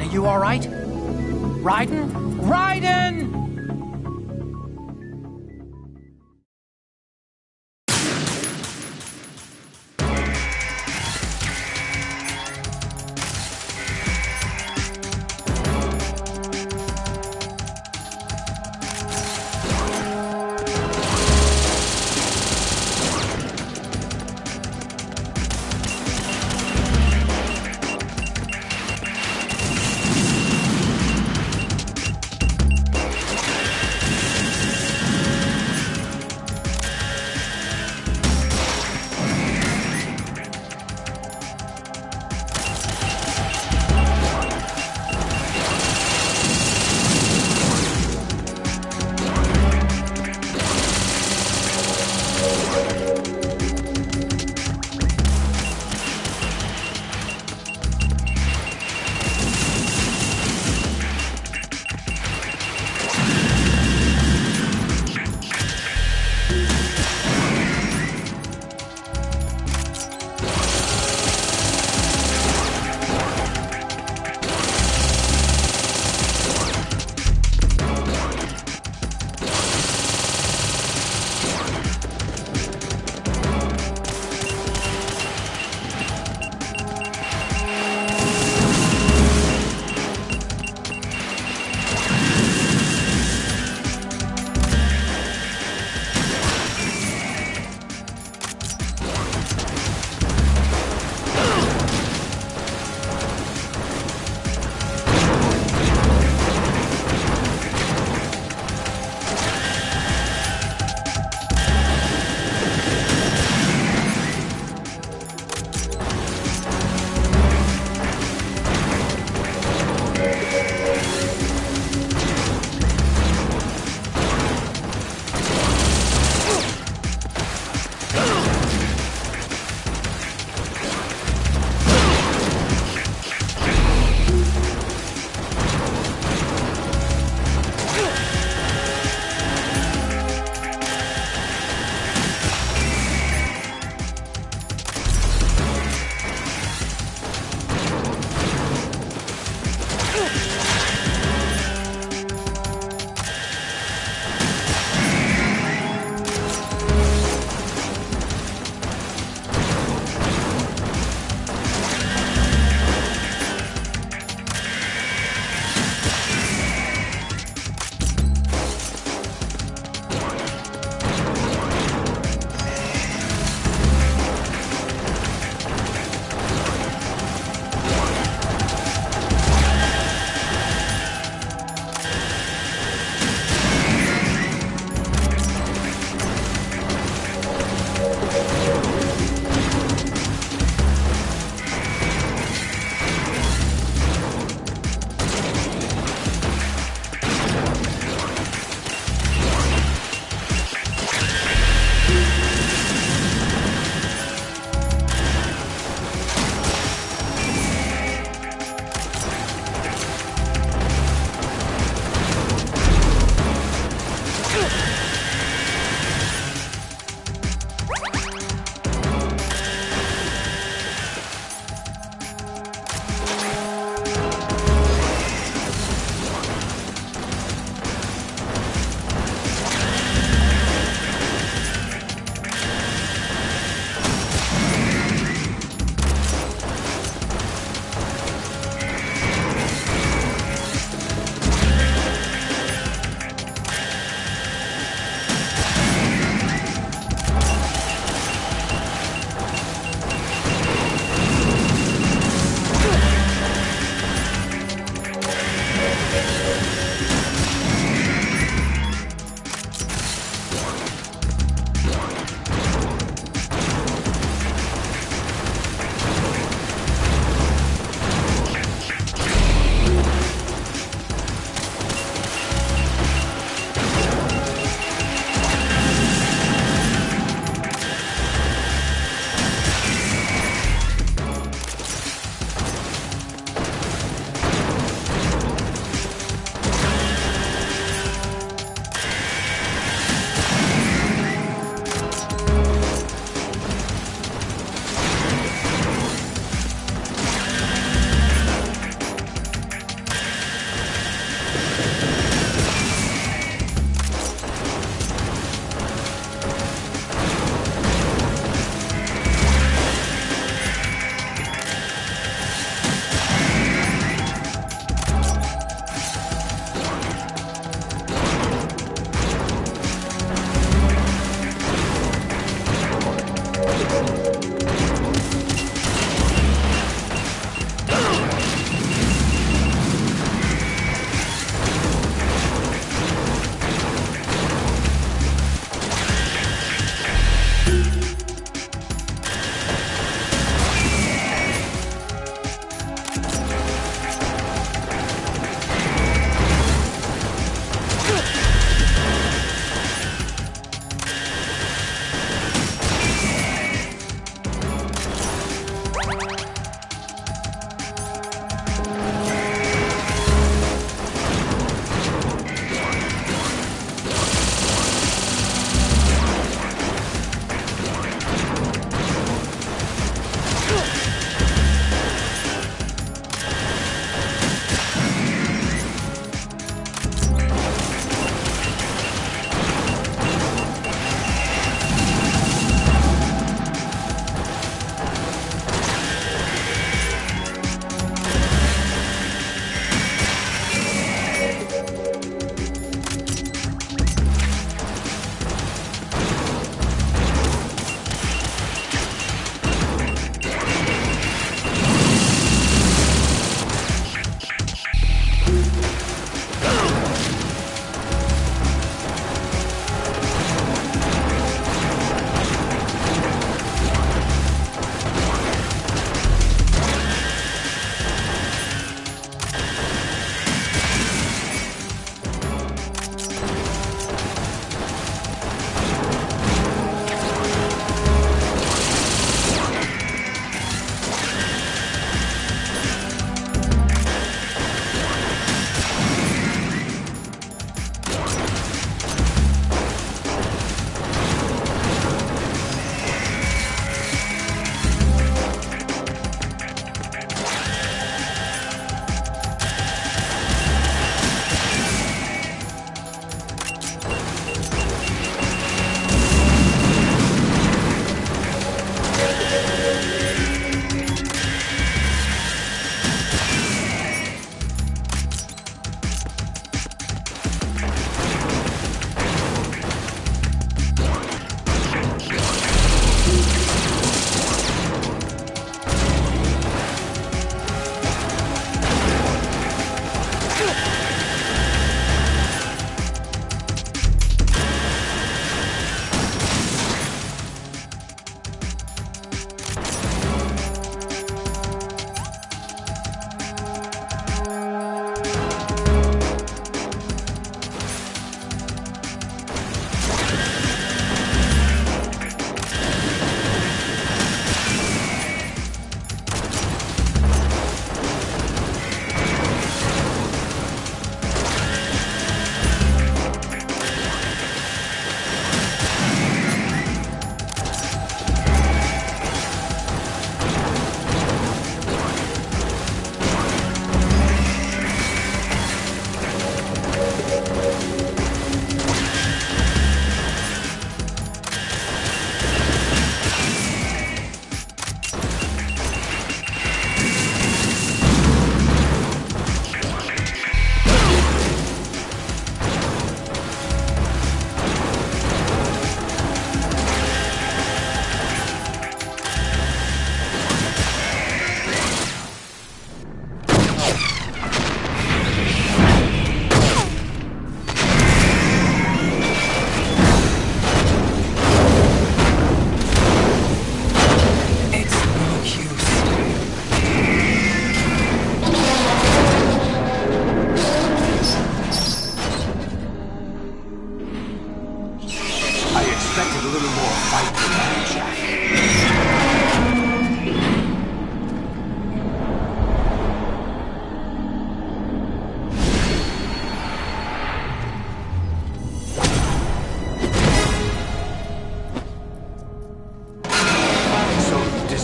are you all right? Raiden? Raiden!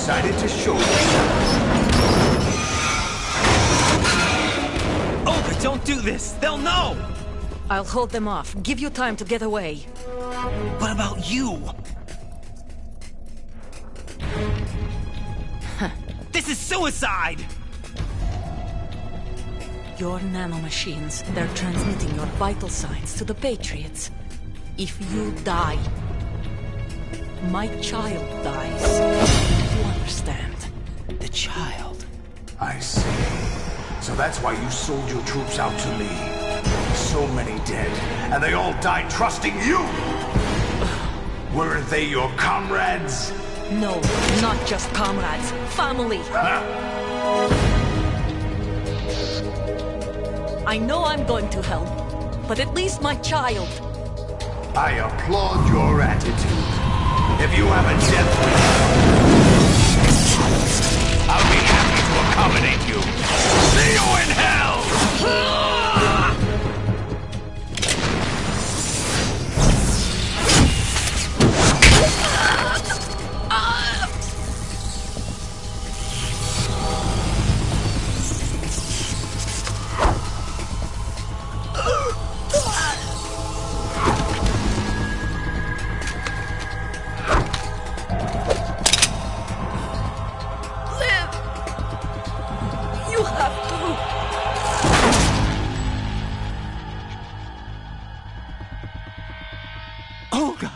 decided to show you. Olga, don't do this! They'll know! I'll hold them off. Give you time to get away. What about you? This is suicide! Your nanomachines, they're transmitting your vital signs to the Patriots. If you die, my child dies. You understand? The child. I see. So that's why you sold your troops out to me. So many dead, and they all died trusting you! Weren't they your comrades? No, not just comrades. Family! I know I'm going to hell, but at least my child. I applaud your attitude. If you have a death wish, I'll be happy to accommodate you. See you in hell! Olga!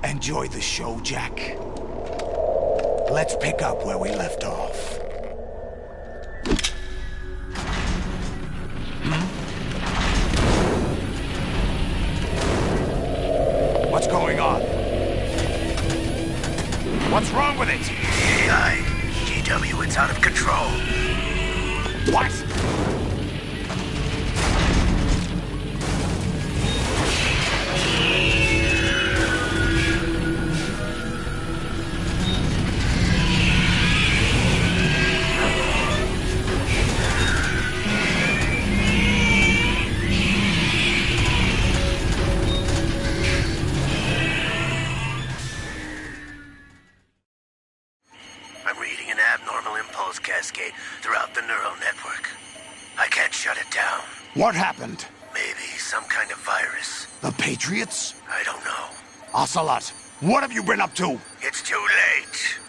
Enjoy the show, Jack. Let's pick up where we left off. What's going on? What's wrong with it? AI, GW, it's out of control. What? I'm reading an abnormal impulse cascade throughout the neural network. I can't shut it down. What happened? Maybe some kind of virus. The Patriots? I don't know. Ocelot, what have you been up to? It's too late.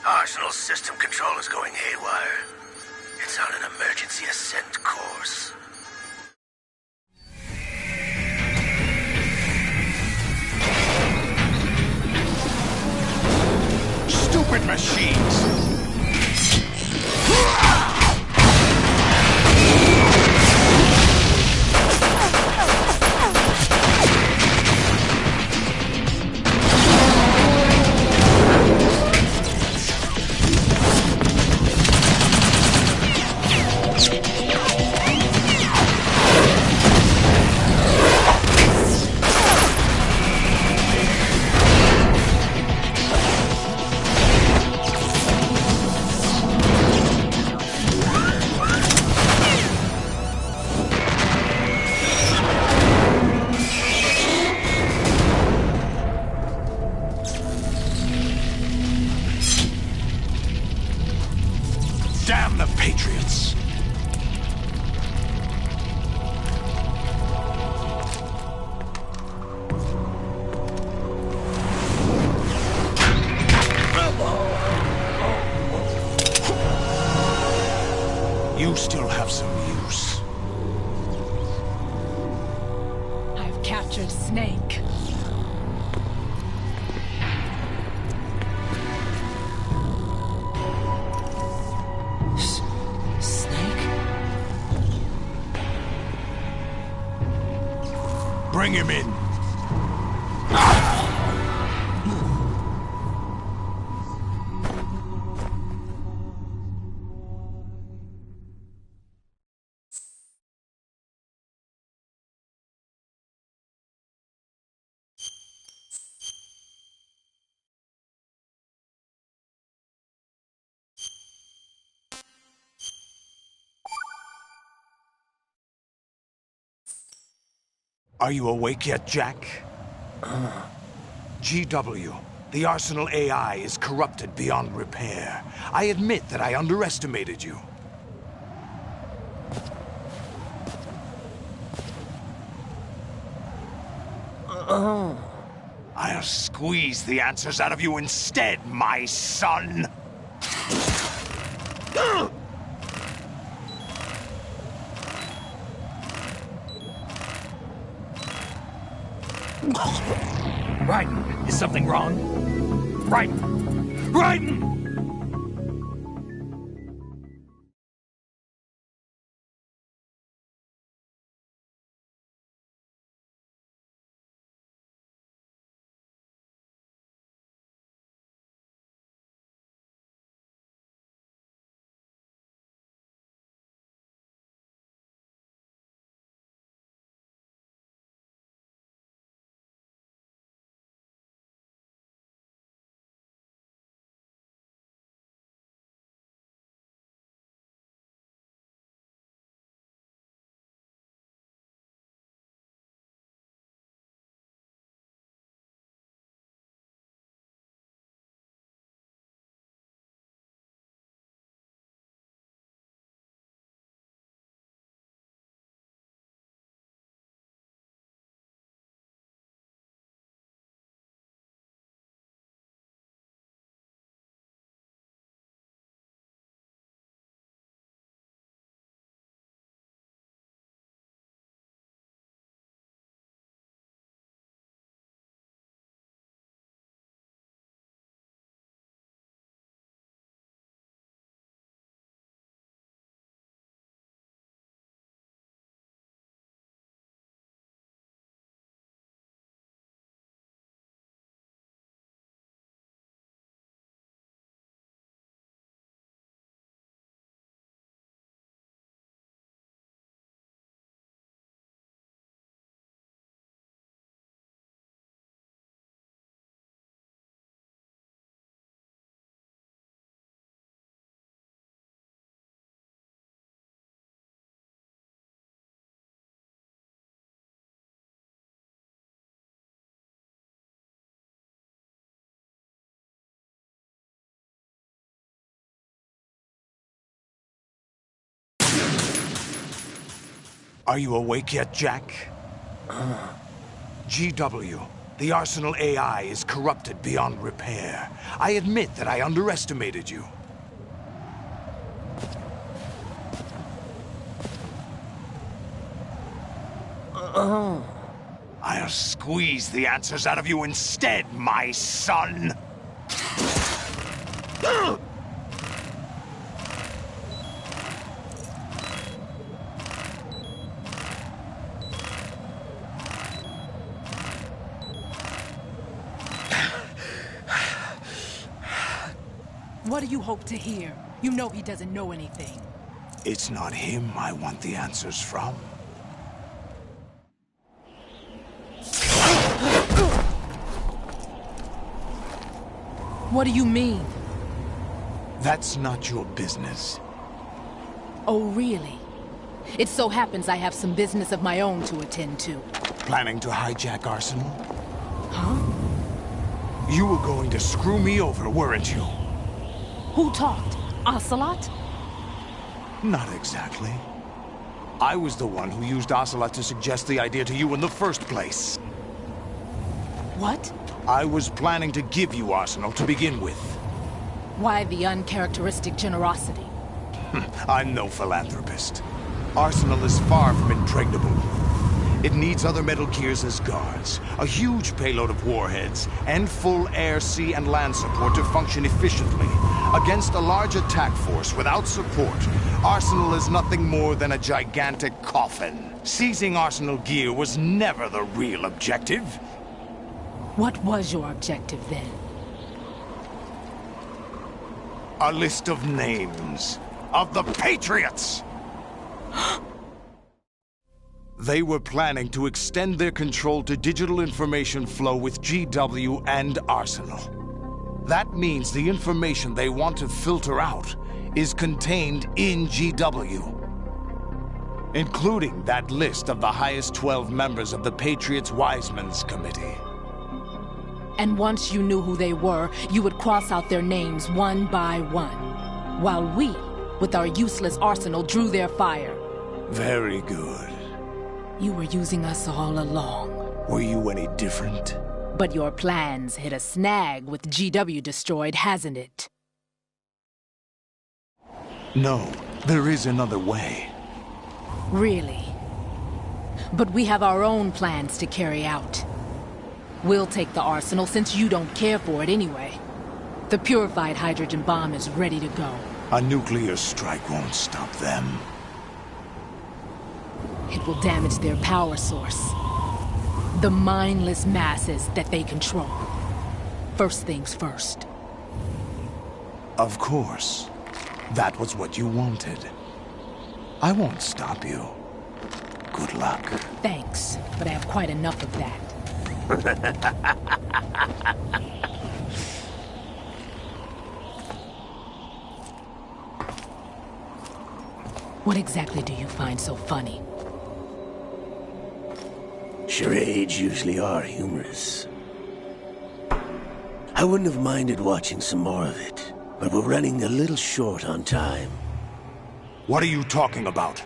Arsenal's system control is going haywire. It's on an emergency ascent course. Stupid machines! Damn the Patriots! You still have some use. I've captured Snake. Bring him in. Are you awake yet, Jack? GW, the Arsenal AI is corrupted beyond repair. I admit that I underestimated you. I'll squeeze the answers out of you instead, my son! Raiden, is something wrong? Raiden! Raiden! Are you awake yet, Jack? GW, the Arsenal AI is corrupted beyond repair. I admit that I underestimated you. I'll squeeze the answers out of you instead, my son! What do you hope to hear? You know he doesn't know anything. It's not him I want the answers from. What do you mean? That's not your business. Oh, really? It so happens I have some business of my own to attend to. Planning to hijack Arsenal? Huh? You were going to screw me over, weren't you? Who talked? Ocelot? Not exactly. I was the one who used Ocelot to suggest the idea to you in the first place. What? I was planning to give you Arsenal to begin with. Why the uncharacteristic generosity? I'm no philanthropist. Arsenal is far from impregnable. It needs other Metal Gears as guards, a huge payload of warheads, and full air, sea, and land support to function efficiently. Against a large attack force without support, Arsenal is nothing more than a gigantic coffin. Seizing Arsenal gear was never the real objective. What was your objective then? A list of names of the Patriots! They were planning to extend their control to digital information flow with GW and Arsenal. That means the information they want to filter out is contained in GW. including that list of the highest 12 members of the Patriots Wiseman's Committee. And once you knew who they were, you would cross out their names one by one, while we, with our useless arsenal, drew their fire. Very good. You were using us all along. Were you any different? But your plans hit a snag with GW destroyed, hasn't it? No, there is another way. Really? But we have our own plans to carry out. We'll take the arsenal since you don't care for it anyway. The purified hydrogen bomb is ready to go. A nuclear strike won't stop them. It will damage their power source. The mindless masses that they control. First things first. Of course. That was what you wanted. I won't stop you. Good luck. Thanks, but I have quite enough of that. What exactly do you find so funny? Charades usually are humorous. I wouldn't have minded watching some more of it, but we're running a little short on time. What are you talking about?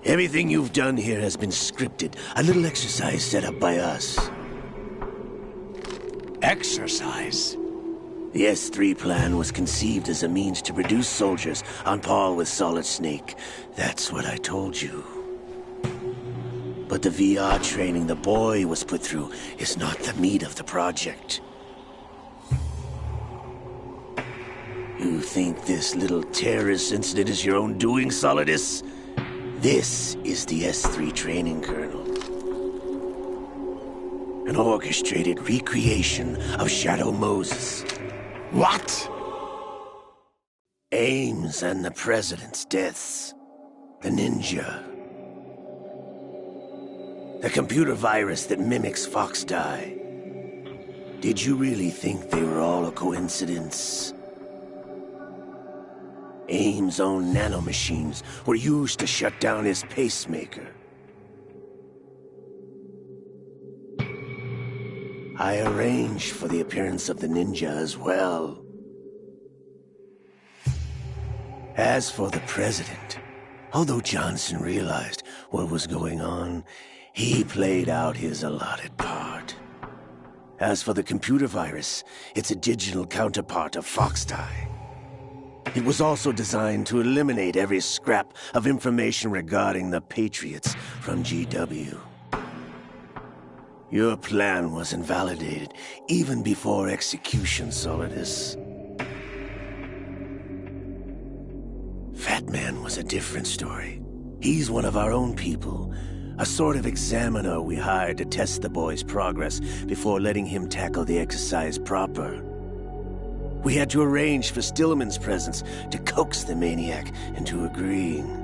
Everything you've done here has been scripted. A little exercise set up by us. Exercise? The S3 plan was conceived as a means to produce soldiers on par with Solid Snake. That's what I told you. But the VR training the boy was put through is not the meat of the project. You think this little terrorist incident is your own doing, Solidus? This is the S3 training kernel. An orchestrated recreation of Shadow Moses. What? Ames and the President's deaths. The ninja. The computer virus that mimics Foxdie. Did you really think they were all a coincidence? Ames' own nanomachines were used to shut down his pacemaker. I arranged for the appearance of the ninja as well. As for the President, although Johnson realized what was going on, he played out his allotted part. As for the computer virus, it's a digital counterpart of Foxdie. It was also designed to eliminate every scrap of information regarding the Patriots from GW. Your plan was invalidated even before execution, Solidus. Fat Man was a different story. He's one of our own people, a sort of examiner we hired to test the boy's progress before letting him tackle the exercise proper. We had to arrange for Stillman's presence to coax the maniac into agreeing.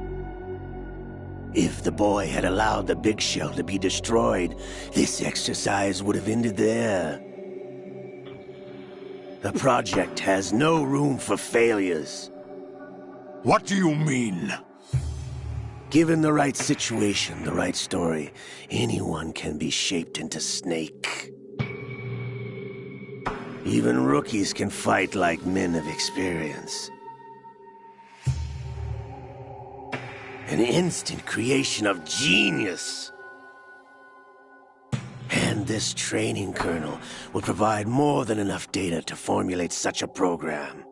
If the boy had allowed the big shell to be destroyed, this exercise would have ended there. The project has no room for failures. What do you mean? Given the right situation, the right story, anyone can be shaped into Snake. Even rookies can fight like men of experience. An instant creation of genius. And this training kernel will provide more than enough data to formulate such a program.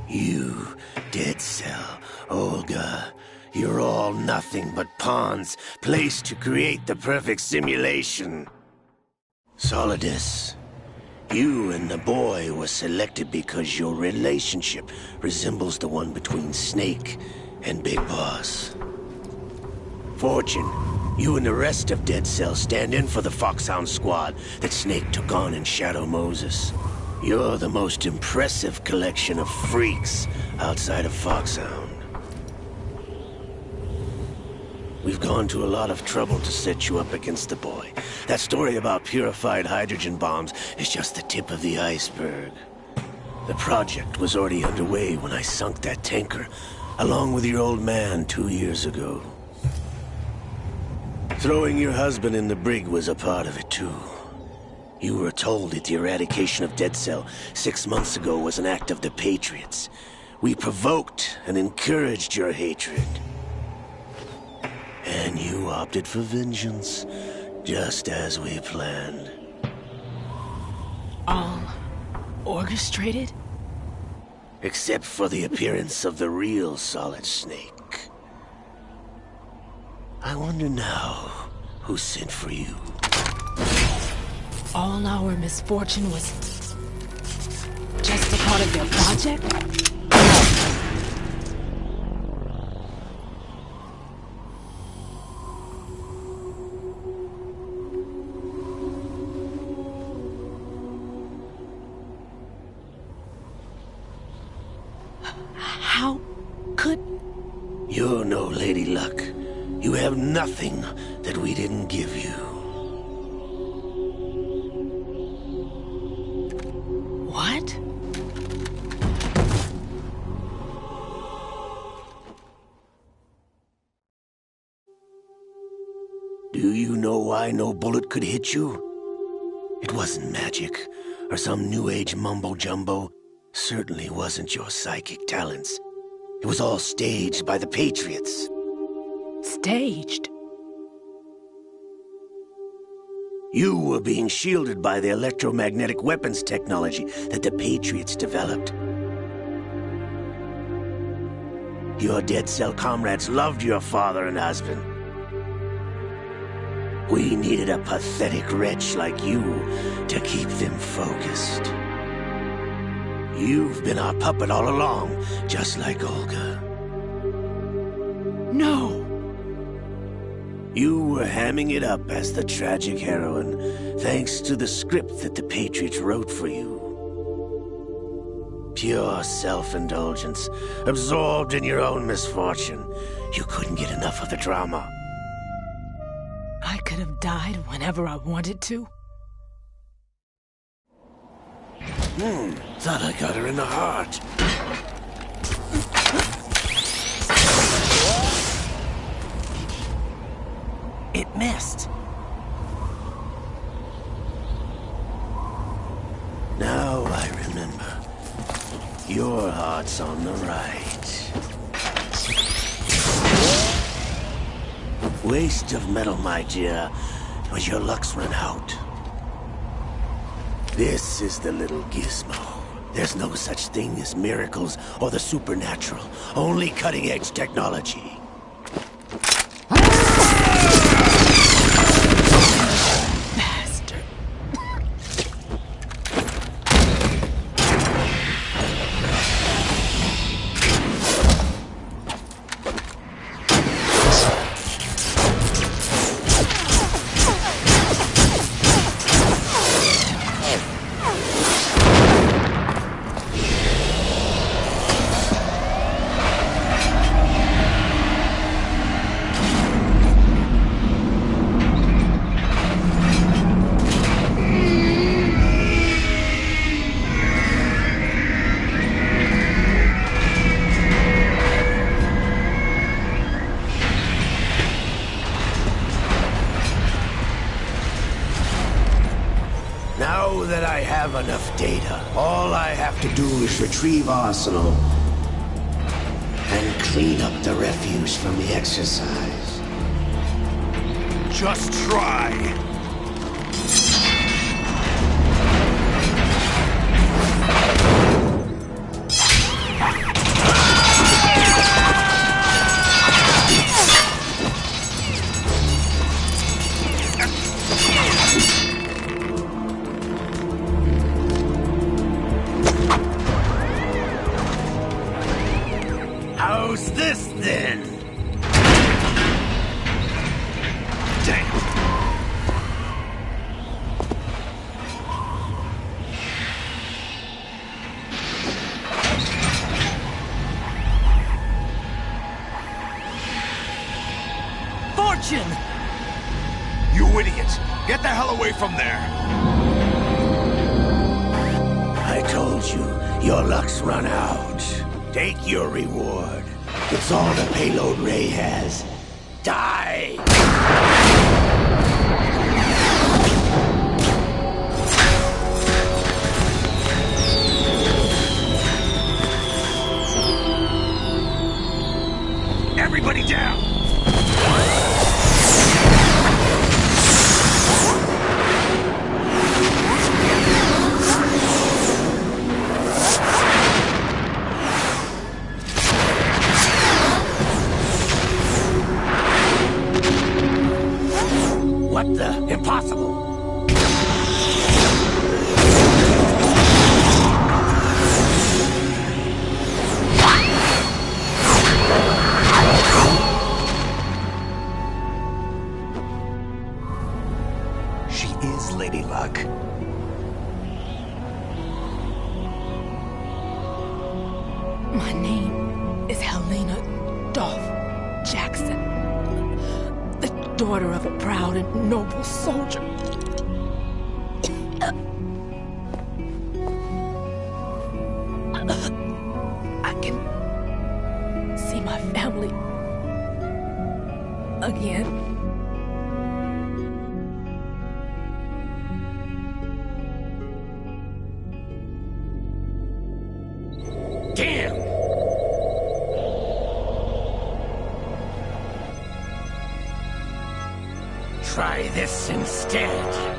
You, Dead Cell, Olga, you're all nothing but pawns placed to create the perfect simulation. Solidus, you and the boy were selected because your relationship resembles the one between Snake and Big Boss. Fortune, you and the rest of Dead Cell stand in for the Foxhound squad that Snake took on in Shadow Moses. You're the most impressive collection of freaks outside of Foxhound. We've gone to a lot of trouble to set you up against the boy. That story about purified hydrogen bombs is just the tip of the iceberg. The project was already underway when I sunk that tanker along with your old man 2 years ago. Throwing your husband in the brig was a part of it, too. You were told that the eradication of Dead Cell 6 months ago was an act of the Patriots. We provoked and encouraged your hatred. And you opted for vengeance, just as we planned. All orchestrated? Except for the appearance of the real Solid Snake. I wonder now who sent for you. All our misfortune was just a part of their project? How could... You're no Lady Luck. You have nothing that we didn't give you. What? Do you know why no bullet could hit you? It wasn't magic, or some new age mumbo-jumbo. Certainly wasn't your psychic talents. It was all staged by the Patriots. Staged? You were being shielded by the electromagnetic weapons technology that the Patriots developed. Your Dead Cell comrades loved your father and husband. We needed a pathetic wretch like you to keep them focused. You've been our puppet all along, just like Olga. No! You were hamming it up as the tragic heroine, thanks to the script that the Patriots wrote for you. Pure self-indulgence, absorbed in your own misfortune. You couldn't get enough of the drama. I could have died whenever I wanted to. Thought I got her in the heart. It missed. Now I remember. Your heart's on the right. Waste of metal, my dear, was your luck's run out. This is the little gizmo. There's no such thing as miracles or the supernatural. Only cutting-edge technology. Bastard. Now that I have enough data, all I have to do is retrieve Arsenal and clean up the refuse from the exercise. Just try. How's this then? Damn. Fortune! You idiot! Get the hell away from there! I told you, your luck's run out. Take your reward. It's all the payload Ray has. Die! Everybody down! What the? Impossible! She is Lady Luck. My name is Helena Dolph Jackson, the daughter of a proud and noble soldier. I can see my family again. Damn! Try this instead.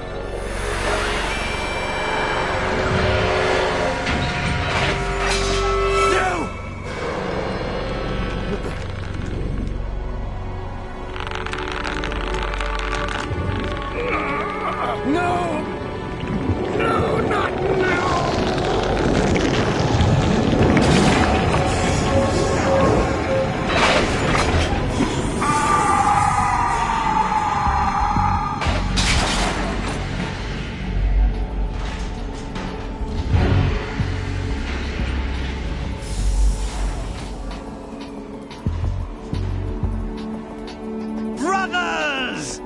Brothers!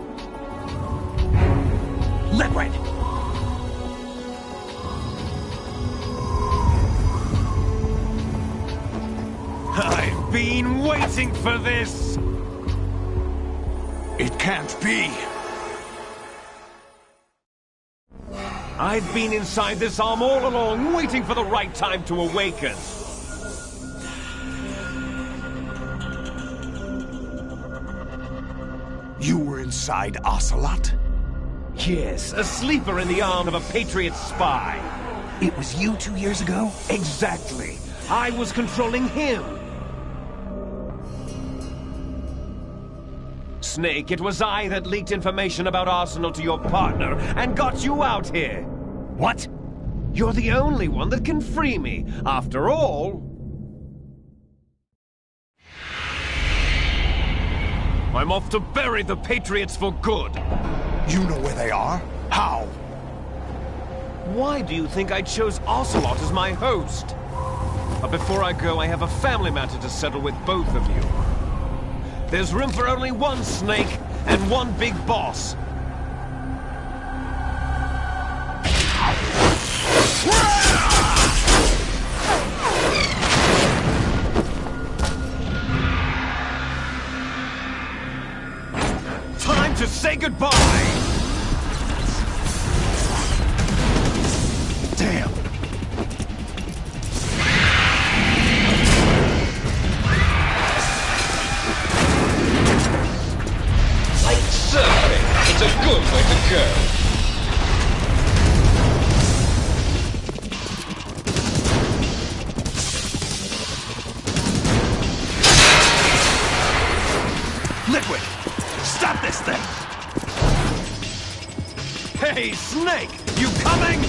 Liquid! I've been waiting for this! It can't be. I've been inside this arm all along, waiting for the right time to awaken. You were inside Ocelot? Yes, a sleeper in the arm of a Patriot spy. It was you 2 years ago? Exactly. I was controlling him. Snake, it was I that leaked information about Arsenal to your partner and got you out here. What? You're the only one that can free me. After all... I'm off to bury the Patriots for good. You know where they are? How? Why do you think I chose Ocelot as my host? But before I go, I have a family matter to settle with both of you. There's room for only one Snake and one big boss. Time to say goodbye! Damn! Like surfing, it's a good way to go. Liquid! Stop this thing! Hey, Snake! You coming?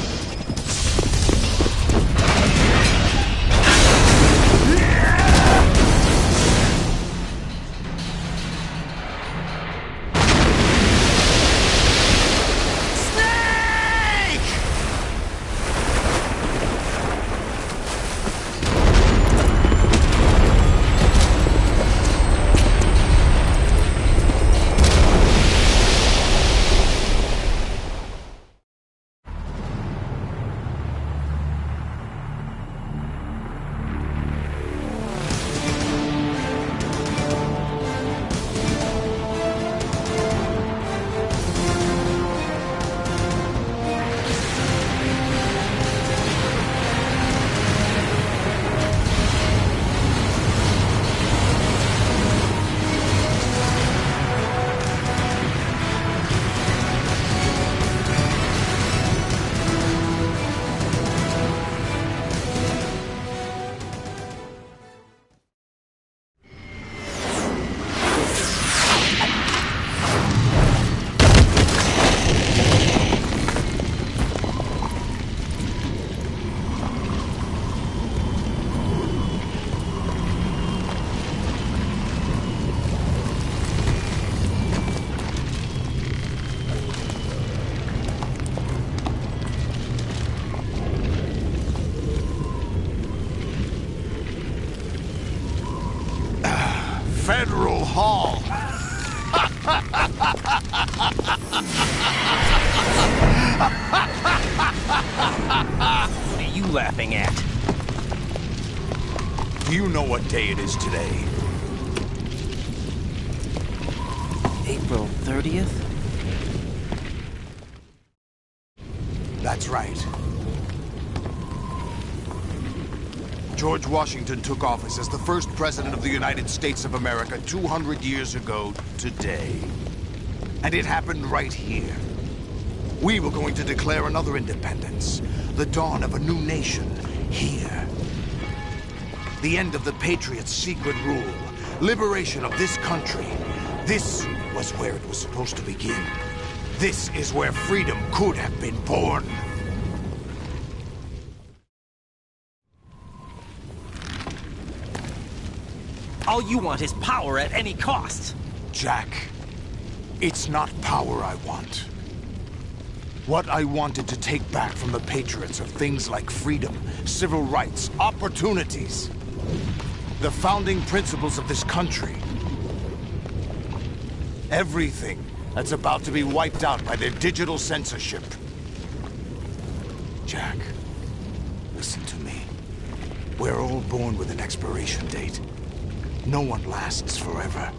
Federal Hall. What are you laughing at? Do you know what day it is today? April 30th? That's right. George Washington took office as the first president of the United States of America 200 years ago today. And it happened right here. We were going to declare another independence, the dawn of a new nation, here. The end of the Patriots' secret rule, liberation of this country. This was where it was supposed to begin. This is where freedom could have been born. All you want is power at any cost. Jack, it's not power I want. What I wanted to take back from the Patriots are things like freedom, civil rights, opportunities. The founding principles of this country. Everything that's about to be wiped out by their digital censorship. Jack, listen to me. We're all born with an expiration date. No one lasts forever.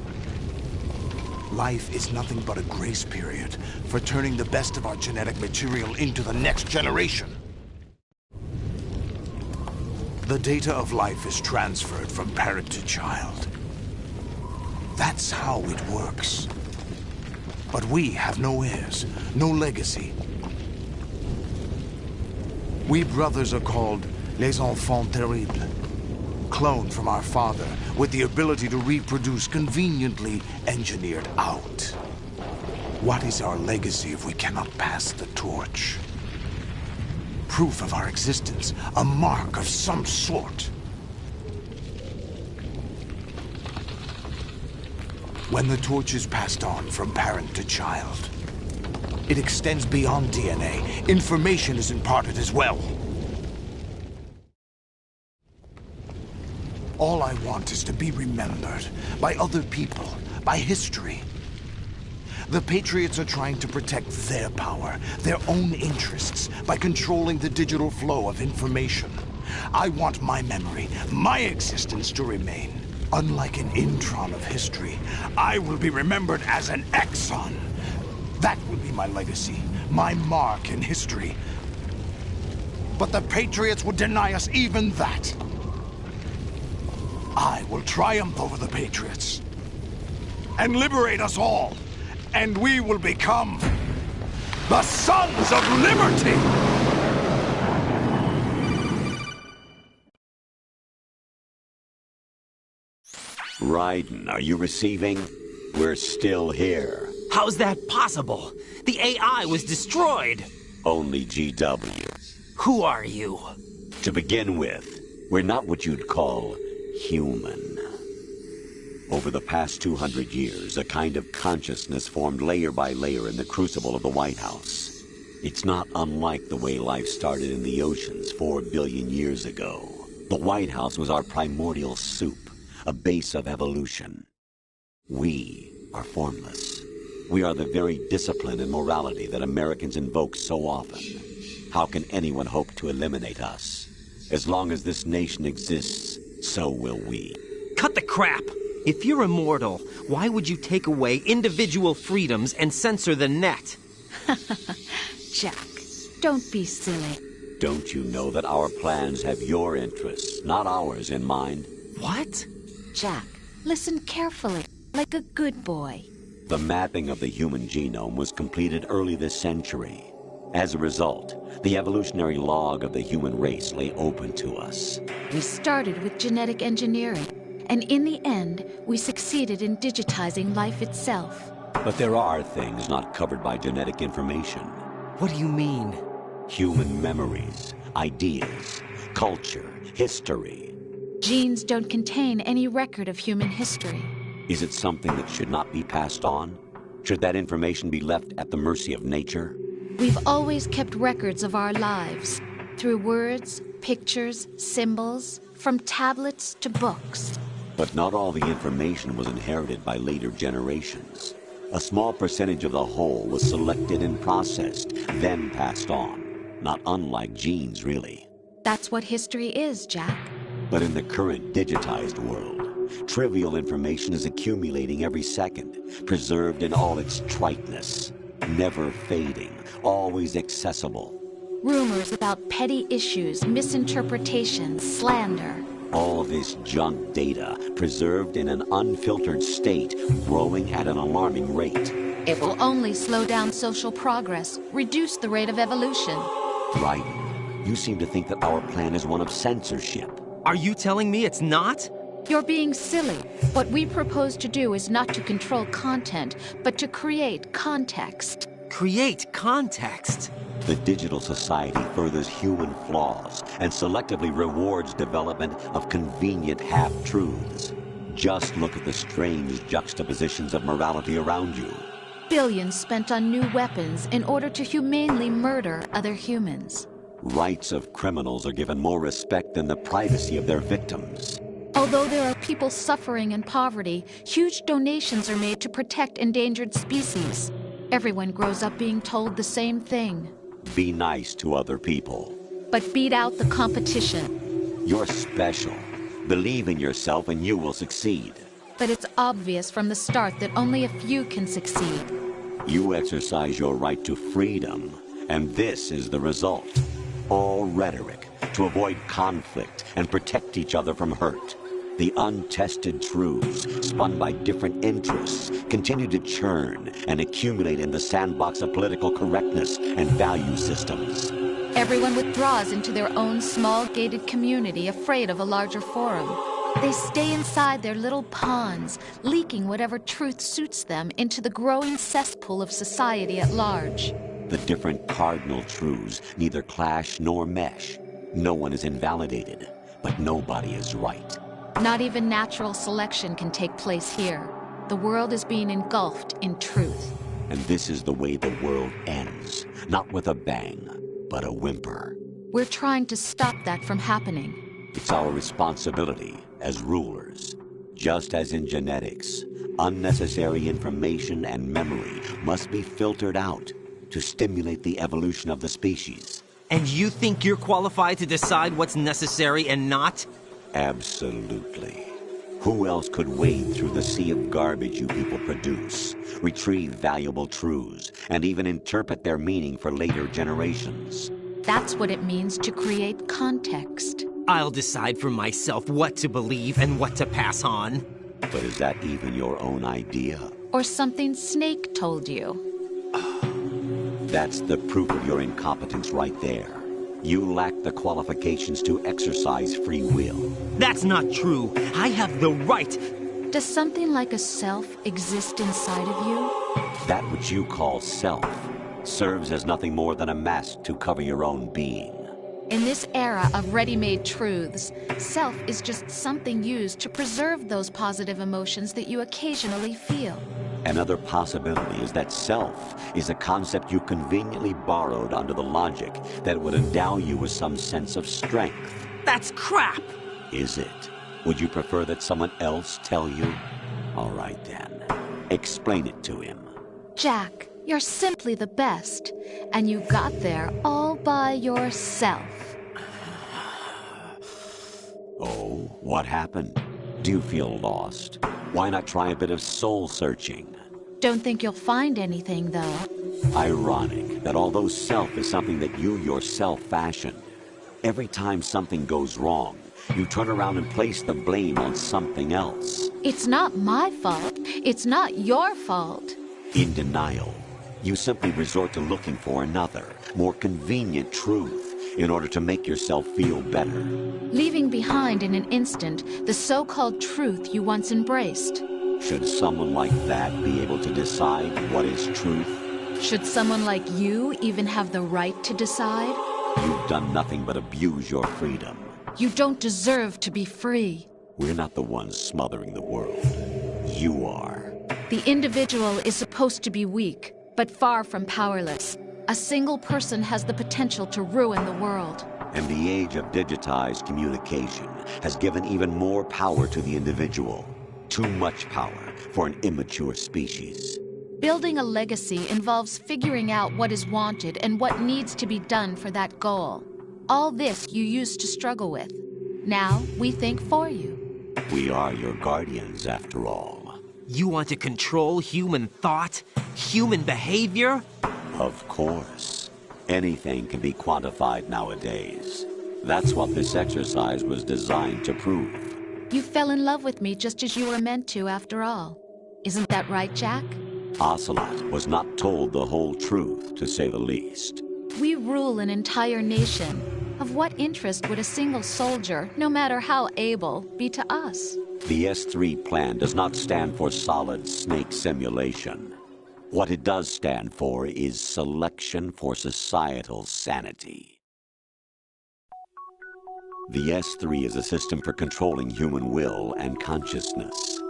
Life is nothing but a grace period for turning the best of our genetic material into the next generation. The data of life is transferred from parent to child. That's how it works. But we have no heirs, no legacy. We brothers are called les enfants terribles. Cloned from our father, with the ability to reproduce conveniently engineered out. What is our legacy if we cannot pass the torch? Proof of our existence, a mark of some sort. When the torch is passed on from parent to child, it extends beyond DNA. Information is imparted as well. All I want is to be remembered by other people, by history. The Patriots are trying to protect their power, their own interests, by controlling the digital flow of information. I want my memory, my existence to remain. Unlike an intron of history, I will be remembered as an exon. That will be my legacy, my mark in history. But the Patriots would deny us even that. I will triumph over the Patriots and liberate us all, and we will become the Sons of Liberty! Raiden, are you receiving? We're still here. How's that possible? The AI was destroyed. Only GW. Who are you? To begin with, we're not what you'd call human. Over the past 200 years, a kind of consciousness formed layer by layer in the crucible of the White House. It's not unlike the way life started in the oceans 4 billion years ago. The White House was our primordial soup, a base of evolution. We are formless. We are the very discipline and morality that Americans invoke so often. How can anyone hope to eliminate us? As long as this nation exists, so will we. Cut the crap! If you're immortal, why would you take away individual freedoms and censor the net? Jack, don't be silly. Don't you know that our plans have your interests, not ours, in mind? What? Jack, listen carefully, like a good boy. The mapping of the human genome was completed early this century. As a result, the evolutionary log of the human race lay open to us. We started with genetic engineering, and in the end, we succeeded in digitizing life itself. But there are things not covered by genetic information. What do you mean? Human memories, ideas, culture, history. Genes don't contain any record of human history. Is it something that should not be passed on? Should that information be left at the mercy of nature? We've always kept records of our lives, through words, pictures, symbols, from tablets to books. But not all the information was inherited by later generations. A small percentage of the whole was selected and processed, then passed on. Not unlike genes, really. That's what history is, Jack. But in the current digitized world, trivial information is accumulating every second, preserved in all its triteness, never fading, always accessible. Rumors about petty issues, misinterpretations, slander. All this junk data, preserved in an unfiltered state, growing at an alarming rate. It will only slow down social progress, reduce the rate of evolution. Right. You seem to think that our plan is one of censorship. Are you telling me it's not? You're being silly. What we propose to do is not to control content, but to create context. Create context? The digital society furthers human flaws and selectively rewards development of convenient half-truths. Just look at the strange juxtapositions of morality around you. Billions spent on new weapons in order to humanely murder other humans. Rights of criminals are given more respect than the privacy of their victims. Although there are people suffering in poverty, huge donations are made to protect endangered species. Everyone grows up being told the same thing. Be nice to other people. But beat out the competition. You're special. Believe in yourself and you will succeed. But it's obvious from the start that only a few can succeed. You exercise your right to freedom, and this is the result. All rhetoric to avoid conflict and protect each other from hurt. The untested truths, spun by different interests, continue to churn and accumulate in the sandbox of political correctness and value systems. Everyone withdraws into their own small gated community, afraid of a larger forum. They stay inside their little ponds, leaking whatever truth suits them into the growing cesspool of society at large. The different cardinal truths neither clash nor mesh. No one is invalidated, but nobody is right. Not even natural selection can take place here. The world is being engulfed in truth. And this is the way the world ends. Not with a bang, but a whimper. We're trying to stop that from happening. It's our responsibility as rulers. Just as in genetics, unnecessary information and memory must be filtered out to stimulate the evolution of the species. And you think you're qualified to decide what's necessary and not? Absolutely. Who else could wade through the sea of garbage you people produce, retrieve valuable truths, and even interpret their meaning for later generations? That's what it means to create context. I'll decide for myself what to believe and what to pass on. But is that even your own idea? Or something Snake told you? That's the proof of your incompetence right there. You lack the qualifications to exercise free will. That's not true. I have the right. Does something like a self exist inside of you? That which you call self serves as nothing more than a mask to cover your own being. In this era of ready-made truths, self is just something used to preserve those positive emotions that you occasionally feel. Another possibility is that self is a concept you conveniently borrowed under the logic that would endow you with some sense of strength. That's crap! Is it? Would you prefer that someone else tell you? All right then. Explain it to him. Jack, you're simply the best, and you got there all by yourself. Oh, what happened? Do you feel lost? Why not try a bit of soul-searching? Don't think you'll find anything, though. Ironic that although self is something that you yourself fashioned, every time something goes wrong, you turn around and place the blame on something else. It's not my fault. It's not your fault. In denial, you simply resort to looking for another, more convenient truth in order to make yourself feel better. Leaving behind in an instant the so-called truth you once embraced. Should someone like that be able to decide what is truth? Should someone like you even have the right to decide? You've done nothing but abuse your freedom. You don't deserve to be free. We're not the ones smothering the world. You are. The individual is supposed to be weak, but far from powerless. A single person has the potential to ruin the world. And the age of digitized communication has given even more power to the individual. Too much power for an immature species. Building a legacy involves figuring out what is wanted and what needs to be done for that goal. All this you used to struggle with. Now we think for you. We are your guardians, after all. You want to control human thought? Human behavior? Of course. Anything can be quantified nowadays. That's what this exercise was designed to prove. You fell in love with me just as you were meant to, after all. Isn't that right, Jack? Ocelot was not told the whole truth, to say the least. We rule an entire nation. Of what interest would a single soldier, no matter how able, be to us? The S3 plan does not stand for Solid Snake Simulation. What it does stand for is Selection for Societal Sanity. The S3 is a system for controlling human will and consciousness.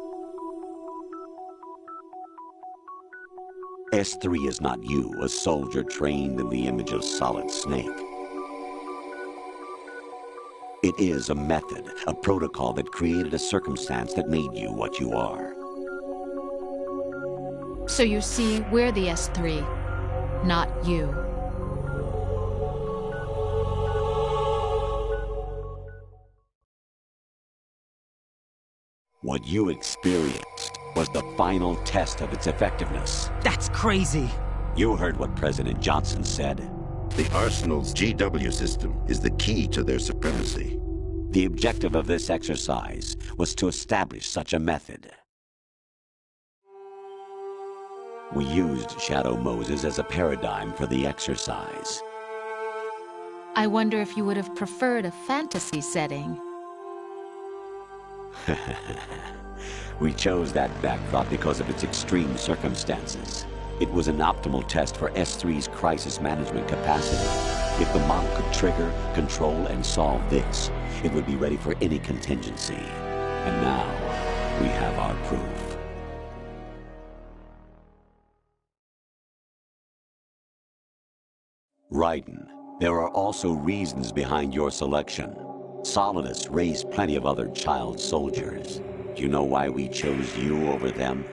S3 is not you, a soldier trained in the image of Solid Snake. It is a method, a protocol that created a circumstance that made you what you are. So you see, we're the S3, not you. What you experienced was the final test of its effectiveness. That's crazy. You heard what President Johnson said. The Arsenal's GW system is the key to their supremacy. The objective of this exercise was to establish such a method. We used Shadow Moses as a paradigm for the exercise. I wonder if you would have preferred a fantasy setting. We chose that backdrop because of its extreme circumstances. It was an optimal test for S3's crisis management capacity. If the model could trigger, control, and solve this, it would be ready for any contingency. And now, we have our proof. Raiden, there are also reasons behind your selection. Solidus raised plenty of other child soldiers. Do you know why we chose you over them?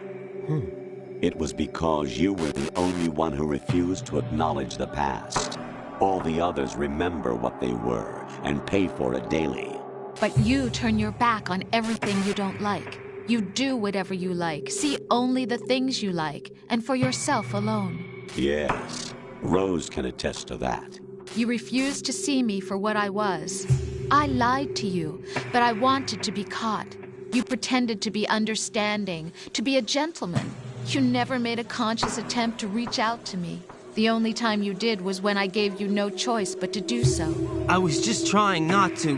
It was because you were the only one who refused to acknowledge the past. All the others remember what they were and pay for it daily. But you turn your back on everything you don't like. You do whatever you like, see only the things you like, and for yourself alone. Yes, Rose can attest to that. You refused to see me for what I was. I lied to you, but I wanted to be caught. You pretended to be understanding, to be a gentleman. You never made a conscious attempt to reach out to me. The only time you did was when I gave you no choice but to do so. I was just trying not to...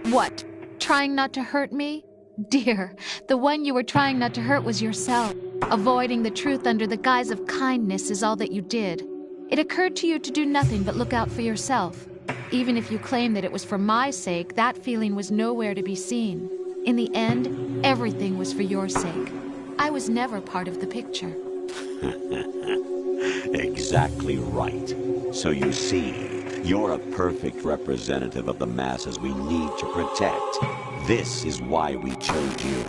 What? Trying not to hurt me? Dear, the one you were trying not to hurt was yourself. Avoiding the truth under the guise of kindness is all that you did. It occurred to you to do nothing but look out for yourself. Even if you claim that it was for my sake, that feeling was nowhere to be seen. In the end, everything was for your sake. I was never part of the picture. Exactly right. So you see, you're a perfect representative of the masses we need to protect. This is why we chose you.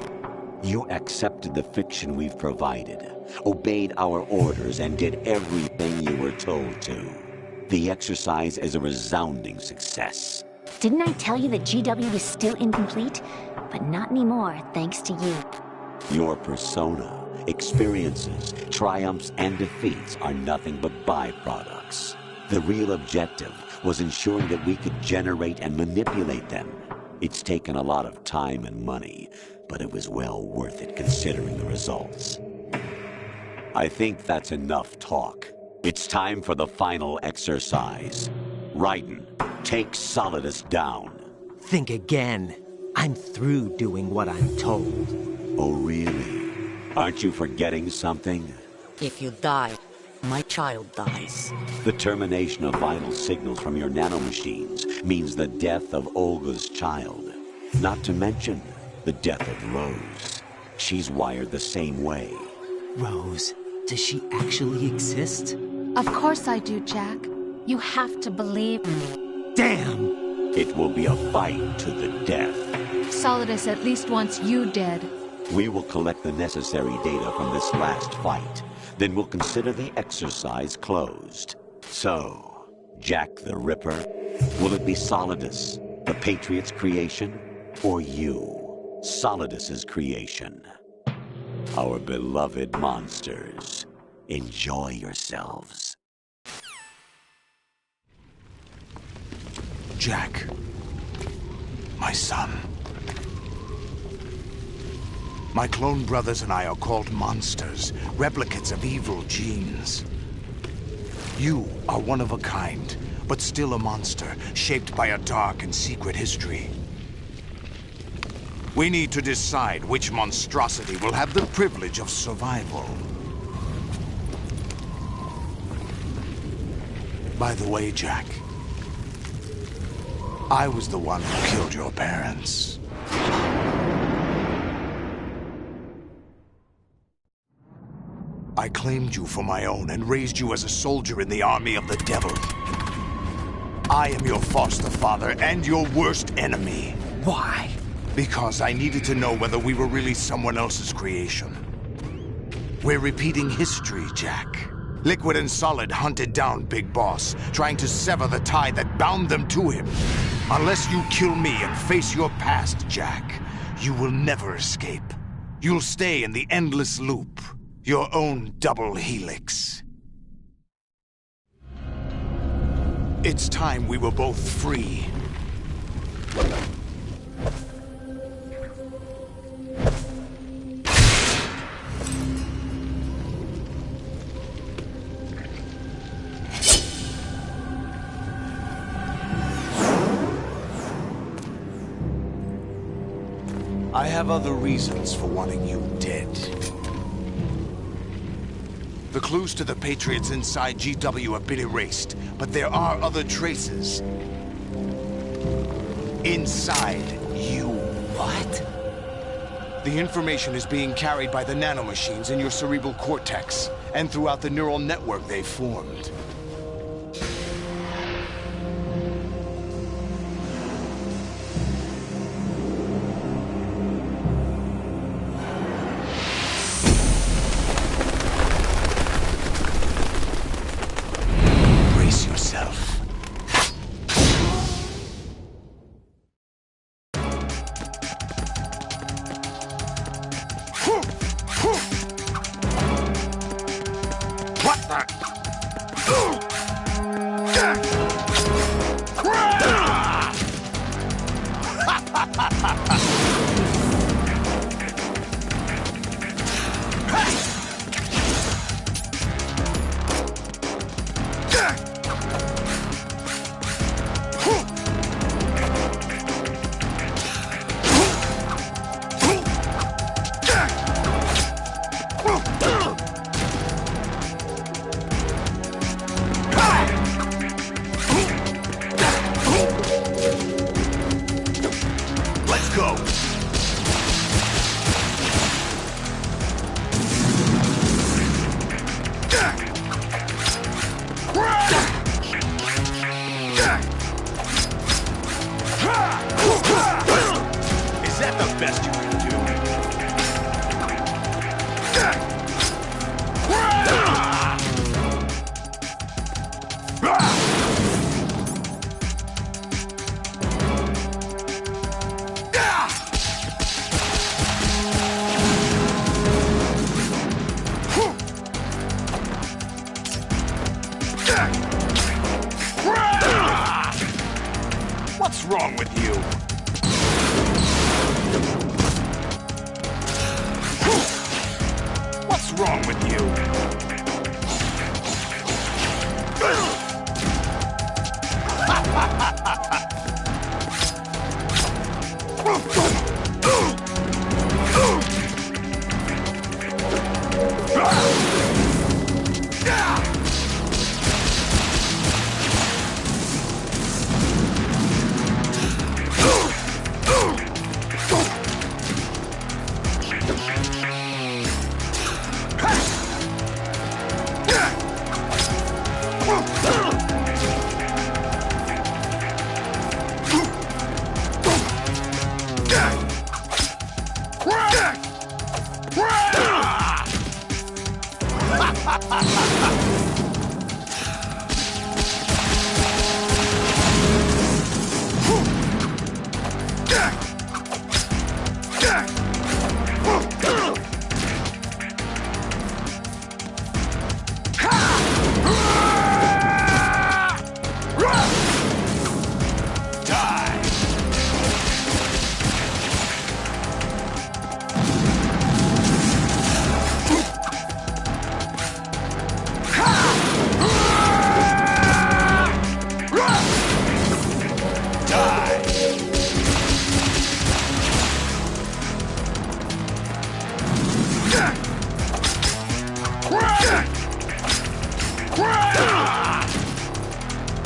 You accepted the fiction we've provided, obeyed our orders, and did everything you were told to. The exercise is a resounding success. Didn't I tell you that GW was still incomplete? But not anymore, thanks to you. Your persona, experiences, triumphs, and defeats are nothing but byproducts. The real objective was ensuring that we could generate and manipulate them. It's taken a lot of time and money, but it was well worth it considering the results. I think that's enough talk. It's time for the final exercise. Raiden, take Solidus down. Think again. I'm through doing what I'm told. Oh, really? Aren't you forgetting something? If you die, my child dies. The termination of vital signals from your nanomachines means the death of Olga's child. Not to mention the death of Rose. She's wired the same way. Rose, does she actually exist? Of course I do, Jack. You have to believe me. Damn! It will be a fight to the death. Solidus at least wants you dead. We will collect the necessary data from this last fight. Then we'll consider the exercise closed. So, Jack the Ripper, will it be Solidus, the Patriot's creation, or you, Solidus's creation? Our beloved monsters, enjoy yourselves. Jack, my son. My clone brothers and I are called monsters, replicates of evil genes. You are one of a kind, but still a monster, shaped by a dark and secret history. We need to decide which monstrosity will have the privilege of survival. By the way, Jack, I was the one who killed your parents. I claimed you for my own and raised you as a soldier in the army of the devil. I am your foster father and your worst enemy. Why? Because I needed to know whether we were really someone else's creation. We're repeating history, Jack. Liquid and Solid hunted down Big Boss, trying to sever the tie that bound them to him. Unless you kill me and face your past, Jack, you will never escape. You'll stay in the endless loop, your own double helix. It's time we were both free. I have other reasons for wanting you dead. The clues to the Patriots inside GW have been erased, but there are other traces. Inside you. What? The information is being carried by the nanomachines in your cerebral cortex, and throughout the neural network they formed.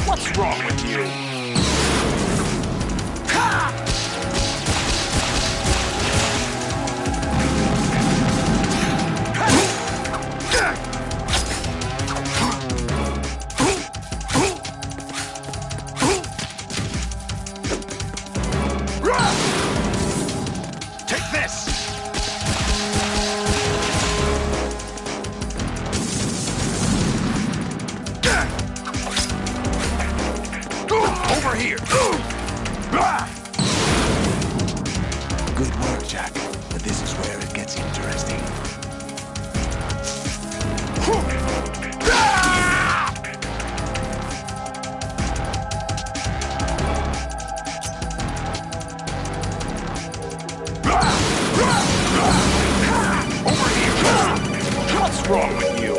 What's wrong with you? Take this! Over here! Good work, Jack. But this is where it gets interesting. Over here! What's wrong with you?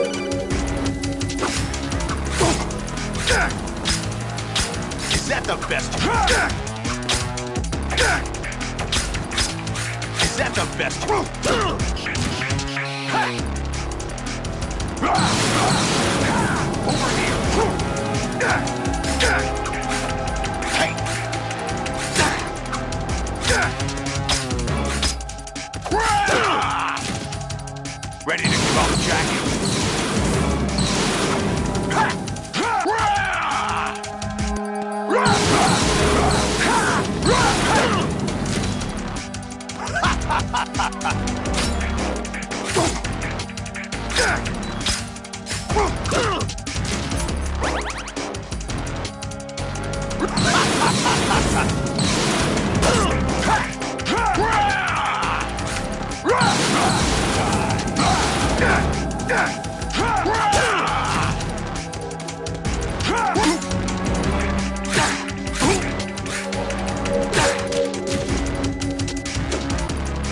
Is that the best? Is that the best? Over here. Hey. Ready to give up, Jack?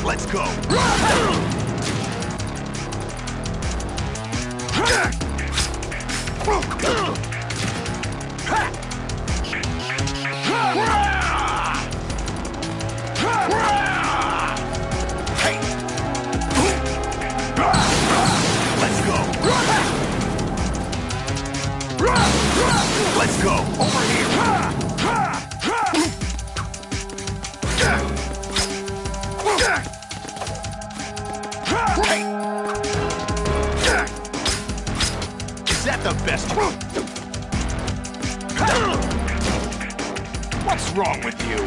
Let's go. Hey. Let's go. Let's go. Over here. Hey. Is that the best? What's wrong with you?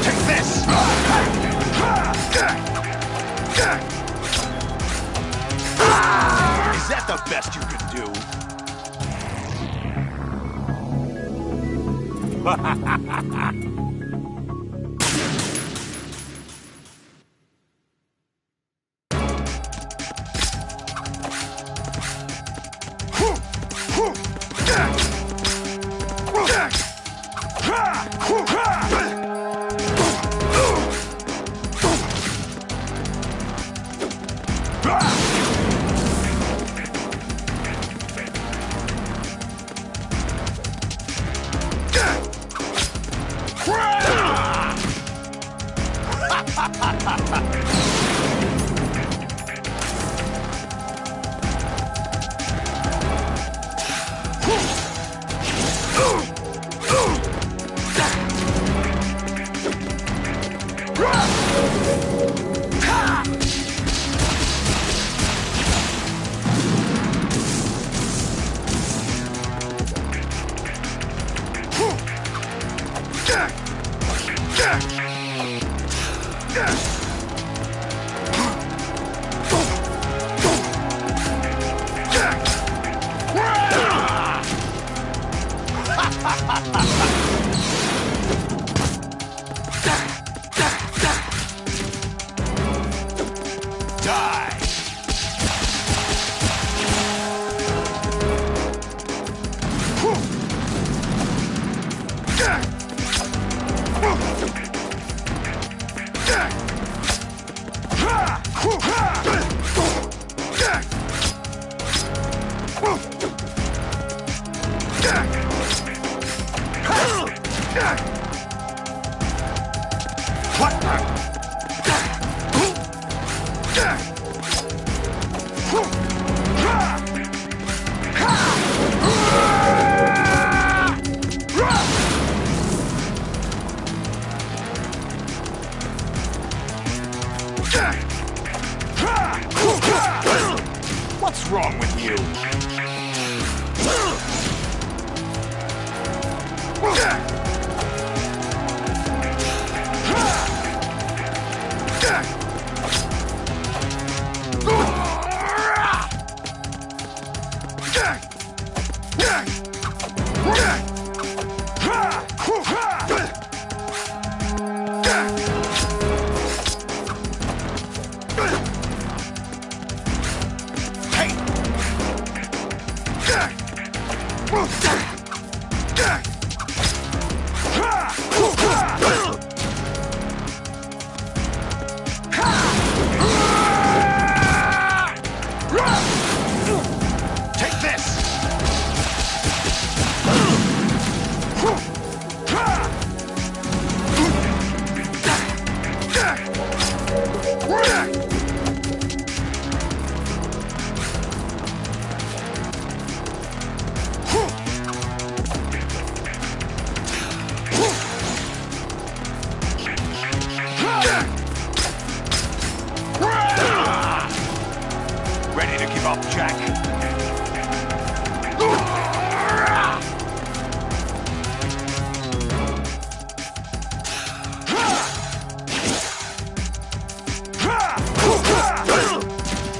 Take this! Is that the best you can do? What's wrong with you? Ready to give up, Jack?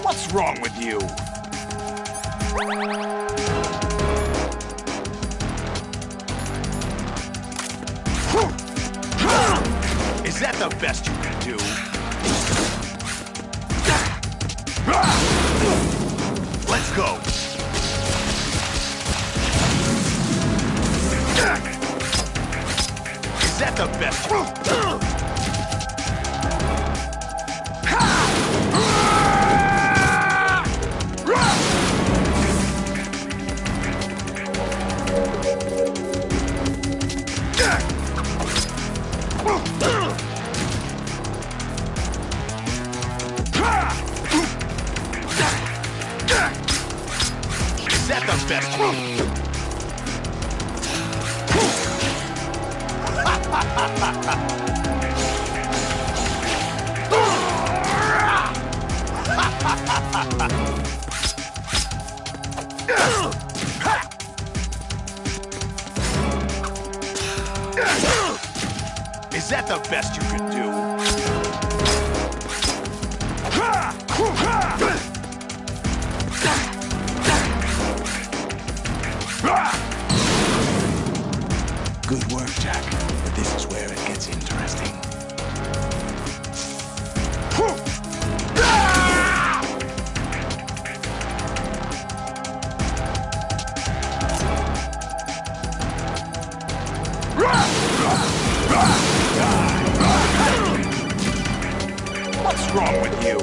What's wrong with you? Is that the best you can do? Let's go. Is that the best? Is that the best? Is that the best you could do? Good work, Jack. But this is where it gets interesting. What's wrong with you?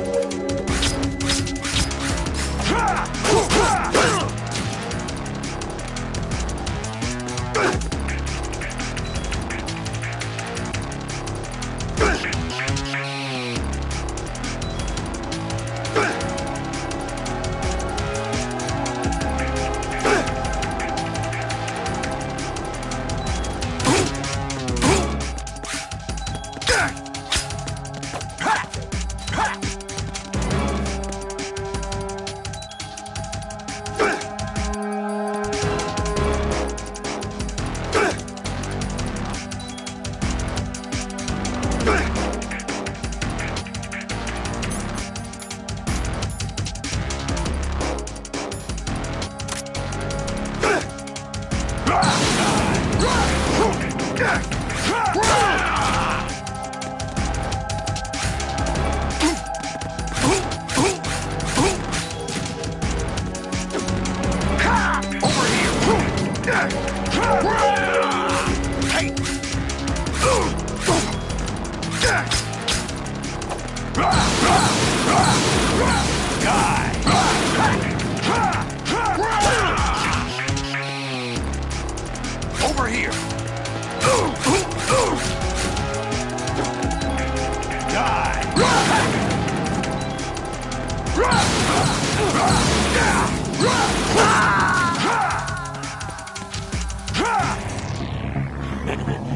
Over here.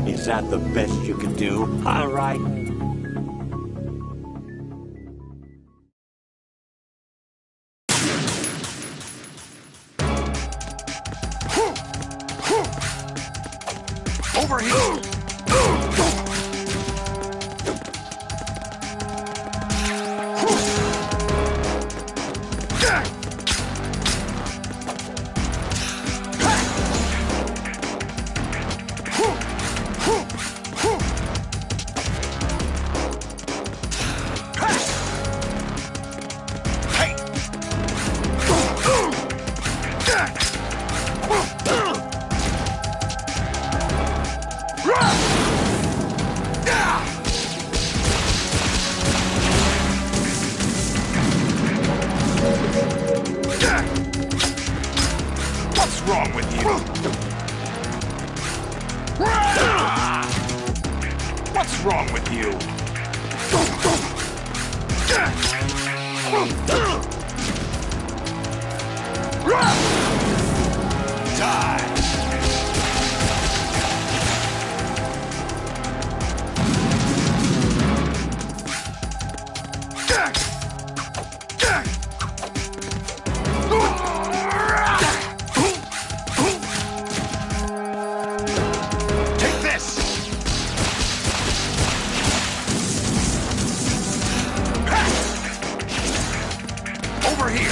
Is that the best you can do? All right. Over here! What's wrong with you? What's wrong with you? Die! Take this! Over here!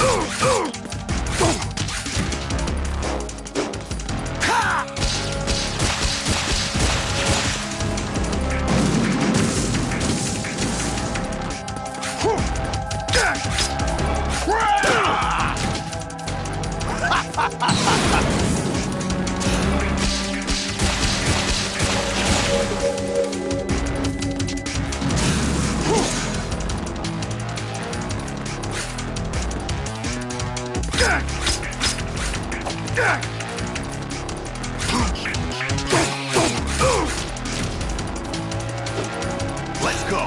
Let's go!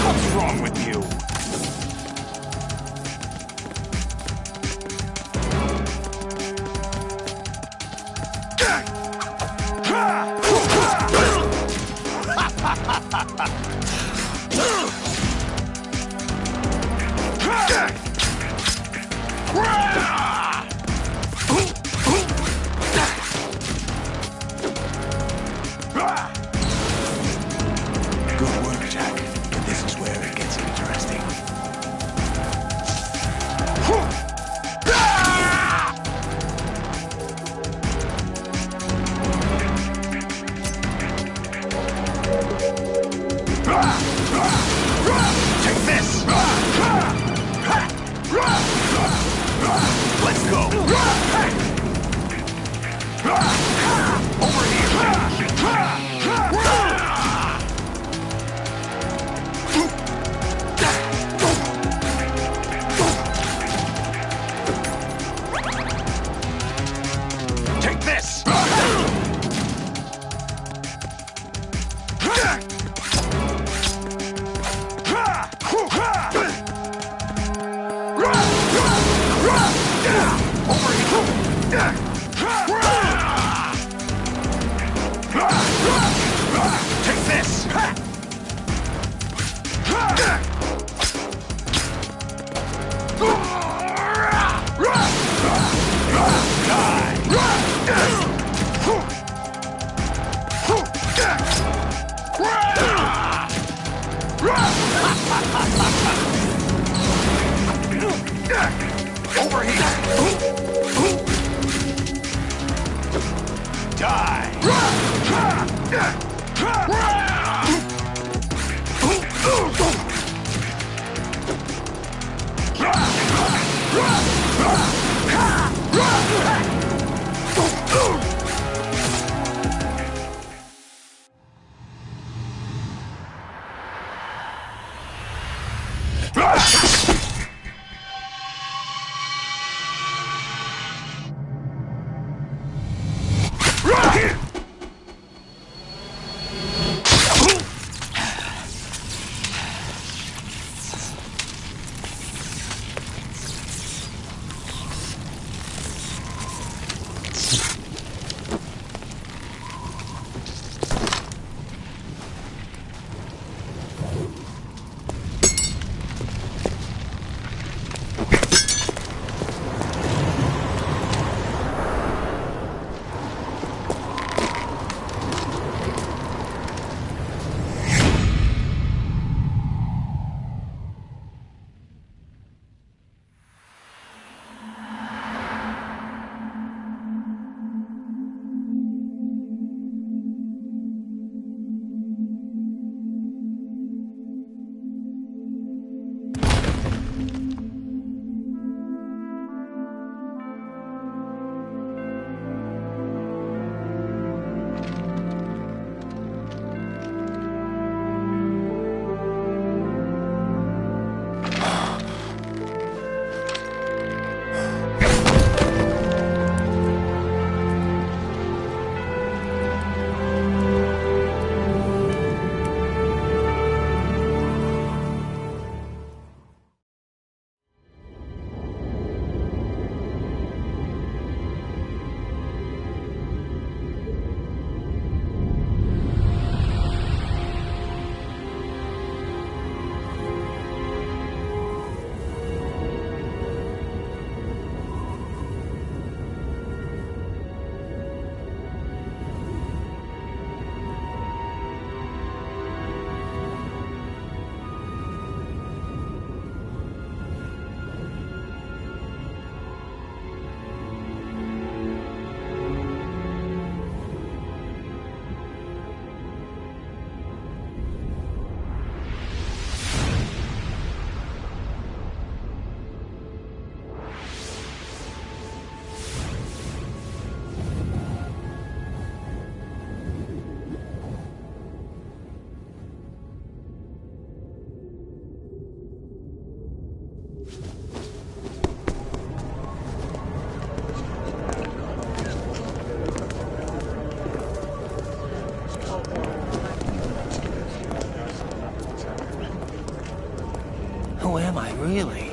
What's wrong with you? Good work, Jack. This is where it gets interesting. Take this! Let's go! Over here! Take this! Take this! Over here! Die! Who am I, really?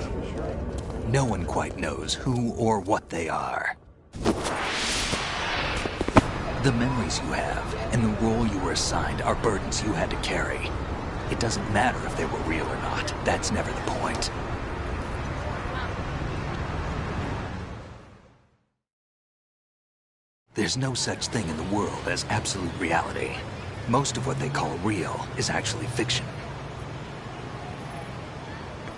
No one quite knows who or what they are. The memories you have and the role you were assigned are burdens you had to carry. It doesn't matter if they were real or not. That's never the point. There's no such thing in the world as absolute reality. Most of what they call real is actually fiction.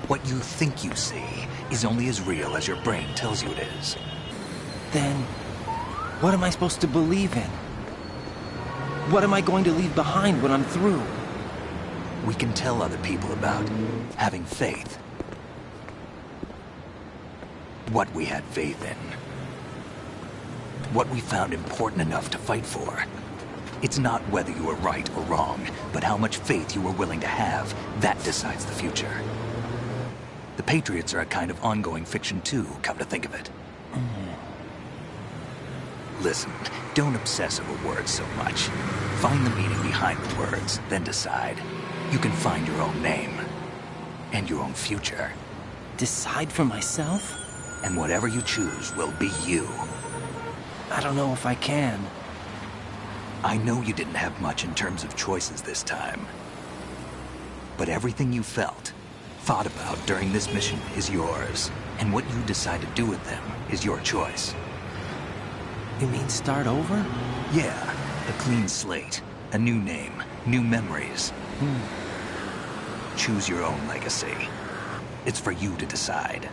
What you think you see is only as real as your brain tells you it is. Then, what am I supposed to believe in? What am I going to leave behind when I'm through? We can tell other people about having faith. What we had faith in. What we found important enough to fight for. It's not whether you were right or wrong, but how much faith you were willing to have. That decides the future. The Patriots are a kind of ongoing fiction too, come to think of it. Listen, don't obsess over words so much. Find the meaning behind the words, then decide. You can find your own name. And your own future. Decide for myself? And whatever you choose will be you. I don't know if I can. I know you didn't have much in terms of choices this time. But everything you felt, thought about during this mission is yours. And what you decide to do with them is your choice. You mean start over? Yeah, a clean slate, a new name, new memories. Choose your own legacy. It's for you to decide.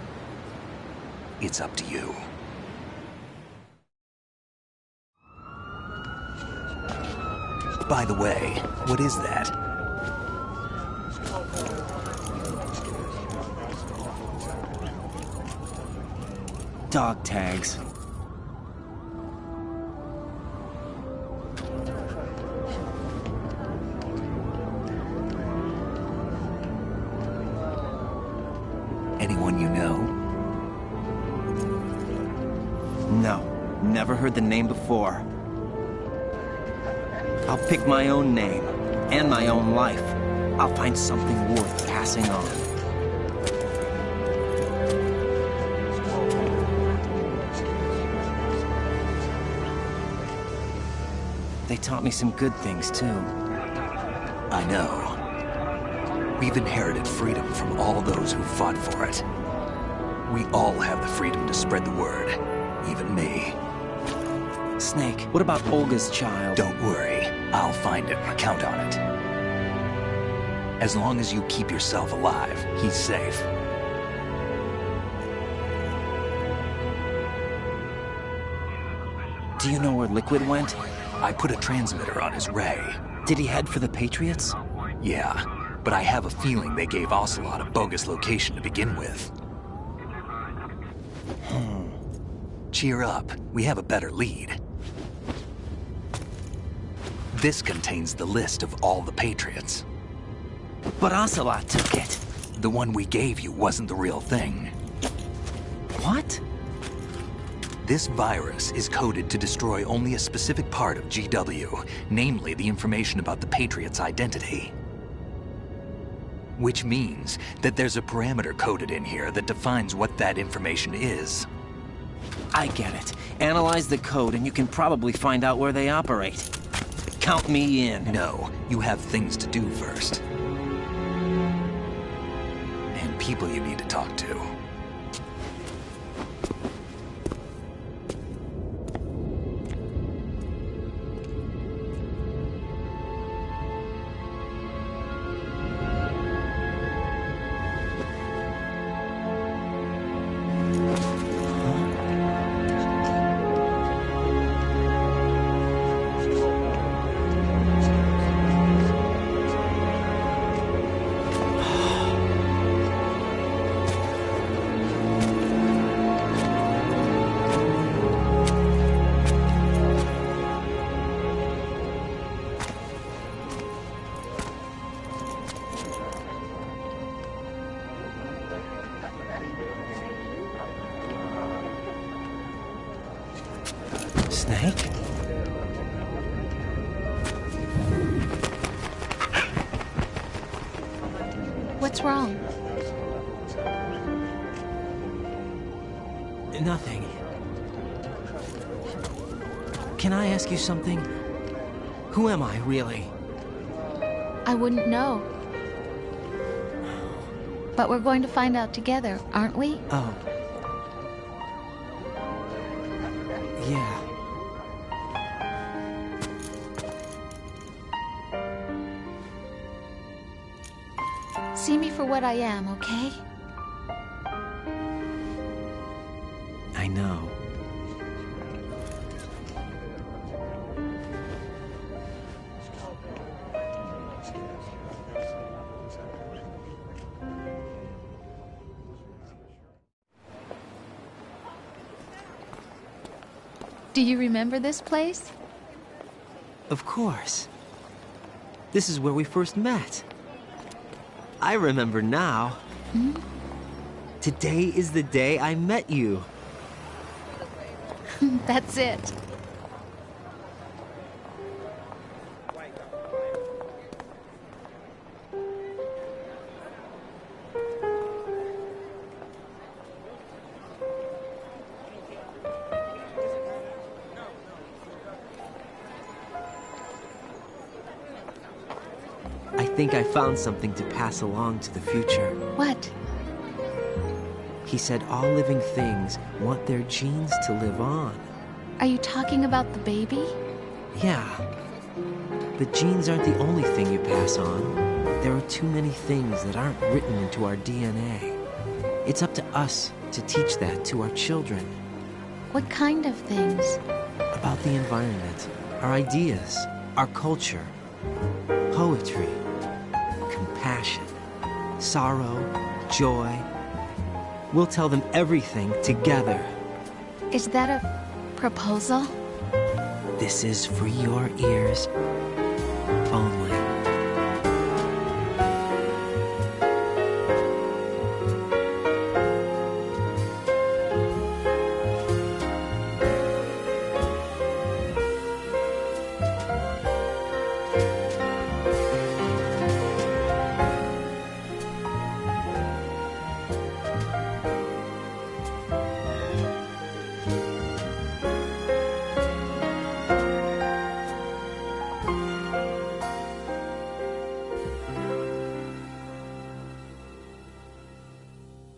It's up to you. By the way, what is that? Dog tags. Anyone you know? No, never heard the name before. I'll pick my own name, and my own life. I'll find something worth passing on. They taught me some good things, too. I know. We've inherited freedom from all those who fought for it. We all have the freedom to spread the word, even me. Snake, what about Olga's child? Don't worry. I'll find him. Count on it. As long as you keep yourself alive, he's safe. Do you know where Liquid went? I put a transmitter on his ray. Did he head for the Patriots? Yeah, but I have a feeling they gave Ocelot a bogus location to begin with. Cheer up. We have a better lead. This contains the list of all the Patriots. But Ocelot took it. The one we gave you wasn't the real thing. What? This virus is coded to destroy only a specific part of GW, namely the information about the Patriots' identity. Which means that there's a parameter coded in here that defines what that information is. I get it. Analyze the code and you can probably find out where they operate. Count me in. No, you have things to do first. And people you need to talk to. Snake? What's wrong? Nothing. Can I ask you something? Who am I, really? I wouldn't know. But we're going to find out together, aren't we? Oh. Yeah. See me for what I am, okay? I know. Do you remember this place? Of course. This is where we first met. I remember now. Hmm? Today is the day I met you. That's it. I think I found something to pass along to the future. What? He said all living things want their genes to live on. Are you talking about the baby? Yeah. The genes aren't the only thing you pass on. There are too many things that aren't written into our DNA. It's up to us to teach that to our children. What kind of things? About the environment, our ideas, our culture, poetry, compassion, sorrow, joy. We'll tell them everything together. Is that a proposal? This is for your ears only.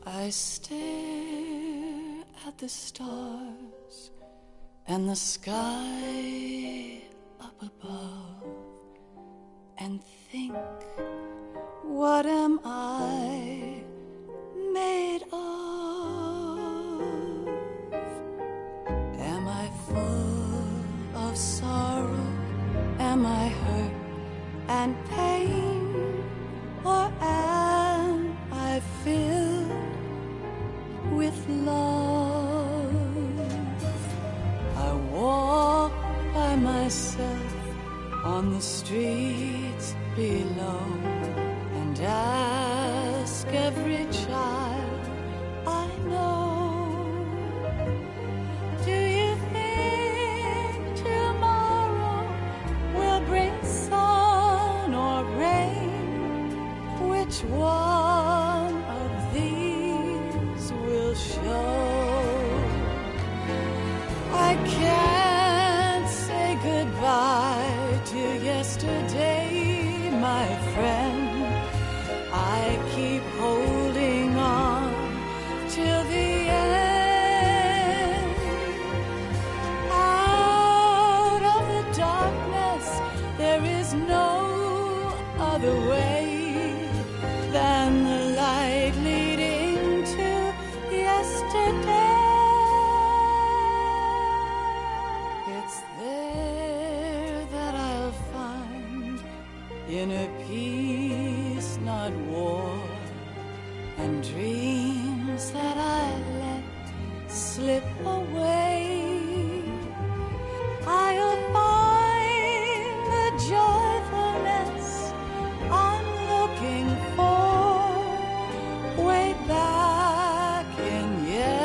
I stare at the stars and the sky up above and think, what am I made of? Am I full of sorrow? Am I hurt and pain? Or am I filled with love? I walk by myself on the streets below and ask every child I know, do you think tomorrow will bring sun or rain? Which one of these will show? I can't say goodbye to yesterday, my friend. I keep holding on till the end. Out of the darkness, there is no other way than the light leading to yesterday. It's there that I'll find inner peace, not war, and dreams that I let slip away. I'll find the joyfulness I'm looking for way back in yesterday.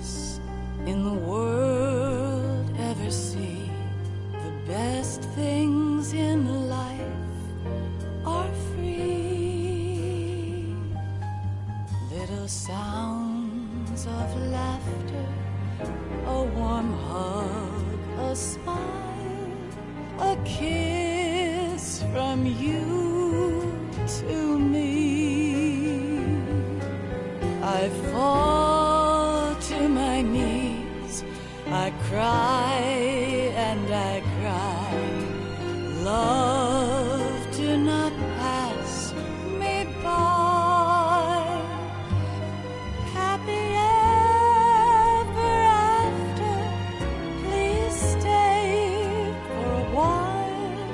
else in the world ever see the best things in life are free. Little sounds of laughter, a warm hug, a smile, a kiss from you to me. I fall to my knees, I cry and I cry. Love, do not pass me by. Happy ever after, please stay for a while.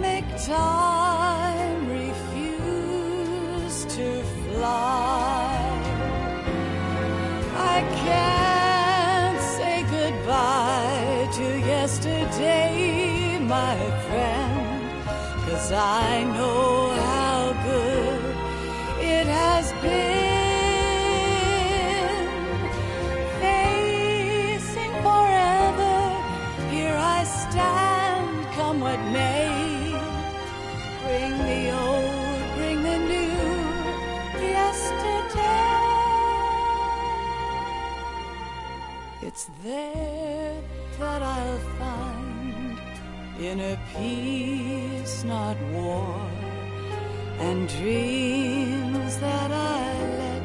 Make time refuse to fly. I can't say goodbye to yesterday, my friend, 'cause I know how good it has been. Facing forever, here I stand, come what may. Bring the old, bring the new, yesterday. It's there that I'll find inner peace, not war, and dreams that I let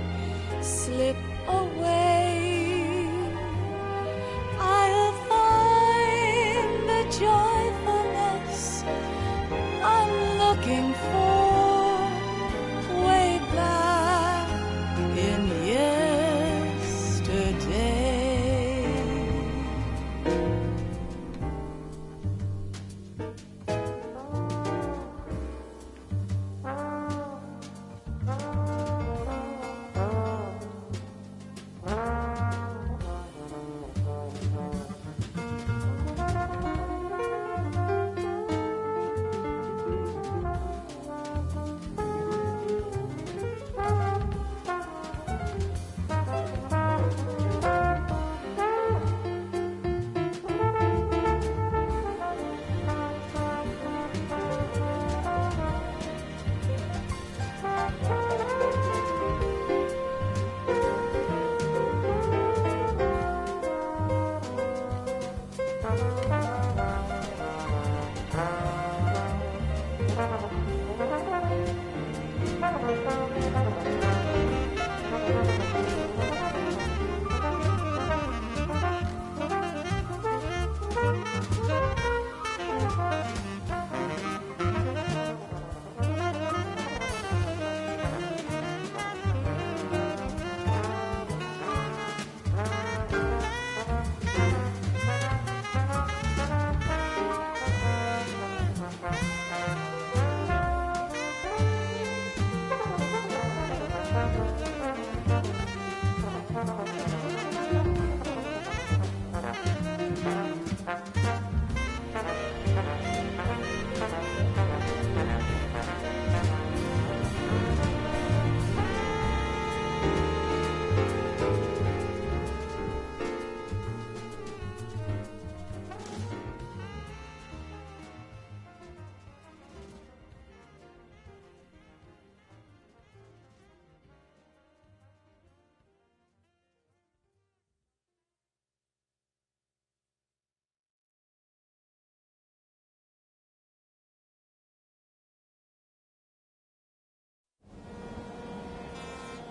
slip away. I'll find the joyfulness I'm looking for way back in yesterday.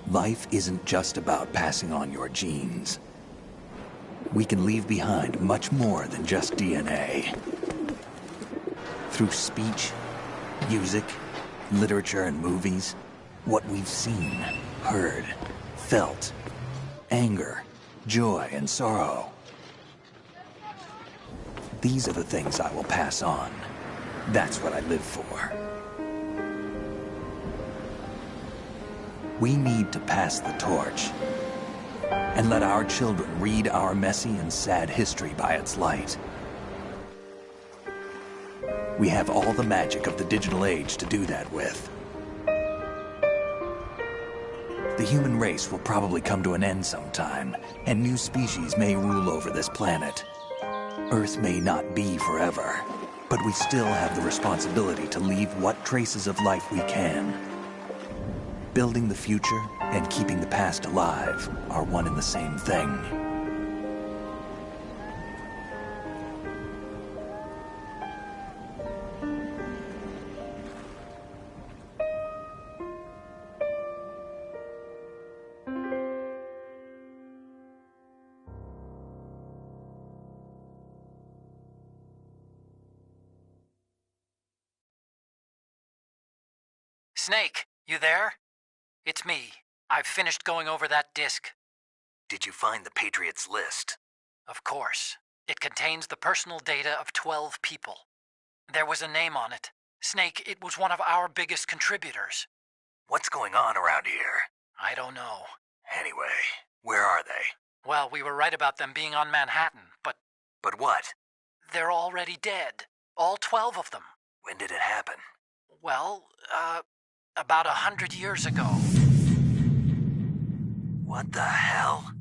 Life isn't just about passing on your genes. We can leave behind much more than just DNA. Through speech, music, literature, and movies, what we've seen, heard, felt, anger, joy, and sorrow. These are the things I will pass on. That's what I live for. We need to pass the torch and let our children read our messy and sad history by its light. We have all the magic of the digital age to do that with. The human race will probably come to an end sometime, and new species may rule over this planet. Earth may not be forever, but we still have the responsibility to leave what traces of life we can. Building the future and keeping the past alive are one and the same thing. Snake, you there? It's me. I've finished going over that disk. Did you find the Patriots list? Of course. It contains the personal data of 12 people. There was a name on it. Snake, it was one of our biggest contributors. What's going on around here? I don't know. Anyway, where are they? Well, we were right about them being on Manhattan, but... But what? They're already dead. All 12 of them. When did it happen? Well, about 100 years ago. What the hell?